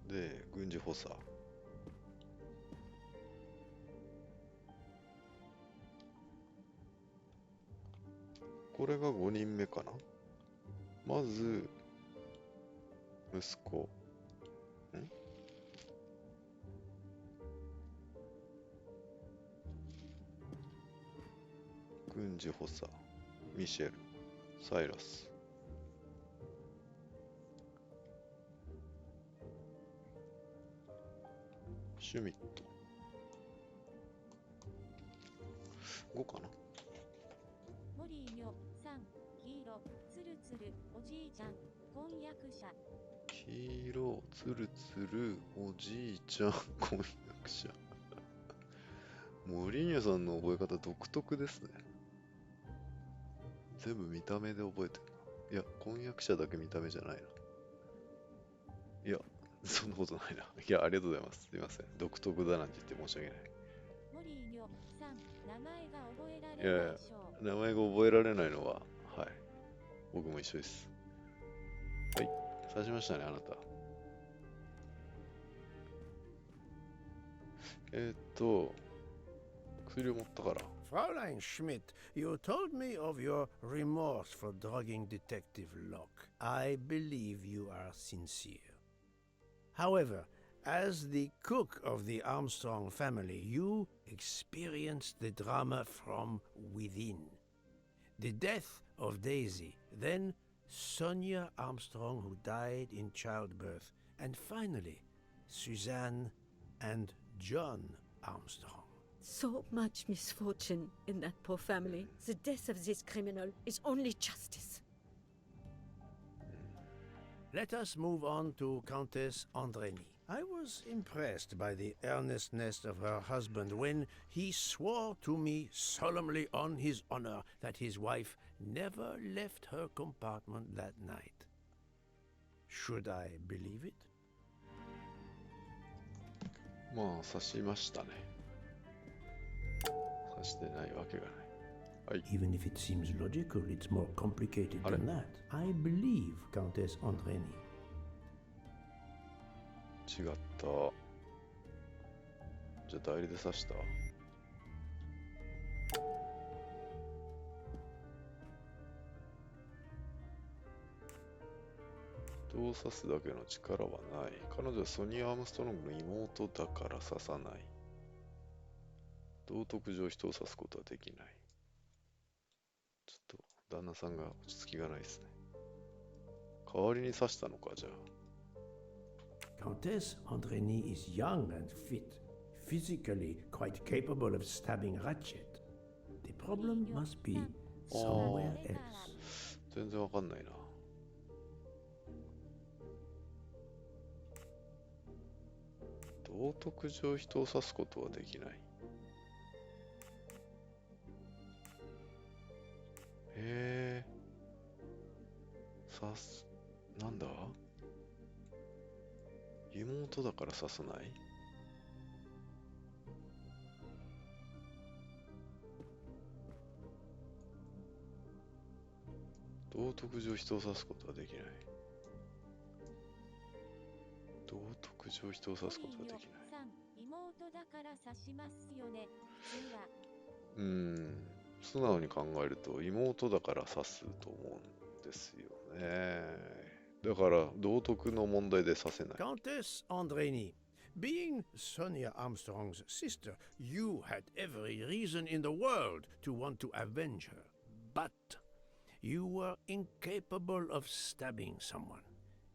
B: で、軍事補佐。これが5人目かな。まず、息子。軍事補佐、ミシェル、サイラス。シュミット。5かな。
A: 森井魚さん、黄色、つるつる、おじいちゃん、婚約者。
B: 黄色、つるつる、おじいちゃん、婚約者。モリーニョさんの覚え方独特ですね。全部見た目で覚えてるな。いや、婚約者だけ見た目じゃないな。いや、そんなことないな。いや、ありがとうございます。すいません。独特だなんて言って申し訳ない。
A: 森井魚さん、名前が覚えられないでしょう。
B: 名前が覚えられないのは、はい。僕も一緒です。はい。刺しましたね、あなた。薬を持ったから。
G: Fraulein Schmidt, you told me of your remorse for drugging Detective Locke. I believe you are sincere. However, as the cook of the Armstrong family, you experienced the drama from within. The death of Daisy, then Sonia Armstrong, who died in childbirth, and finally, Suzanne and John Armstrong.
K: So much misfortune in that poor family. The death of this criminal is only justice.
G: Let us move on to Countess Andreni. I was impressed by the earnestness of her husband when he swore to me solemnly on his honor that his wife never left her compartment that night. Should I believe it?
B: まあ、刺しましたね。刺してないわけがない。はい。
G: Even if it seems logical, it's more complicated than that. I believe Countess Andreni.
B: 違った。じゃあ代理で刺した。人を刺すだけの力はない。彼女はソニー・アームストロングの妹だから刺さない。道徳上人を刺すことはできない。ちょっと旦那さんが落ち着きがないですね。代わりに刺したのか、じゃあ。
G: Countess Andreni is young and fit, physically quite capable of stabbing Ratchet. The problem must be somewhere else.
B: 全然わかんないな。道徳上人を刺すことはできない。へえ。刺す。なんだ？妹だから刺さない？道徳上人を刺すことはできない。道徳上人を刺すことはできない。
A: 妹だから刺しますよね。
B: 素直に考えると妹だから刺すと思うんですよね。だから道徳の問題で刺せない。
G: Countess Andreni, being Sonia Armstrong's sister, you had every reason in the world to want to avenge her. But you were incapable of stabbing someone,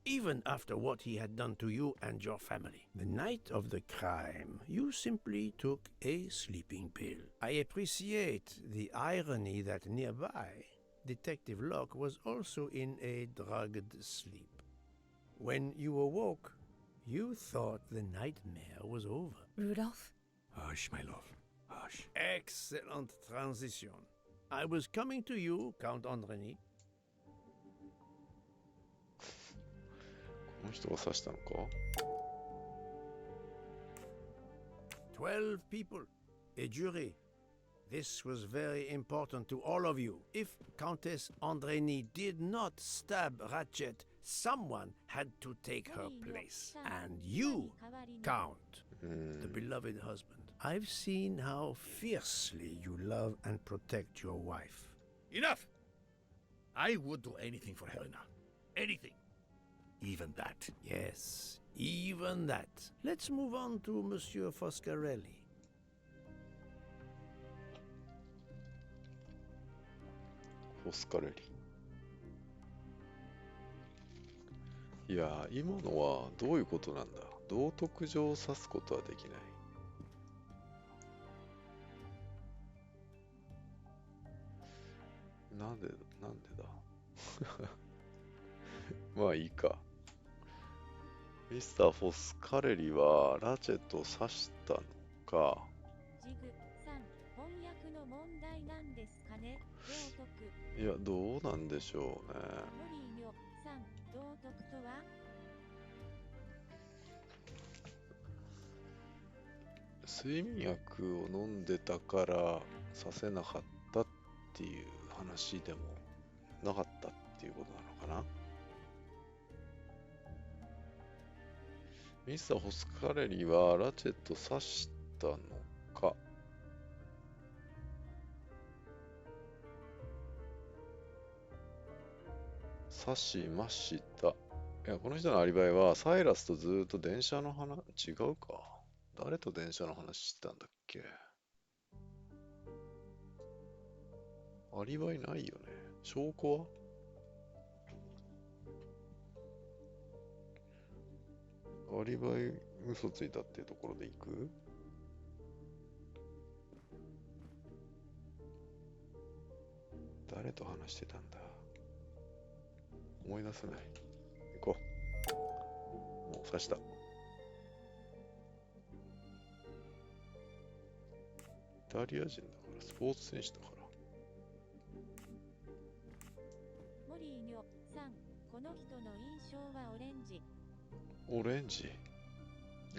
G: even after what he had done to you and your family. The night of the crime, you simply took a sleeping pill. I appreciate the irony that nearby, Detective Locke was also in a drugged sleep. When you awoke, you thought the nightmare was over.
E: Rudolph?
J: Hush, my love. Hush.
G: Excellent transition. I was coming to you, Count Andreni.
B: この人が刺したのか？
G: 12 people, a jury. This was very important to all of you. If Countess Andreni did not stab Ratchet, someone had to take her place. And you, Count, the beloved husband. I've seen how fiercely you love and protect your wife.
H: Enough! I would do anything for Helena. Anything. Even that.
G: Yes, even that. Let's move on to Monsieur Foscarelli.
B: Foscarelli. いや、今のはどういうことなんだ？道徳上を指すことはできない。なんでだまあいいか。ミスター・フォスカレリはラチェットを刺したのか。
A: ジグさん、翻訳の問題なんですかね。道徳。
B: いや、どうなんでしょうね。
A: モリーニョさん、道徳とは？
B: 睡眠薬を飲んでたから刺せなかったっていう話でもなかったっていうことなのかな。ミスター・ホスカレリはラチェット刺したのか。刺しました。いや、この人のアリバイはサイラスとずーっと電車の話、違うか。誰と電車の話してたんだっけ。アリバイないよね。証拠は？アリバイ嘘ついたっていうところで行く？誰と話してたんだ？思い出せない。行こう。もう刺した。タリア人だから、スポーツ選手だから。
A: モリーニョさん、この人の印象はオレンジ。
B: オレンジ。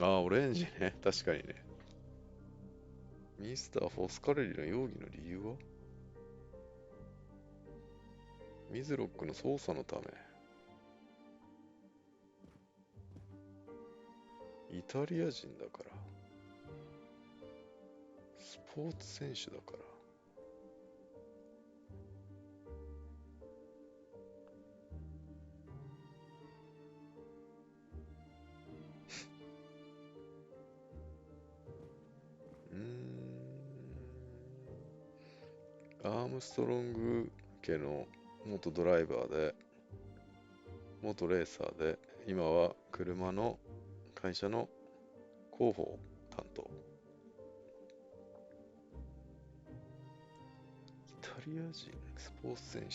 B: ああ、オレンジね。確かにね。ミスター・フォスカレリの容疑の理由はミズロックの捜査のため。イタリア人だから。スポーツ選手だから。アームストロング家の元ドライバーで、元レーサーで、今は車の会社の広報担当。イタリア人スポーツ選手。イ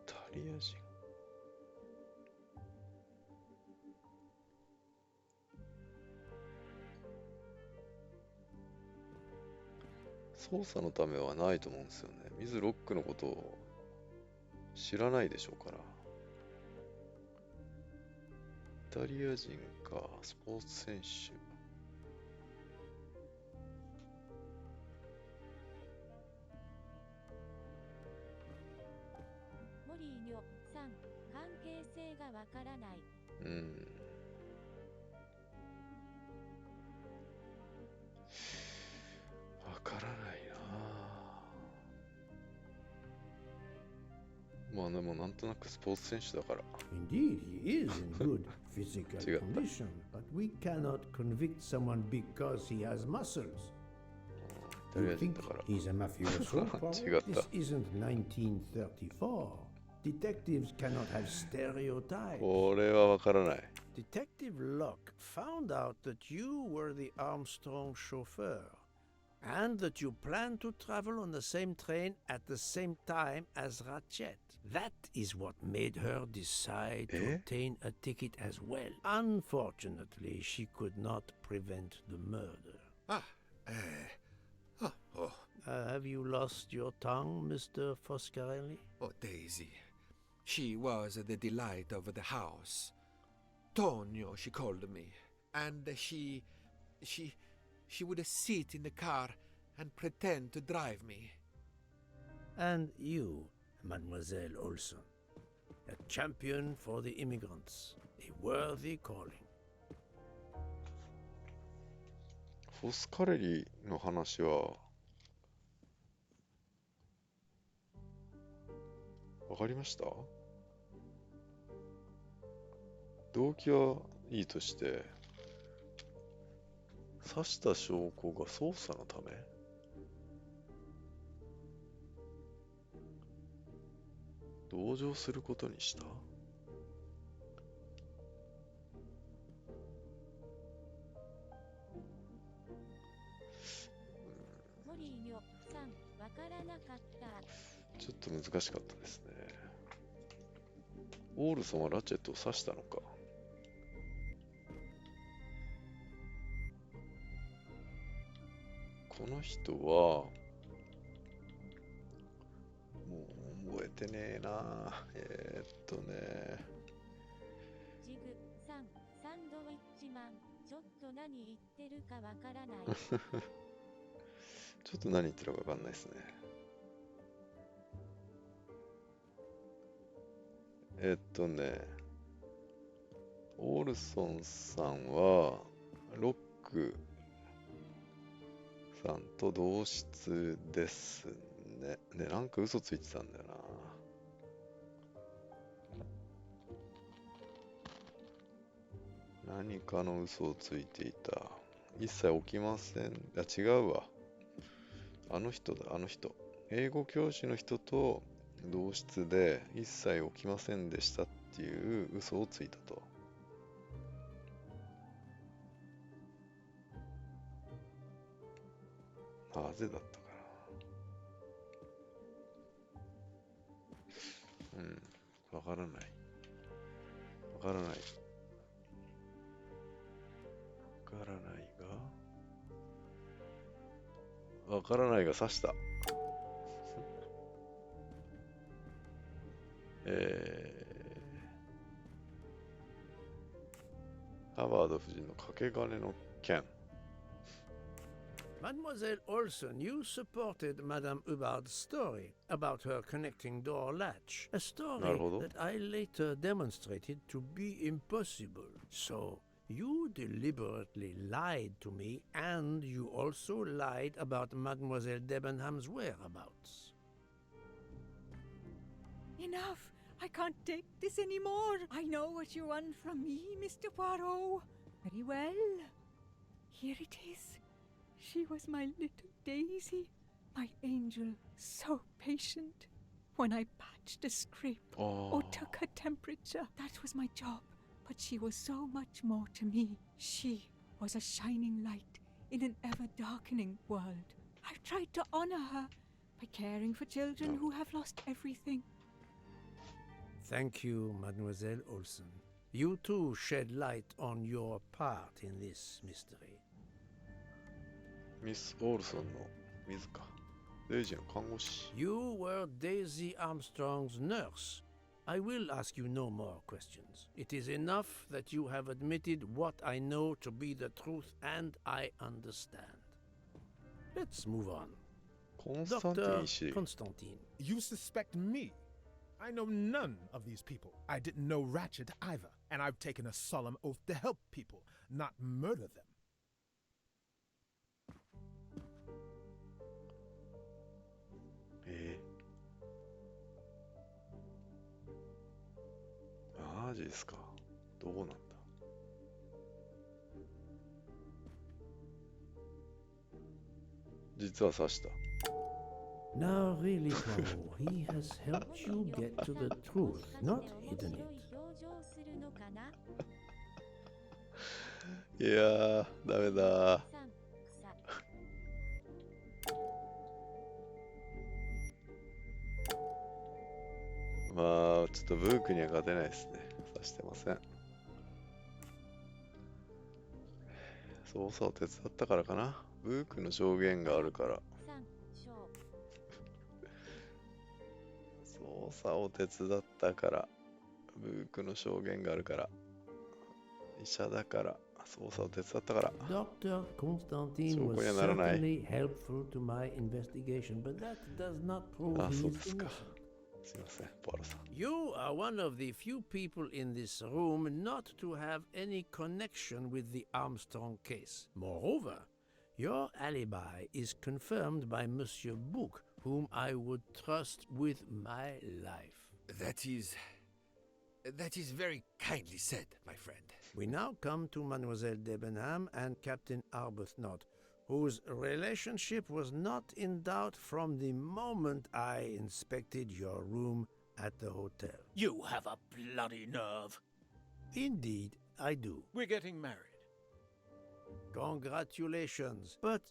B: タリア人。捜査のためはないと思うんですよね。ミズロックのことを知らないでしょうから。イタリア人か、スポーツ選手。
A: モリーニョさん、関係性がわからない。
B: わからないな。まあでもなんとなくスポーツ選手だから。
G: Indeed, he is in good physical condition, but we cannot convict someone because he has muscles. You think he's a mafioso? This isn't 1934. Detectives cannot have stereotypes.
B: これはわからない。
G: Detective Locke found out that you were the Armstrong chauffeur and that you planned to travel on the same train at the same time as Ratchet. That is what made her decide to obtain a ticket as well. Unfortunately, she could not prevent the murder. Have you lost your tongue, Mr. Foscarelli?
H: Oh, Daisy. She was the delight of the house. Tonio, she called me. And she would sit in the car and pretend to drive me.
G: And you, Mademoiselle Olson, a champion for the immigrants, a worthy calling.
B: フォスカレリの話はわかりました？動機はいいとして、刺した証拠が捜査のため？同情することにした？
A: モリーニョさん、わからなかった。
B: ちょっと難しかったですね。オールソンはラチェットを刺したのか。この人はもう覚えてねえな。
A: ジグさん、サンドウィッチマン、ちょっと何言ってるかわからない。
B: ちょっと何言ってるかわかんないですね。オールソンさんはロックさんと同室ですね。ね、なんか嘘ついてたんだよな。何かの嘘をついていた。一切起きません。違うわ。あの人だ、あの人。英語教師の人と同室で一切起きませんでしたっていう嘘をついたと。なぜだったかな。わからない。からない。わからないが。わからないが刺した。ハワード夫人のかけ金の件。
G: Mademoiselle Olsen, you supported Madame Hubbard's story about her connecting door latch, a story that I later demonstrated to be impossible. So, you deliberately lied to me, and you also lied about Mademoiselle Debenham's whereabouts.
E: Enough! I can't take this anymore! I know what you want from me, Mr. Poirot. Very well. Here it is. She was my little Daisy, my angel, so patient. When I patched a scrape or took her temperature, that was my job. But she was so much more to me. She was a shining light in an ever-darkening world. I've tried to honor her by caring for children who have lost everything.
G: Thank you, Mademoiselle Olsen. You too shed light on your part in this mystery.
B: ミス・オールソンの自らデイジーの看護師。
G: You were Daisy Armstrong's nurse. I will ask you no more questions. It is enough that you have admitted what I know to be the truth, and I understand. Let's move on. Dr. Constantine.
I: You suspect me? I know none of these people. I didn't know Ratchet either, and I've taken a solemn oath to help people, not murder them.
B: Eh? マジですか。どうなんだ。実は刺した。
G: Now really, Poirot, he has helped you get to the truth, not hidden it.
B: いやー、ダメだ。まあ、ちょっとブークには勝てないですね。刺してません。捜査を手伝ったからかな。ブークの証言があるから。捜査を手伝ったから。ブークの証言があるから。医者だから。捜査を手伝ったから。
G: Dr. Constantine was certainly helpful to my investigation, but that does not prove he is innocent. You are one of the few people in this room not to have any connection with the Armstrong case. Moreover, your alibi is confirmed by Monsieur Bouc, whom I would trust with my life.
H: That is very kindly said, my friend.
G: We now come to Mademoiselle Debenham and Captain Arbuthnot, whose relationship was not in doubt from the moment I inspected your room at the hotel.
N: You have a bloody nerve.
G: Indeed, I do.
N: We're getting married.
G: Congratulations. But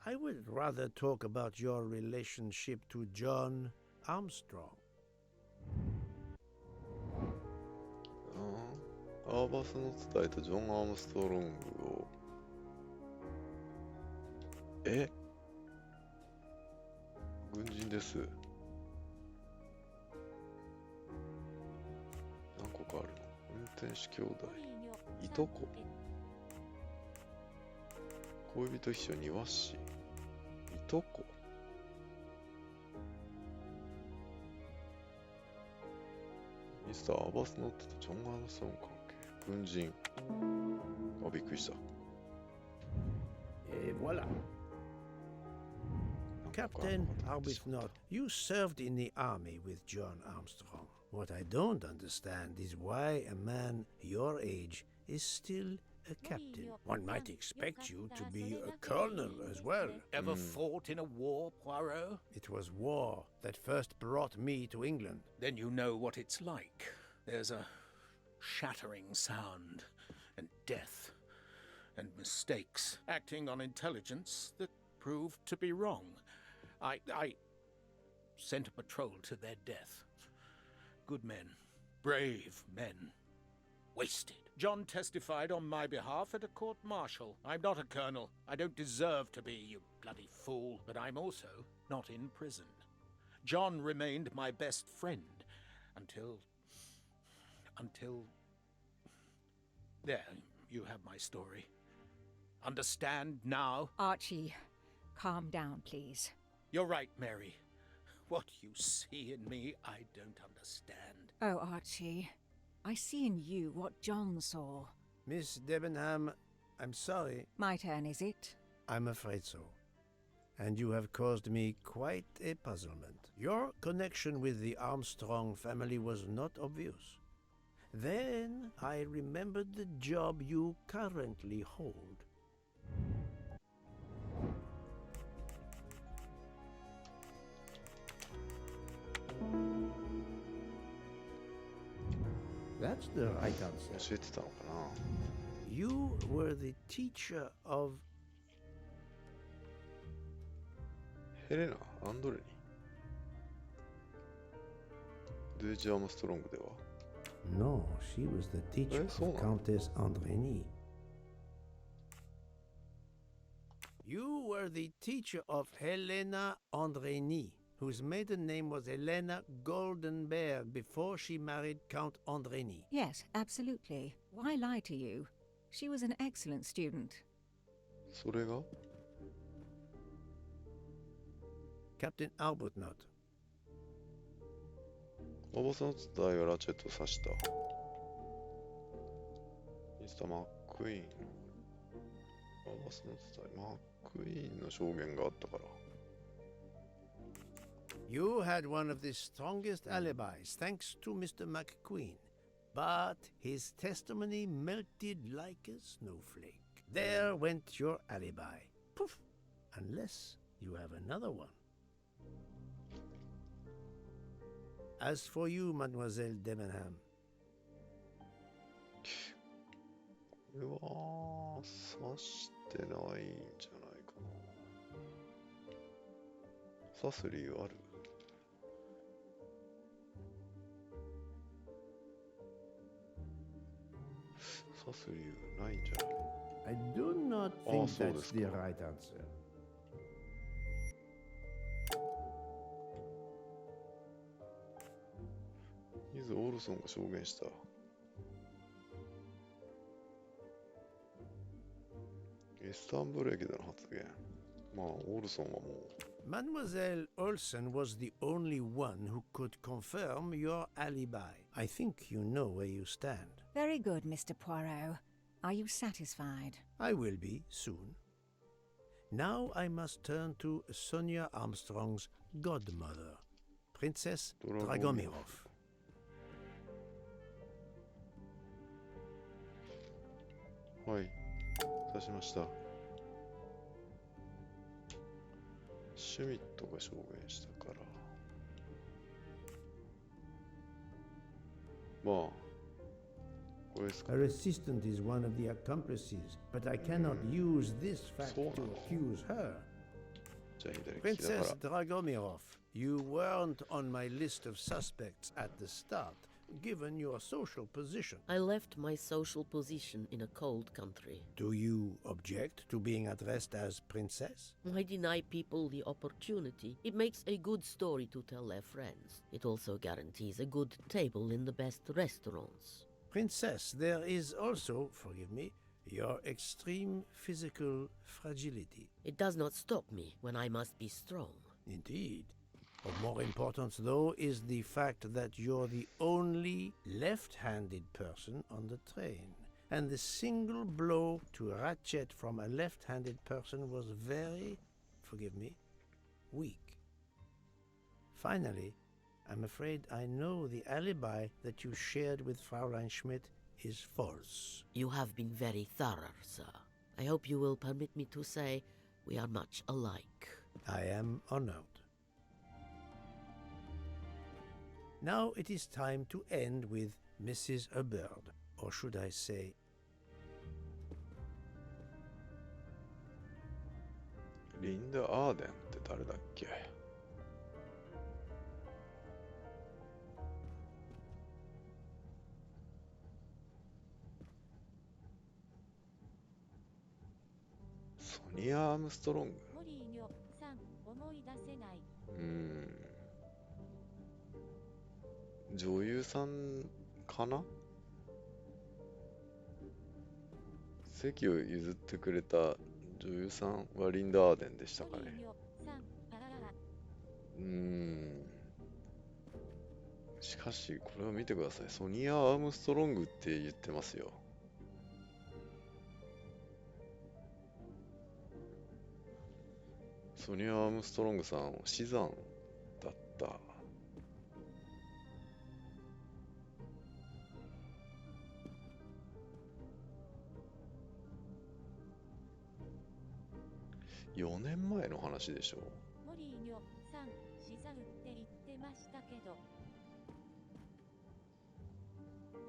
G: I would rather talk about your relationship to John Armstrong.
B: アーバスの伝えたジョン・アームストロングを軍人です。何個かあるの。運転手兄弟。いとこ。恋人秘書庭師。いとこ。ミスター・アーバスノットとジョン・アームストロング関係。軍人。あ、びっくりした。
G: Voilà. Captain Arbuthnot, you served in the army with John Armstrong. What I don't understand is why a man your age is still a captain. One might expect you to be a colonel as well.
N: Ever fought in a war, Poirot?
G: It was war that first brought me to England.
N: Then you know what it's like. There's a shattering sound, and death, and mistakes, acting on intelligence that proved to be wrong. I sent a patrol to their death. Good men, brave men, wasted. John testified on my behalf at a court-martial. I'm not a colonel. I don't deserve to be, you bloody fool. But I'm also not in prison. John remained my best friend until... There, you have my story. Understand now?
P: Archie, calm down, please.
N: You're right, Mary. What you see in me, I don't understand.
P: Oh, Archie, I see in you what John saw.
G: Miss Debenham, I'm sorry.
P: My turn, is it?
G: I'm afraid so. And you have caused me quite a puzzlement. Your connection with the Armstrong family was not obvious. Then I remembered the job you currently hold. That's the right answer. You were the teacher of...
B: Helena, アンドレに。デイジー・アームストロングでは
G: No, she was the teacher of Countess Andrény. You were the teacher of Helena Andrény, whose maiden name was Helena Goldenberg before she married Count Andrény.
P: Yes, absolutely. Why lie to you? She was an excellent student.
B: それが
G: Captain Arbuthnot.
B: おばさんの伝えはラチェットを刺した。ミスター・マックイーン。おばさんの伝え、マックイーンの証言があったから。
G: You had one of the strongest alibis, thanks to Mr. McQueen. But his testimony melted like a snowflake. There went your alibi. Poof! Unless you have another one. As for you, Mademoiselle Debenham.
B: これは刺してないんじゃないかな。刺す理由ある？刺す理由ないんじゃない？
G: I do not think that's the right answer.
B: イズ・オールソンが証言した。イスタンブール駅での発言。まあ、オールソンはもう。
G: Mademoiselle Olsen was the only one who could confirm your alibi. I think you know where you stand.
P: Very good, Mr. Poirot. Are you satisfied?
G: I will be soon. Now I must turn to Sonia Armstrong's godmother, Princess Dragomirov.
B: はい、刺しました。シュミットが証言したから。まあ、これですか。
G: Her assistant is one of the accomplices, but I cannot use this fact to accuse her. Princess Dragomirov, you weren't on my list of suspects at the start, given your social position.
Q: I left my social position in a cold country.
G: Do you object to being addressed as princess?
Q: I deny people the opportunity. It makes a good story to tell their friends. It also guarantees a good table in the best restaurants.
G: Princess, there is also, forgive me, your extreme physical fragility.
Q: It does not stop me when I must be strong.
G: Indeed. Of more importance, though, is the fact that you're the only left-handed person on the train. And the single blow to ratchet from a left-handed person was very, forgive me, weak. Finally, I'm afraid I know the alibi that you shared with Fraulein Schmidt is false.
Q: You have been very thorough, sir. I hope you will permit me to say we are much alike.
G: I am honored. Now it is time to end with Mrs. Hubbard, or should I say...
B: Linda Arden って誰だっけ?ニア・アームストロング。
A: モリーニョさん、思い出せない。
B: 女優さんかな。席を譲ってくれた女優さんはリンダ・アーデンでしたかね。しかし、これを見てください。ソニア・アームストロングって言ってますよ。ソニア・アームストロングさん、死産だった。4年前の話でしょ。
A: モリーニョさん、死産って言ってましたけど。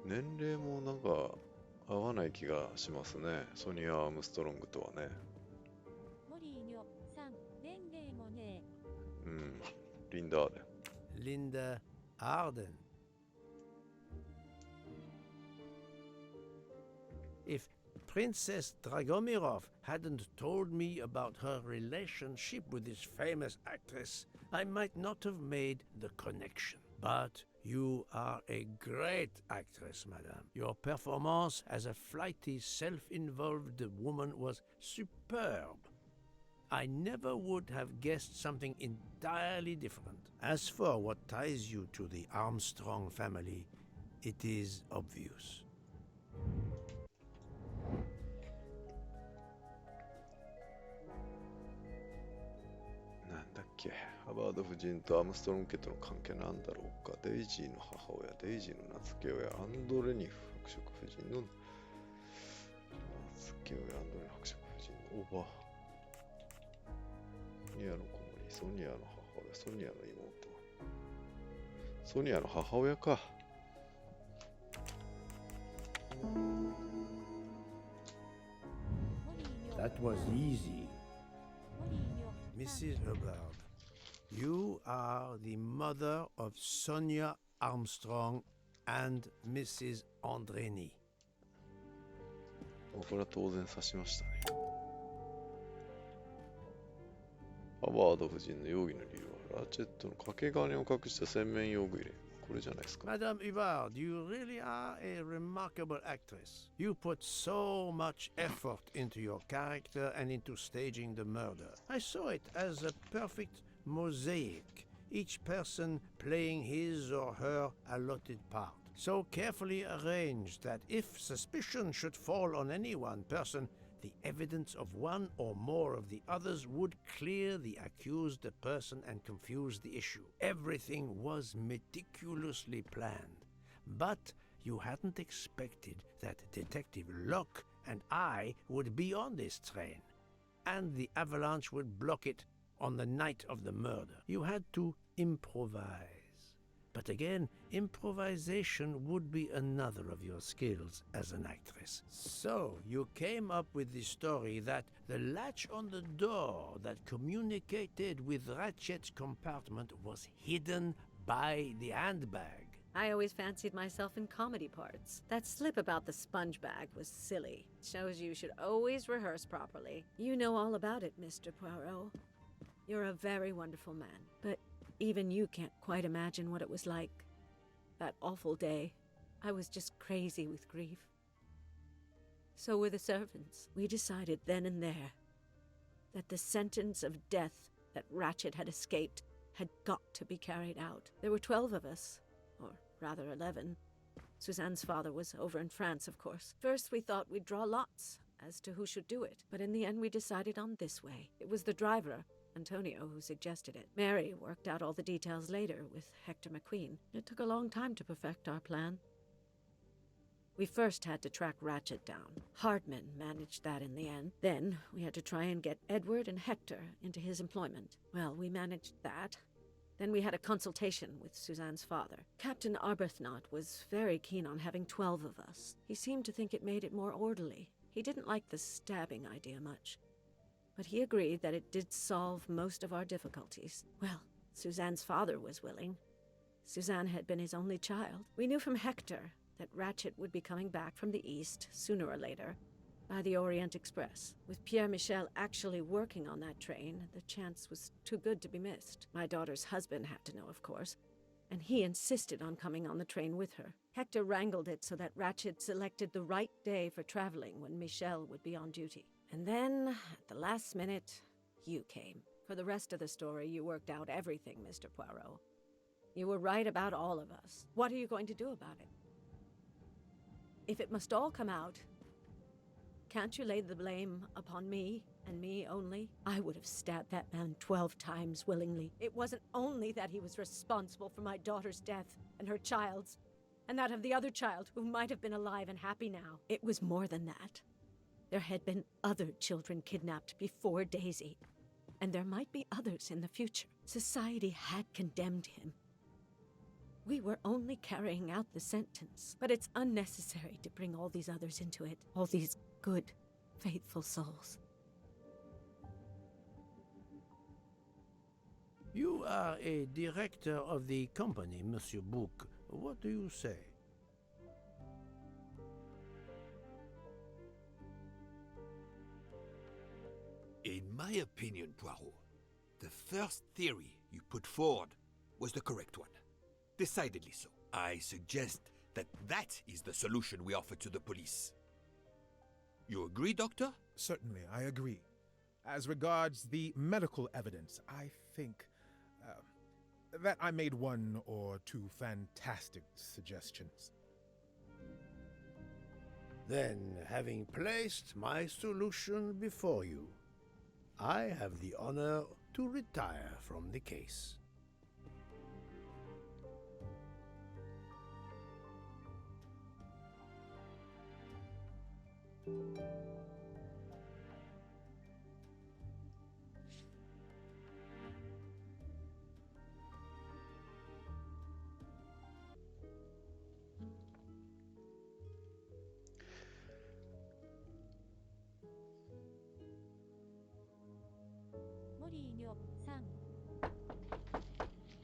B: 年齢もなんか合わない気がしますね。ソニア・アームストロングとはね。
A: モリーニョさん、年齢もね。
B: リンダ・アーデン。
G: Linda Arden. If Princess Dragomirov hadn't told me about her relationship with this famous actress, I might not have made the connection. But you are a great actress, madame. Your performance as a flighty, self-involved woman was superb. I never would have guessed something entirely different. As for what ties you to the Armstrong family, it is obvious.
B: なんだっけ、ハバード夫人とアームストロング家との関係なんだろうか。デイジーの母親、デイジーの名付け親、アンドレニフ伯爵夫人の名付け親、アンドレニフ伯爵夫人のおば、ソニアの子守、ソニアの母親、ソニアの妹、ソニアの母親か。
G: That was easy. Mrs. Hubbard, you are the mother of Sonia Armstrong and Mrs. Andreni.
B: これは当然指しましたね。ハバード夫人の容疑の理由は、ラチェットの掛け金を隠した洗面用具入れ。これじゃないですか。
G: Madame Hubbard, you really are a remarkable actress. You put so much effort into your character and into staging the murder. I saw it as a perfect mosaic, each person playing his or her allotted part. So carefully arranged that if suspicion should fall on any one person, the evidence of one or more of the others would clear the accused person and confuse the issue. Everything was meticulously planned. But you hadn't expected that Detective Locke and I would be on this train, and the avalanche would block it on the night of the murder. You had to improvise. But again, improvisation would be another of your skills as an actress. So you came up with the story that the latch on the door that communicated with Ratchet's compartment was hidden by the handbag.
K: I always fancied myself in comedy parts. That slip about the sponge bag was silly. Shows you should always rehearse properly. You know all about it, Mr. Poirot. You're a very wonderful man, but even you can't quite imagine what it was like. That awful day. I was just crazy with grief. So were the servants. We decided then and there that the sentence of death that Ratchet had escaped had got to be carried out. There were 12 of us, or rather 11. Suzanne's father was over in France, of course. First we thought we'd draw lots as to who should do it, but in the end we decided on this way. It was the driver, Antonio, who suggested it. Mary worked out all the details later with Hector McQueen. It took a long time to perfect our plan. We first had to track Ratchet down. Hardman managed that in the end. Then we had to try and get Edward and Hector into his employment. Well, we managed that. Then we had a consultation with Suzanne's father. Captain Arbuthnot was very keen on having 12 of us. He seemed to think it made it more orderly. He didn't like the stabbing idea much. But he agreed that it did solve most of our difficulties. Well, Suzanne's father was willing. Suzanne had been his only child. We knew from Hector that Ratchet would be coming back from the east sooner or later, by the Orient Express. With Pierre Michel actually working on that train, the chance was too good to be missed. My daughter's husband had to know, of course, and he insisted on coming on the train with her. Hector wrangled it so that Ratchet selected the right day for traveling when Michel would be on duty. And then, at the last minute, you came. For the rest of the story, you worked out everything, Mr. Poirot. You were right about all of us. What are you going to do about it? If it must all come out, can't you lay the blame upon me, and me only? I would have stabbed that man 12 times willingly. It wasn't only that he was responsible for my daughter's death, and her child's, and that of the other child who might have been alive and happy now. It was more than that. There had been other children kidnapped before Daisy, and there might be others in the future. Society had condemned him. We were only carrying out the sentence, but it's unnecessary to bring all these others into it, all these good, faithful souls.
G: You are a director of the company, Monsieur Bouc. What do you say?
H: In my opinion, Poirot, the first theory you put forward was the correct one. Decidedly so. I suggest that that is the solution we offer to the police. You agree, Doctor?
I: Certainly, I agree. As regards the medical evidence, I think that I made one or two fantastic suggestions.
G: Then, having placed my solution before you, I have the honor to retire from the case.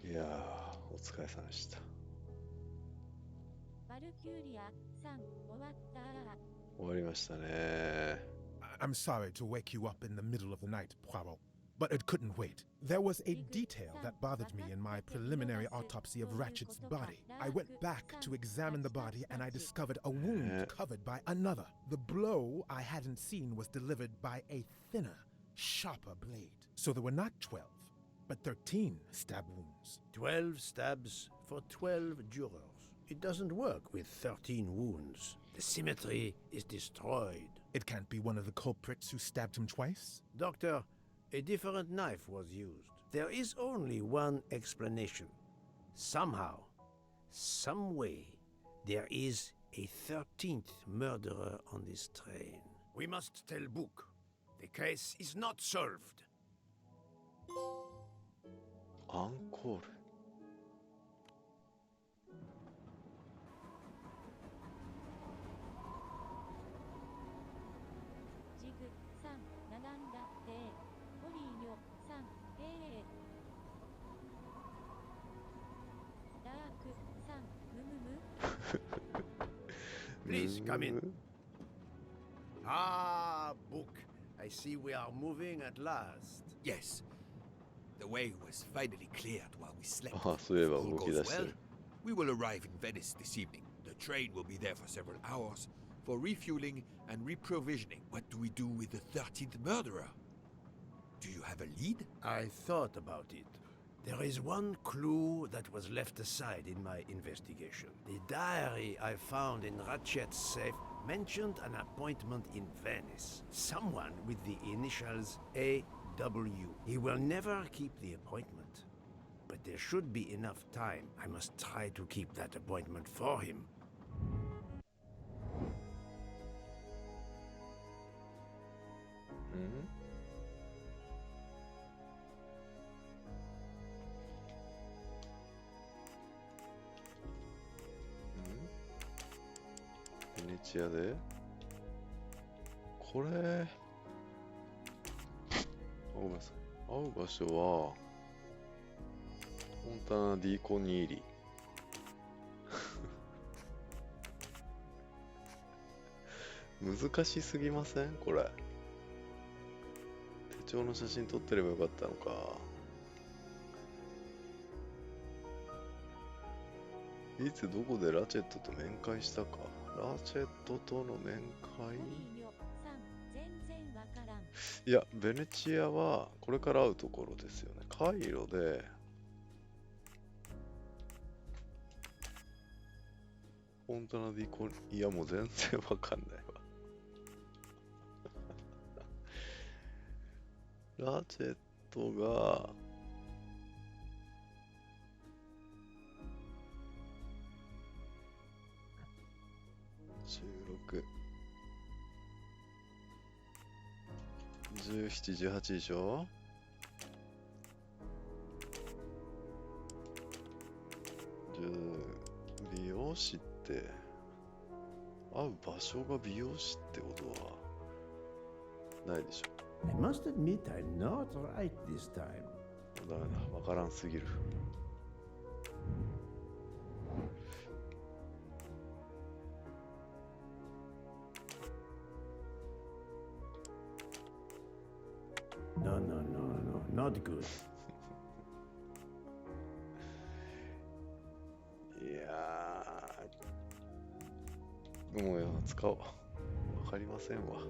B: いやー、お疲れさんでした。
A: バルキューリアさん、終わった。
B: 終わりましたね。
I: I'm sorry to wake you up in the middle of the night, Poirot, but it couldn't wait. There was a detail that bothered me in my preliminary autopsy of Ratchet's body. I went back to examine the body and I discovered a wound covered by another. The blow I hadn't seen was delivered by a thinner, sharper blade. So there were not 12, but 13 stab wounds.
G: 12 stabs for 12 jurors. It doesn't work with 13 wounds. The symmetry is destroyed.
I: It can't be one of the culprits who stabbed him twice?
G: Doctor, a different knife was used. There is only one explanation. Somehow, some way, there is a 13th murderer on this train.
O: We must tell Bouc. The case is not solved.
B: アンコール。
A: ジグさん、並んだって。ホリーニョさん、ダークさん、むむむ。
O: Please come in. Ah, Bouc. I see we are moving at last.
H: Yes. The way was finally cleared while we slept.
B: ああ、そういえば
H: If all
B: 動き
H: goes
B: 出して
H: well,
B: る。
H: we will arrive in Venice this evening. The train will be there for several hours for refueling and reprovisioning. What do we do with the 13th murderer? Do you have a lead?
G: I thought about it. There is one clue that was left aside in my investigation. The diary I found in Ratchet's safe mentioned an appointment in Venice. Someone with the initials A.W. He will never keep the appointment. But there should be enough time. I must try to keep that appointment for him.
B: ベネチアでこれごめんなさい。会う場所はフォンタナ・ディ・コニーリ難しすぎませんこれ。手帳の写真撮ってればよかったのか。いつどこでラチェットと面会したか。ラチェットとの面会。いや、ベネチアはこれから会うところですよね。カイロで、フォンタナディコン、いやもう全然わかんないわ。ラチェットが、16、17、18でしょ。美容師って会う場所が美容師ってことはないでしょ。
G: I must admit I'm not right this time.
B: ダメだ、わからんすぎる。
G: No, not good.
B: いやー、もう使おう。わかりませんわ。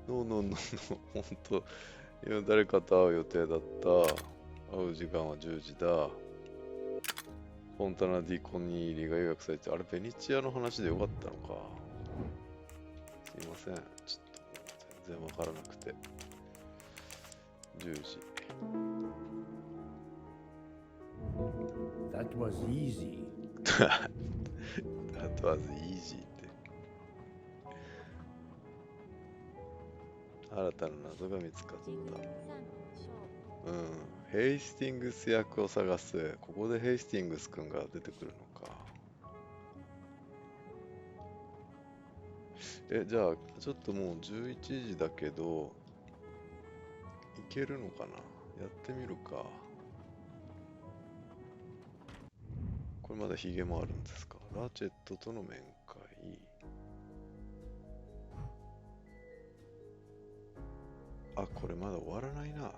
B: ノーノーノーノー、ほんと、今誰かと会う予定だった。会う時間は10時だ。フォンタナ・ディ・コニーリが予約されて、あれ、ベニチアの話でよかったのか。すいません。ちょっと全然わからなくて。10時。
G: That was easy.
B: That was easy って。新たな謎が見つかった。ヘイスティングス役を探す。ここでヘイスティングス君が出てくるのか。じゃあ、ちょっともう11時だけど、いけるのかな。やってみるか。これまだヒゲもあるんですか。ラチェットとの面会。あ、これまだ終わらないな。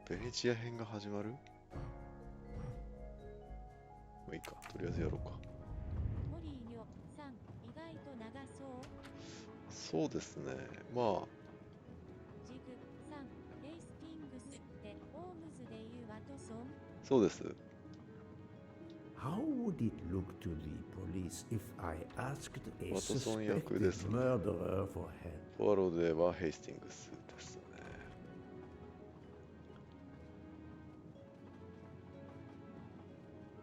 B: ベネチア編が始まる？まあいいか、とりあえずやろうか。そうですね、まあ。そうです。
G: How would it look to the police if I asked a
B: ワトソン役
G: suspected
B: ですね。
G: murderer for help?
B: ポアロではヘイスティングスですね。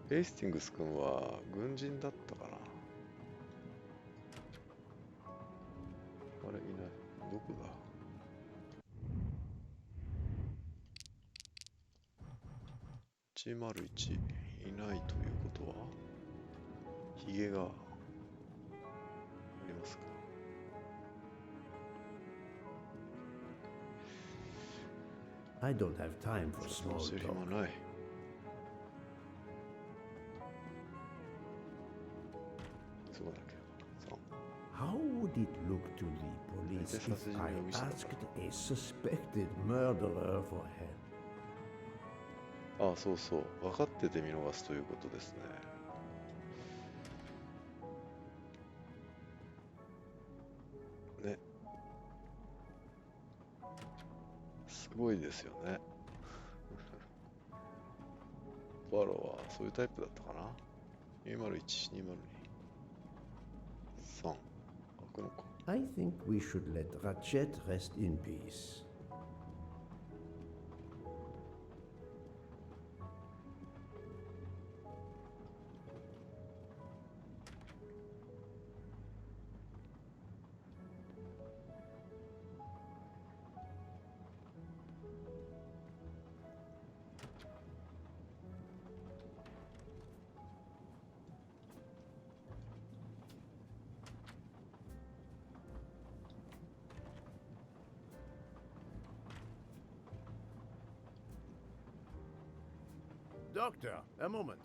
B: ヘイスティングス君は軍人だったかな。あれ、いない。どこだ。101いないということは、ヒゲがありますか。
G: I don't have time for small
B: 知り
G: talk.
B: まない。そうだけど。
G: How would it look to the police if I asked a suspected murderer for help?
B: ああ、そうそう。分かってて見逃すということですね。ね。すごいですよね。バロはそういうタイプだったかな。201、202。3。開くのか。
G: I think we should let Ratchet rest in peace. Doctor, a moment.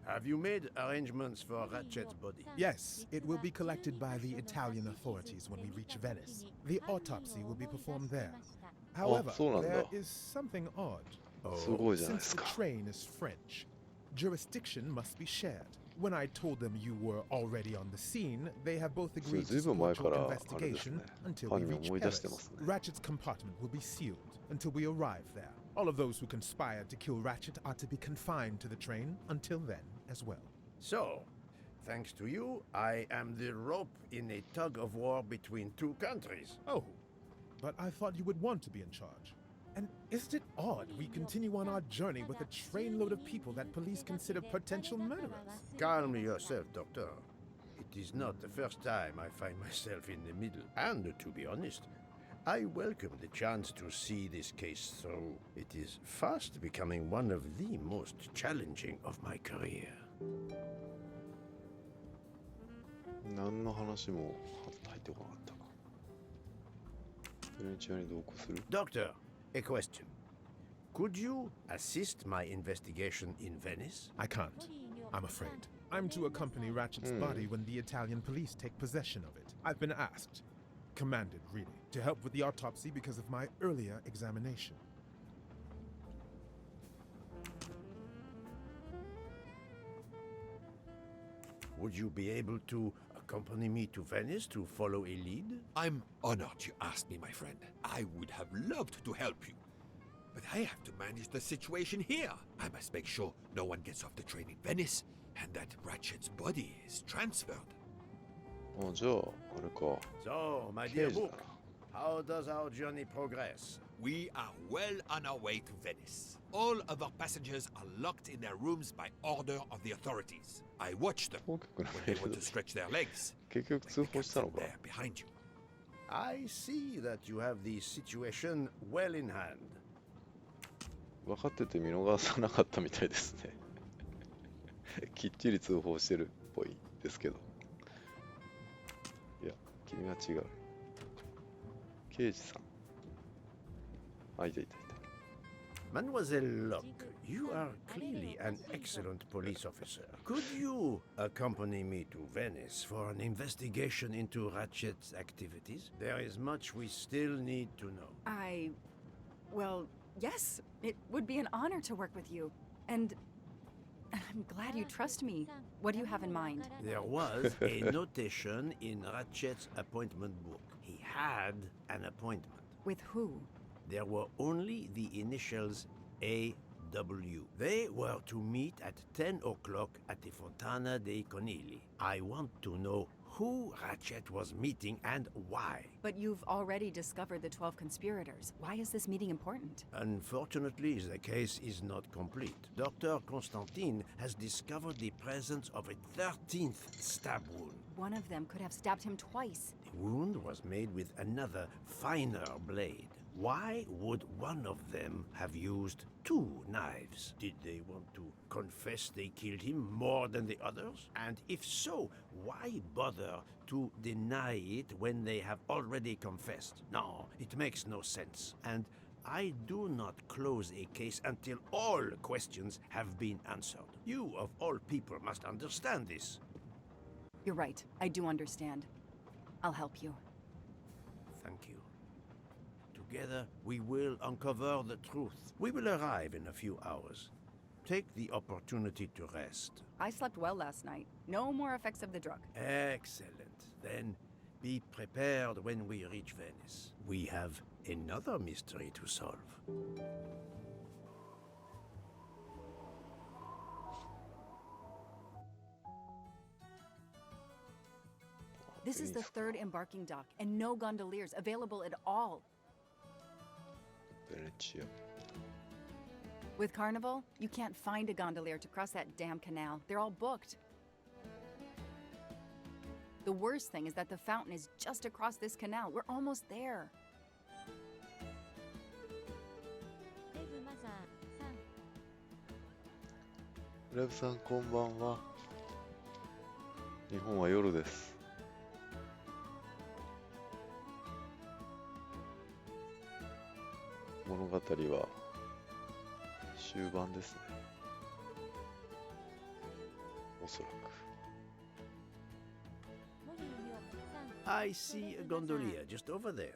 G: Have you made arrangements for Ratchet's body?
I: Yes, it will be collected by the Italian authorities when we reach Venice. The autopsy will be performed there. However, there is something odd. Since the train is French, jurisdiction must be shared. When I told them you were already on the scene, they have both agreed to support your investigation until we reach Paris. Ratchet's compartment will be sealed until we arrive there. All of those who conspired to kill Ratchet are to be confined to the train until then as well.
G: So, thanks to you, I am the rope in a tug-of-war between two countries.
I: Oh, but I thought you would want to be in charge. And isn't it odd we continue on our journey with a trainload of people that police consider potential murderers?
G: Calm yourself, Doctor. It is not the first time I find myself in the middle. And, to be honest, I welcome the chance to see this case through. It is fast becoming one of the most challenging of my career.
B: 何の話も入ってこなかった。ベネチアに同行する？
G: Doctor, a question. Could you assist my investigation in Venice?
I: I can't, I'm afraid. I'm to accompany Ratchet's body when the Italian police take possession of it. I've been asked, commanded really, to help with the autopsy because of my earlier examination.
G: Would you be able to accompany me to Venice to follow a lead?
H: I'm honored you asked me, my friend. I would have loved to help you. But I have to manage the situation here. I must make sure no one gets off the train in Venice and that Ratchet's body is transferred.
G: So, my dear book, how does our journey progress?
H: We are well on our way to Venice. All of our passengers are locked in their rooms by order of the authorities. I watch them when they want to stretch their legs. Like the captain there behind you.
G: I see that you have the situation well in hand.
B: 分かってて見逃さなかったみたいですね。きっちり通報してるっぽいですけど。いや、君は違う。刑事さん。あ、いたいたいた。
G: Mademoiselle Locke, you are clearly an excellent police officer. Could you accompany me to Venice for an investigation into Ratchet's activities? There is much we still need to know.
E: Well, yes, it would be an honor to work with you. And I'm glad you trust me. What do you have in mind?
G: There was a notation in Ratchet's appointment book. He had an appointment.
E: With who?
G: There were only the initials A.W. They were to meet at 10 o'clock at the Fontana dei Conigli. I want to know who Ratchet was meeting and why.
E: But you've already discovered the 12 conspirators. Why is this meeting important?
G: Unfortunately, the case is not complete. Dr. Constantine has discovered the presence of a 13th stab wound.
E: One of them could have stabbed him twice.
G: The wound was made with another, finer blade. Why would one of them have used two knives? Did they want to confess they killed him more than the others? And if so, why bother to deny it when they have already confessed? No, it makes no sense. And I do not close a case until all questions have been answered. You, of all people, must understand this.
E: You're right. I do understand. I'll help you.
G: Thank you. Together, we will uncover the truth. We will arrive in a few hours. Take the opportunity to rest.
E: I slept well last night. No more effects of the drug.
G: Excellent. Then be prepared when we reach Venice. We have another mystery to solve.
E: This is the third embarking dock, and no gondoliers available at all. With Carnival, you can't find a gondolier to cross that damn canal. They're all booked. The worst thing is that the fountain is just across this canal. We're almost there.
B: Rev さん、こんばんは。日本は夜です。物語は終盤ですね。おそらく。
G: I see a gondolier just over there.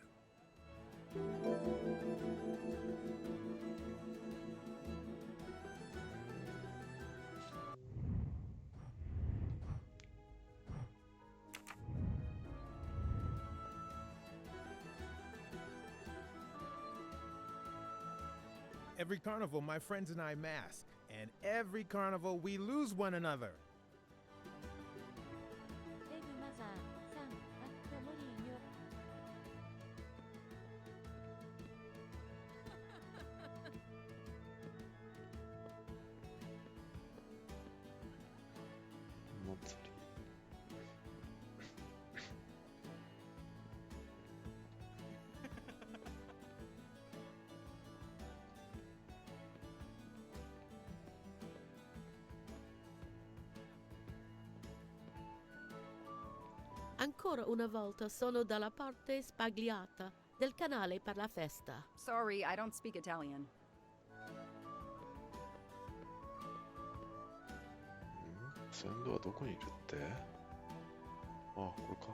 I: Every carnival, my friends and I mask, and every carnival, we lose one another.
Q: Ancora una volta sono dalla parte spagliata del canale per la festa.
E: Sorry, I don't speak Italian.
B: 先導はどこにいるって？あ、これか。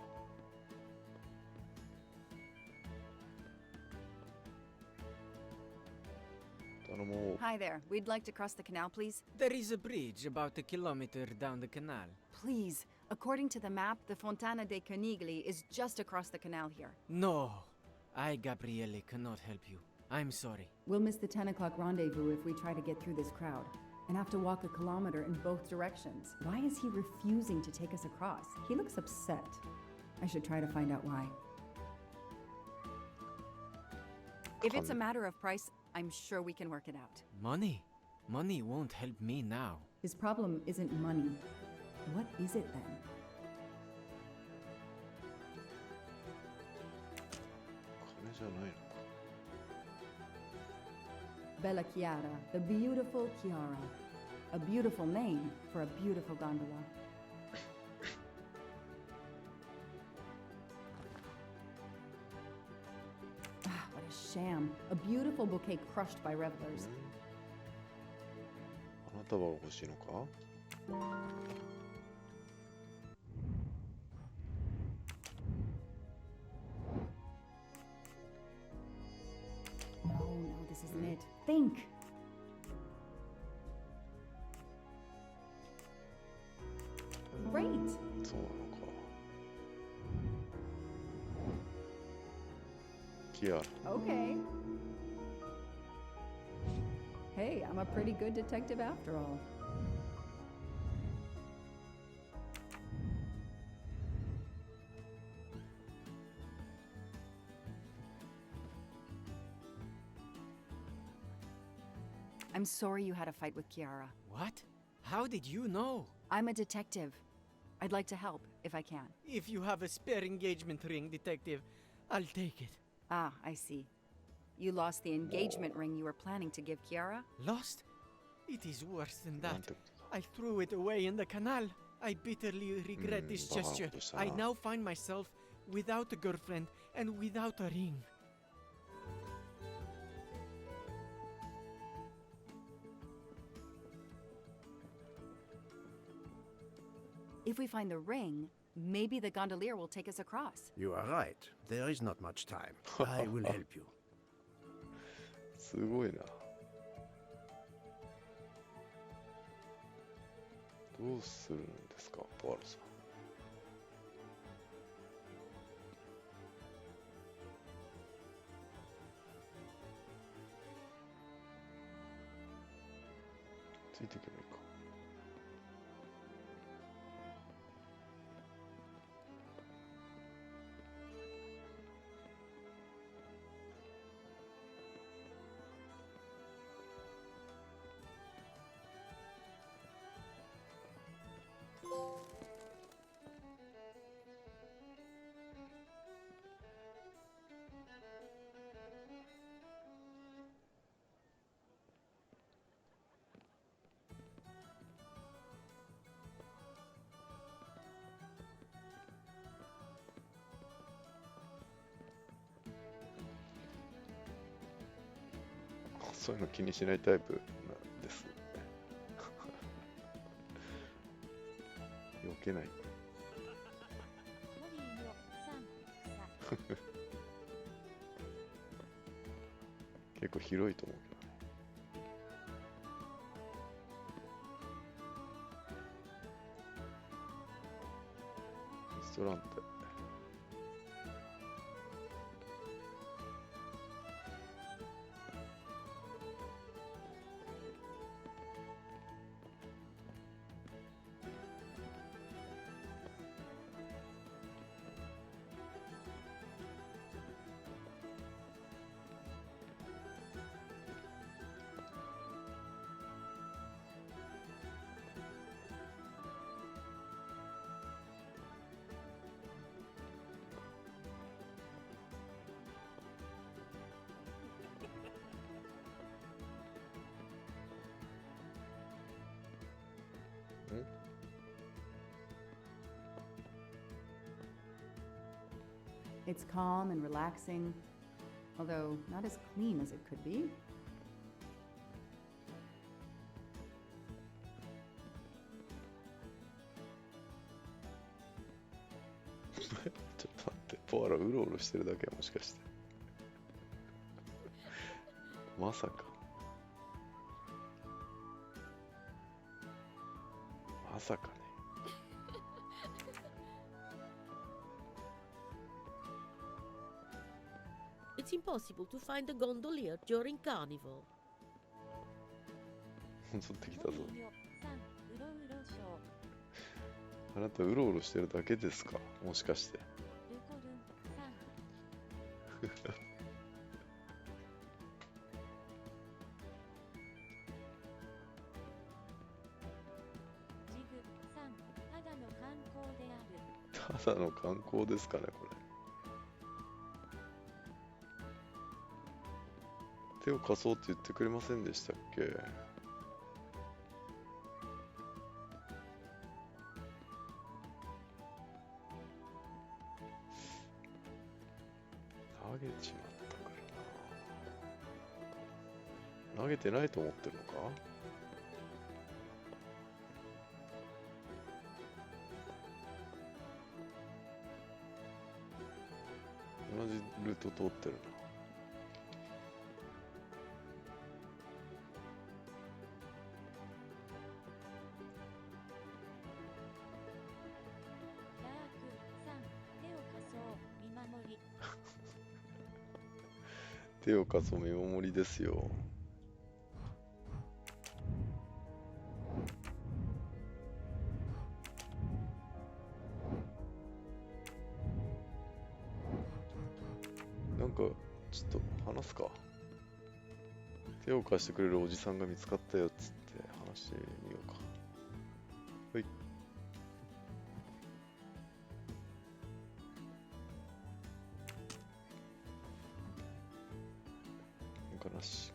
B: 頼もう。
E: Hi there. We'd like to cross the canal, please.
L: There is a bridge about a kilometer down the canal.
E: Please. According to the map, the Fontana dei Conigli is just across the canal here.
L: No, I, Gabriele, cannot help you. I'm sorry.
C: We'll miss the 10 o'clock rendezvous if we try to get through this crowd. And have to walk a kilometer in both directions. Why is he refusing to take us across? He looks upset. I should try to find out why.
E: If it's a matter of price, I'm sure we can work it out.
L: Money? Money won't help me now.
C: His problem isn't money. What is it then? Bella Chiara, the beautiful Chiara. A beautiful name for a beautiful gondola. Ah, what a sham. A beautiful bouquet crushed by revelers.
B: あなたは欲しいのか?
C: No, this isn't it. Think! Great!
B: そうなのか。キアラ。
C: Okay. Hey, I'm a pretty good detective after all.
E: I'm sorry you had a fight with Chiara.
L: What? How did you know?
E: I'm a detective. I'd like to help, if I can.
L: If you have a spare engagement ring, detective, I'll take it.
E: Ah, I see. You lost the engagement ring you were planning to give Chiara?
L: Lost? It is worse than that. I threw it away in the canal. I bitterly regret this gesture. I now find myself without a girlfriend and without a ring.
E: If we find the ring, maybe the gondolier will take us across.
G: You are right. There is not much time. I will help you.
B: すごいな。どうするんですか、ポアロさん。ついていけばいいか。そういうの気にしないタイプなんです。けない。結構広いと思うけどね。レストランテ。
C: It's calm and relaxing, although not as clean as it could be.
B: ちょっと待って、ポアロうろうろしてるだけもしかして。まさか。まさかね。
Q: It's impossible to find a gondolier during carnival.
B: 戻ってきたぞ。あなたうろうろしてるだけですか、もしかして。ただの観光ですかね、これ。手を貸そうって言ってくれませんでしたっけ？投げちまったからな。投げてないと思ってるのか？同じルート通ってるな。手を貸そう見守りですよ。なんかちょっと話すか。手を貸してくれるおじさんが見つかったよっつって話してみようか。はい。なし。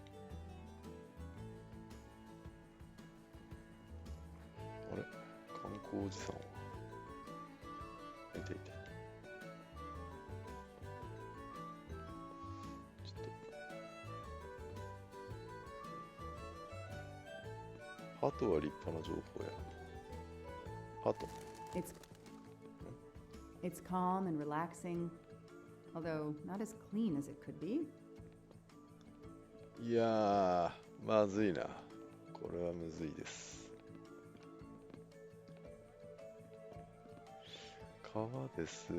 B: あれ、観光おじさんはいていて。ちょっとハトは立派な情報や。ハト。
C: It's calm and relaxing, although not as clean as it could be.
B: いやー、まずいな。これはむずいです。川です。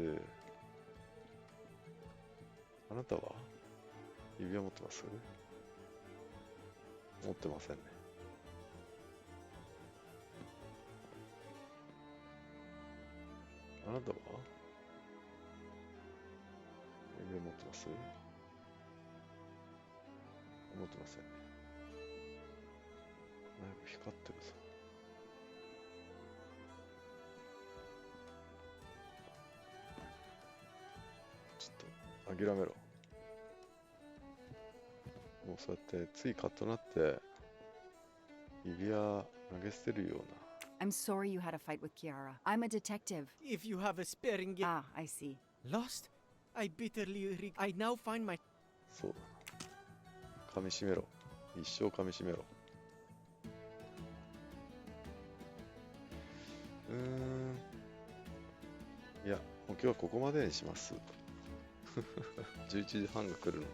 B: あなたは指輪持ってます？持ってませんね。あなたは指輪持ってます？持ってませんね。ナイフ光ってるぞ。ちょっと諦めろ。もうそうやってついカッとなって指輪投げ捨てるような。
E: I'm sorry you had a fight with Kiara. I'm a detective.
L: If you have a sparing gift.
E: Ah, I see.
L: Lost? I bitterly I now find my.
B: そうだ。噛み締めろ。一生噛み締めろ。いや、もう今日はここまでにします。11時半が来るの。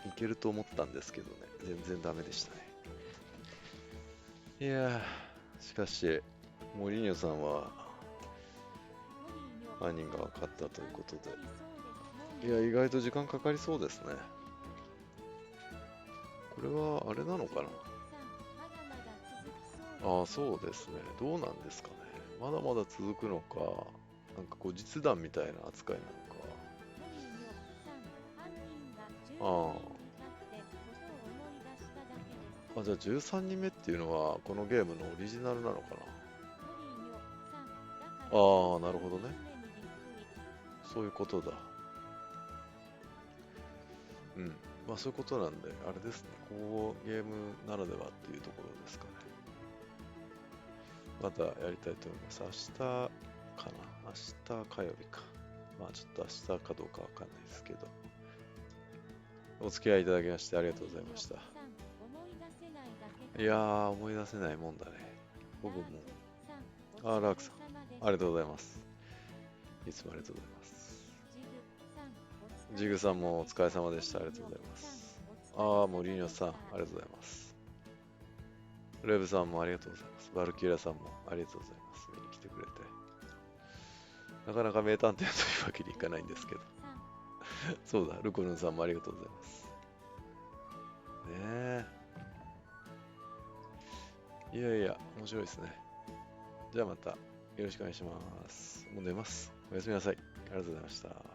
B: いけると思ったんですけどね、全然ダメでしたね。いやー、しかし、モリーニョさんは、犯人が分かったということで。いや、意外と時間かかりそうですね。これは、あれなのかな。ああ、そうですね。どうなんですかね。まだまだ続くのか、なんかこう実弾みたいな扱いなのか。ああ、じゃあ13人目っていうのはこのゲームのオリジナルなのかな。ああ、なるほどね。そういうことだ。うん。まあそういうことなんで、あれですね。こうゲームならではっていうところですかね。またやりたいと思います。明日かな。明日火曜日か。まあちょっと明日かどうかわかんないですけど。お付き合いいただきましてありがとうございました。いやー、思い出せないもんだね。僕も。ラークさん。ありがとうございます。いつもありがとうございます。ジグさんもお疲れ様でした。ありがとうございます。モリーニョさん、ありがとうございます。レブさんもありがとうございます。バルキューラさんもありがとうございます。見に来てくれて。なかなか名探偵というわけにいかないんですけど。そうだ、ルコルンさんもありがとうございます。ねえ。いやいや、面白いですね。じゃあまたよろしくお願いします。もう寝ます。おやすみなさい。ありがとうございました。